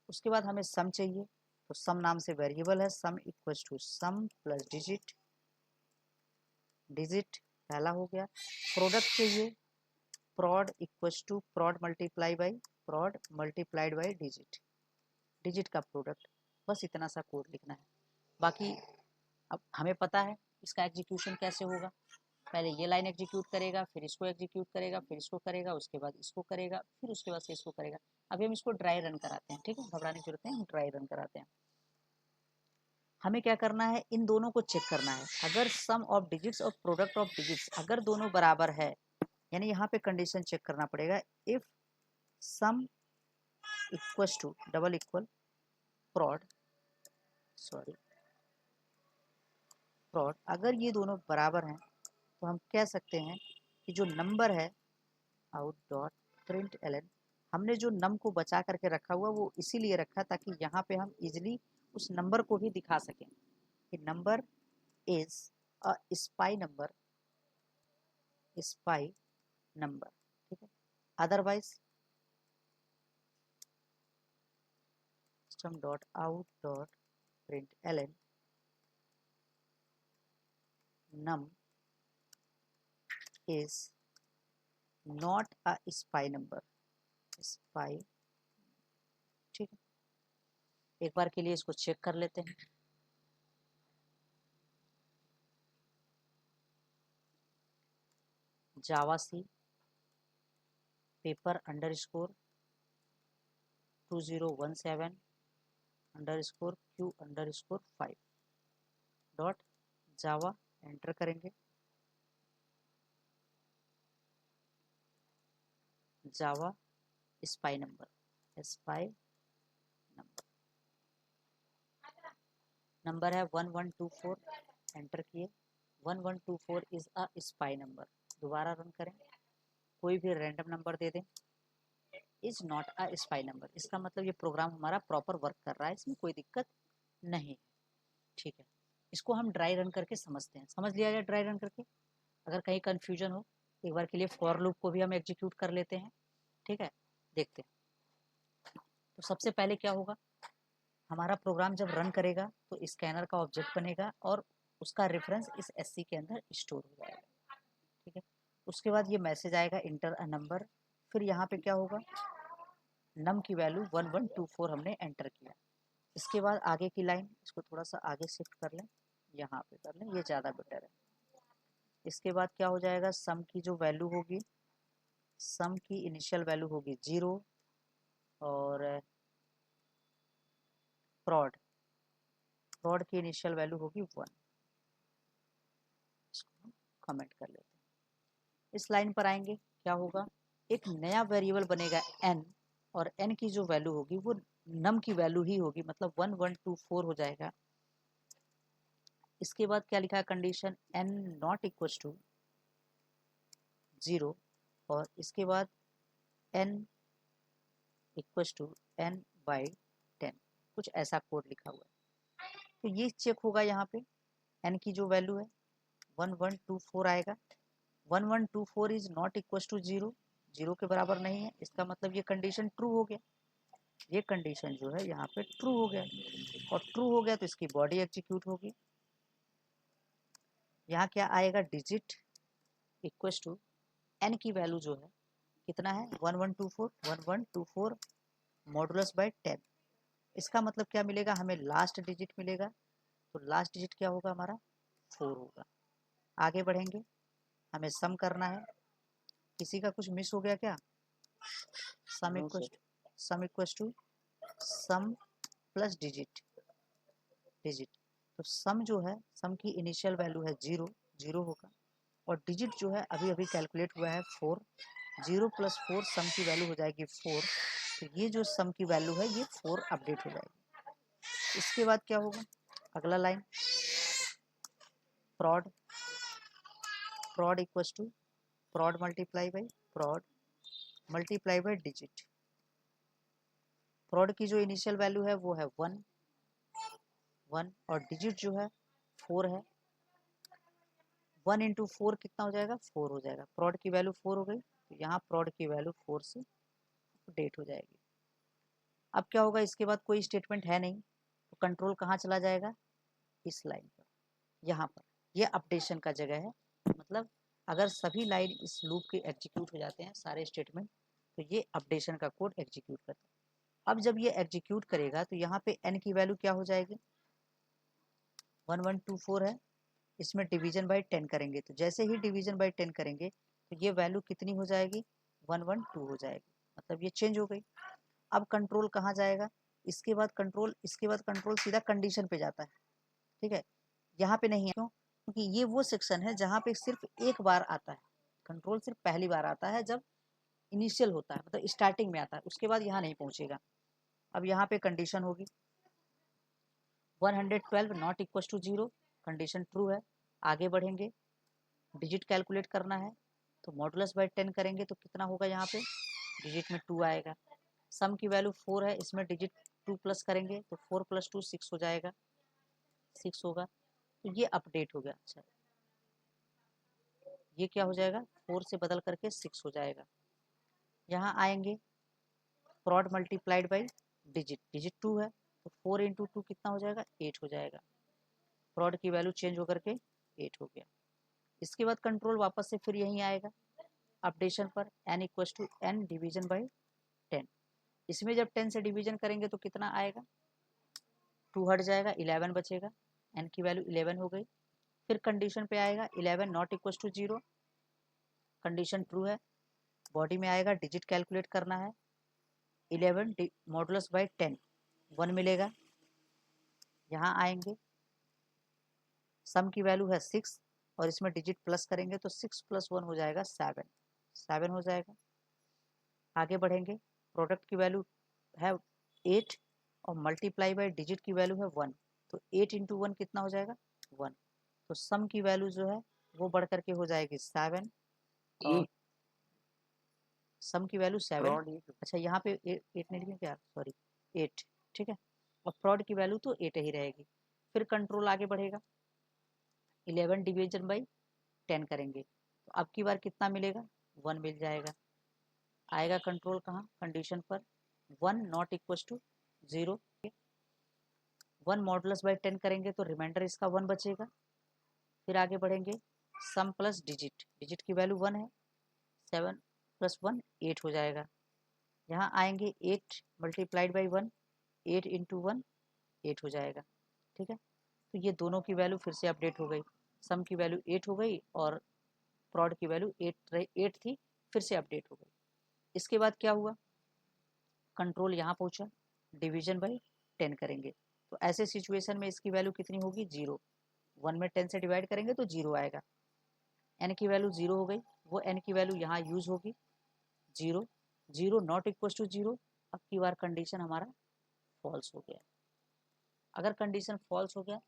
[SPEAKER 1] उसके बाद हमें सम चाहिए, तो सम नाम से वेरिएबल है, sum equal to sum plus digit, digit पहला हो गया। प्रोडक्ट चाहिए, prod equal to prod multiply by prod multiplied by digit, digit का प्रोडक्ट। बस इतना सा कोड लिखना है। बाकी अब हमें पता है इसका एग्जीक्यूशन कैसे होगा, पहले ये लाइन एग्जीक्यूट करेगा, फिर इसको एग्जीक्यूट करेगा, फिर इसको करेगा, उसके बाद इसको करेगा, फिर उसके बाद से इसको करेगा। अभी हम इसको ड्राई रन कराते हैं, ठीक है, घबराने की जरूरत नहीं, हम ड्राई रन कराते हैं। हमें क्या करना है, इन दोनों को चेक करना है। अगर सम ऑफ डिजिट्स और प्रोडक्ट ऑफ डिजिट्स अगर दोनों बराबर है, यानी यहाँ पे कंडीशन चेक करना पड़ेगा, if sum equal to double equal prod अगर ये दोनों बराबर हैं तो हम कह सकते हैं कि जो नंबर है आउट डॉट प्रिंट एलन, हमने जो नम को बचा करके रखा हुआ वो इसीलिए रखा ताकि यहाँ पे हम इजिली उस नंबर को भी दिखा सकें कि number is a spy number, spy number, ठीक है। Otherwise system dot out dot println num is not a spy number, spy, ठीक है। एक बार के लिए इसको चेक कर लेते हैं। Java C paper underscore 2017 underscore Q underscore 5 dot Java enter करेंगे। Java spy number, spy number है 1124, एंटर किए। 1124 इज अ स्पाई नंबर। दोबारा रन करें, कोई भी रैंडम नंबर दे दें, is not a spy number, इसका मतलब ये प्रोग्राम हमारा प्रॉपर वर्क कर रहा है, इसमें कोई दिक्कत नहीं, ठीक है। इसको हम ड्राई रन करके समझते हैं, समझ लिया जाए ड्राई रन करके। अगर कहीं कंफ्यूजन हो, एक बार के लिए फॉर लूप को भी हम एग्जीक्यूट कर लेते हैं, ठीक है, देखते हैं। तो सबसे पहले क्या होगा, हमारा प्रोग्राम जब रन करेगा तो स्कैनर का ऑब्जेक्ट बनेगा और उसका रेफरेंस इस एससी के अंदर स्टोर हो जाएगा। ठीक है। उसके बाद ये मैसेज आएगा इंटर अ नंबर, फिर यहाँ पे क्या होगा, नम की वैल्यू 1124 हमने एंटर किया। इसके बाद आगे की लाइन, इसको थोड़ा सा आगे शिफ्ट कर लें, यहाँ पे कर लें, ये ज़्यादा बेटर है। इसके बाद क्या हो जाएगा, सम की जो वैल्यू होगी, सम की इनिशियल वैल्यू होगी 0 और प्रॉड की इनिशियल वैल्यू होगी 1। इसको हम कमेंट कर लेते हैं। इस लाइन पर आएंगे, क्या होगा, एक नया वेरिएबल बनेगा n, और n की जो वैल्यू होगी वो नम की वैल्यू ही होगी, मतलब 1124 हो जाएगा। इसके बाद क्या लिखा है, condition n not equal to 0, और इसके बाद n equal to n by 10, कुछ ऐसा कोड लिखा हुआ है। तो ये चेक होगा, यहाँ पे n की जो वैल्यू है 1124 आएगा। 1124 इज नॉट इक्वल टू 0, 0 के बराबर नहीं है, इसका मतलब ये कंडीशन ट्रू हो गया। ये कंडीशन जो है यहाँ पे ट्रू हो गया, और ट्रू हो गया तो इसकी बॉडी एग्जीक्यूट होगी। यहाँ क्या आएगा, डिजिट इक्वल टू n की वैल्यू जो है कितना है, 1124 मॉडुलस बाय 10। इसका मतलब क्या मिलेगा, हमें लास्ट डिजिट मिलेगा, तो लास्ट डिजिट क्या होगा हमारा, 4 होगा। आगे बढ़ेंगे, हमें सम करना है। किसी का कुछ मिस हो गया क्या, sum equal to sum plus digit, तो सम जो है, सम की इनिशियल वैल्यू है 0 होगा, और डिजिट जो है अभी अभी कैलकुलेट हुआ है 4, 0 + 4 सम की वैल्यू हो जाएगी 4, तो ये जो सम की वैल्यू है ये 4 अपडेट हो जाएगी। इसके बाद क्या होगा, अगला line, prod equal to prod multiply by digit. Prod की जो इनिशियल वैल्यू है वो है 1, और डिजिट जो है 4 है। 1 × 4 कितना हो जाएगा, 4 हो जाएगा। प्रॉड की वैल्यू 4 हो गई, तो यहाँ प्रॉड की वैल्यू 4 से अपडेट हो जाएगी। अब क्या होगा, इसके बाद कोई स्टेटमेंट है नहीं, तो कंट्रोल कहाँ चला जाएगा, इस लाइन पर, यहाँ पर। ये अपडेशन का जगह है, मतलब अगर सभी लाइन इस लूप के एग्जीक्यूट हो जाते हैं, सारे स्टेटमेंट, तो ये अपडेशन का कोड एग्जीक्यूट करता है। अब जब ये एग्जीक्यूट करेगा तो यहाँ पे n की वैल्यू क्या हो जाएगी, 1124 है, इसमें डिवीजन बाय 10 करेंगे, तो जैसे ही डिवीजन बाय 10 करेंगे तो ये वैल्यू कितनी हो जाएगी, 112 हो जाएगी, मतलब ये चेंज हो गई। अब कंट्रोल कहाँ जाएगा, इसके बाद कंट्रोल सीधा कंडीशन पे जाता है, ठीक है। यहाँ पे नहीं है, क्यों, क्योंकि ये वो सेक्शन है जहाँ पे सिर्फ एक बार आता है कंट्रोल, सिर्फ पहली बार आता है जब इनिशियल होता है, मतलब स्टार्टिंग में आता है, उसके बाद यहाँ नहीं पहुँचेगा। अब यहाँ पे कंडीशन होगी 112 not equal to 0, condition true है। आगे बढ़ेंगे, डिजिट कैलकुलेट करना है, तो मॉडुलस बाय 10 करेंगे तो कितना होगा, यहाँ पे डिजिट में 2 आएगा। सम की वैल्यू 4 है, इसमें डिजिट 2 प्लस करेंगे तो 4 + 2 6 हो जाएगा, 6 होगा, तो ये अपडेट हो गया। अच्छा, ये क्या हो जाएगा, 4 से बदल करके 6 हो जाएगा। यहाँ आएंगे, प्रॉड मल्टीप्लाइड बाई डिजिट 2 है, तो 4 × 2 कितना हो जाएगा, 8 हो जाएगा। प्रॉड की वैल्यू चेंज होकर के 8 हो गया। इसके बाद कंट्रोल वापस से फिर यहीं आएगा, अपडेशन पर, n equal to n division by 10। इसमें जब 10 से डिवीजन करेंगे तो कितना आएगा, 2 हट जाएगा, 11 बचेगा, n की वैल्यू 11 हो गई। फिर कंडीशन पे आएगा, 11 not equal to 0, condition true है। बॉडी में आएगा, डिजिट कैलकुलेट करना है, 11 मॉडुलस बाई 10, 1 मिलेगा। यहाँ आएंगे, सम की वैल्यू है 6, और इसमें डिजिट प्लस करेंगे तो 6 + 1 हो जाएगा 7 हो जाएगा। आगे बढ़ेंगे, प्रोडक्ट की वैल्यू है 8, और मल्टीप्लाई बाय डिजिट की वैल्यू है 1, तो 8 × 1 कितना हो जाएगा, 1, तो सम की वैल्यू जो है वो बढ़ करके हो जाएगी 7, और सम की वैल्यू 7। अच्छा, यहाँ पे 8 नहीं लिखे क्या, सॉरी 8, ठीक है, और प्रॉड की वैल्यू तो 8 ही रहेगी। फिर कंट्रोल आगे बढ़ेगा, 11 डिवीजन बाई 10 करेंगे, तो अब की बार कितना मिलेगा, 1 मिल जाएगा। आएगा कंट्रोल कहाँ, कंडीशन पर, 1 not equal to 0, 1 modulus by 10 करेंगे तो रिमाइंडर इसका 1 बचेगा। फिर आगे बढ़ेंगे, सम प्लस डिजिट, डिजिट की वैल्यू 1 है, 7 + 1 8 हो जाएगा। यहाँ आएंगे 8 मल्टीप्लाइड बाई 1, 8 × 1 8 हो जाएगा। ठीक है, तो ये दोनों की वैल्यू फिर से अपडेट हो गई, सम की वैल्यू 8 हो गई और प्रॉड की वैल्यू 8 थी, फिर से अपडेट हो गई। इसके बाद क्या हुआ, कंट्रोल यहाँ पहुँचा, डिवीजन बाई 10 करेंगे, तो ऐसे सिचुएशन में इसकी वैल्यू कितनी होगी, 0। 1 में 10 से डिवाइड करेंगे तो 0 आएगा। n की वैल्यू 0 हो गई, वो n की वैल्यू यहाँ यूज होगी 0, 0 नॉट इक्वल टू 0। अब की बार कंडीशन हमारा फॉल्स हो गया। अगर कंडीशन फॉल्स हो गया,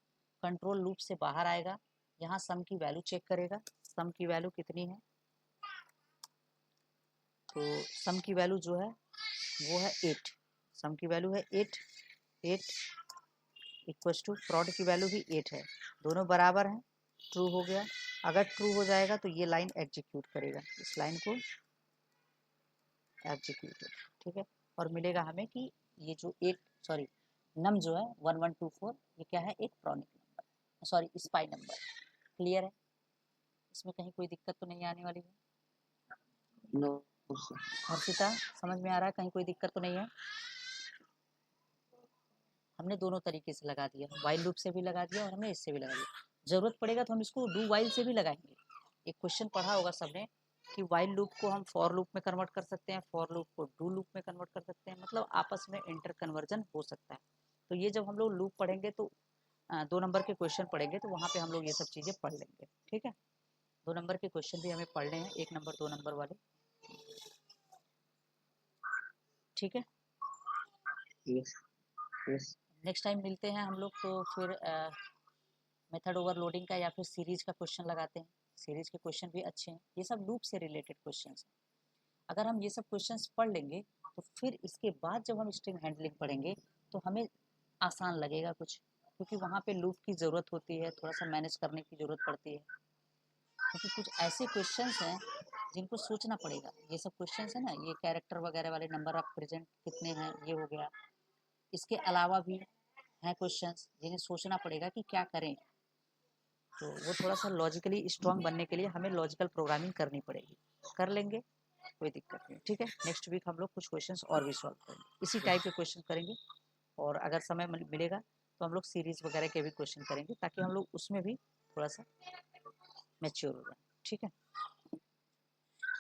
[SPEAKER 1] कंट्रोल लूप से बाहर आएगा, यहाँ सम की वैल्यू चेक करेगा, सम की वैल्यू कितनी है, तो सम की वैल्यू जो है वो है 8, सम की वैल्यू है 8, 8 इक्वल टू प्रॉड की वैल्यू भी 8 है, दोनों बराबर हैं, ट्रू हो गया। अगर ट्रू हो जाएगा तो ये लाइन एग्जीक्यूट करेगा, इस लाइन को एग्जीक्यूट, ठीक है, और मिलेगा हमें कि ये जो नम जो है 1124 ये क्या है, एक pronic number, sorry spy number. Clear है, इसमें कहीं कोई दिक्कत तो नहीं आने वाली है?
[SPEAKER 3] नो
[SPEAKER 1] हर्षिता समझ में आ रहा है, कहीं कोई दिक्कत तो नहीं है? हमने दोनों तरीके से लगा दिया, वाइल लूप से भी लगा दिया और हमने इससे भी लगा दिया। जरूरत पड़ेगा तो हम इसको डू वाइल से भी लगाएंगे। एक क्वेश्चन पढ़ा होगा सबने कि वाइल लूप को हम फॉर लूप में कन्वर्ट कर सकते हैं, फॉर लूप को डू लूप में कन्वर्ट कर सकते हैं, मतलब आपस में इंटर कन्वर्जन हो सकता है। तो ये जब हम लोग लूप पढ़ेंगे तो 2 नंबर के क्वेश्चन पढ़ेंगे तो वहाँ पे हम लोग ये सब चीज़ें पढ़ लेंगे। ठीक है, 2 नंबर के क्वेश्चन भी हमें पढ़ने हैं, 1 नंबर 2 नंबर वाले। ठीक है, नेक्स्ट टाइम मिलते हैं हम लोग तो फिर मेथड ओवरलोडिंग का या फिर सीरीज का क्वेश्चन लगाते हैं। सीरीज के क्वेश्चन भी अच्छे हैं, ये सब लूप से रिलेटेड क्वेश्चन हैं। अगर हम ये सब क्वेश्चंस पढ़ लेंगे तो फिर इसके बाद जब हम स्ट्रिंग हैंडलिंग पढ़ेंगे तो हमें आसान लगेगा कुछ, क्योंकि वहाँ पे लूप की ज़रूरत होती है, थोड़ा सा मैनेज करने की ज़रूरत पड़ती है, क्योंकि कुछ ऐसे क्वेश्चंस हैं जिनको सोचना पड़ेगा। ये सब क्वेश्चंस है ना, ये कैरेक्टर वगैरह वाले, नंबर ऑफ प्रेजेंट कितने हैं, ये हो गया। इसके अलावा भी हैं क्वेश्चंस जिन्हें सोचना पड़ेगा कि क्या करें, तो वो थोड़ा सा लॉजिकली स्ट्रांग बनने के लिए हमें लॉजिकल प्रोग्रामिंग करनी पड़ेगी। कर लेंगे, कोई दिक्कत नहीं। ठीक है, नेक्स्ट वीक हम लोग कुछ क्वेश्चंस और भी सॉल्व करेंगे, इसी टाइप के क्वेश्चन करेंगे, और अगर समय मिलेगा तो हम लोग सीरीज वगैरह के भी क्वेश्चन करेंगे, ताकि हम लोग उसमें भी थोड़ा सा मैच्योर हो जाए। ठीक है,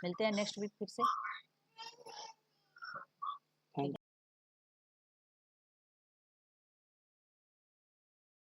[SPEAKER 1] मिलते हैं नेक्स्ट वीक फिर से।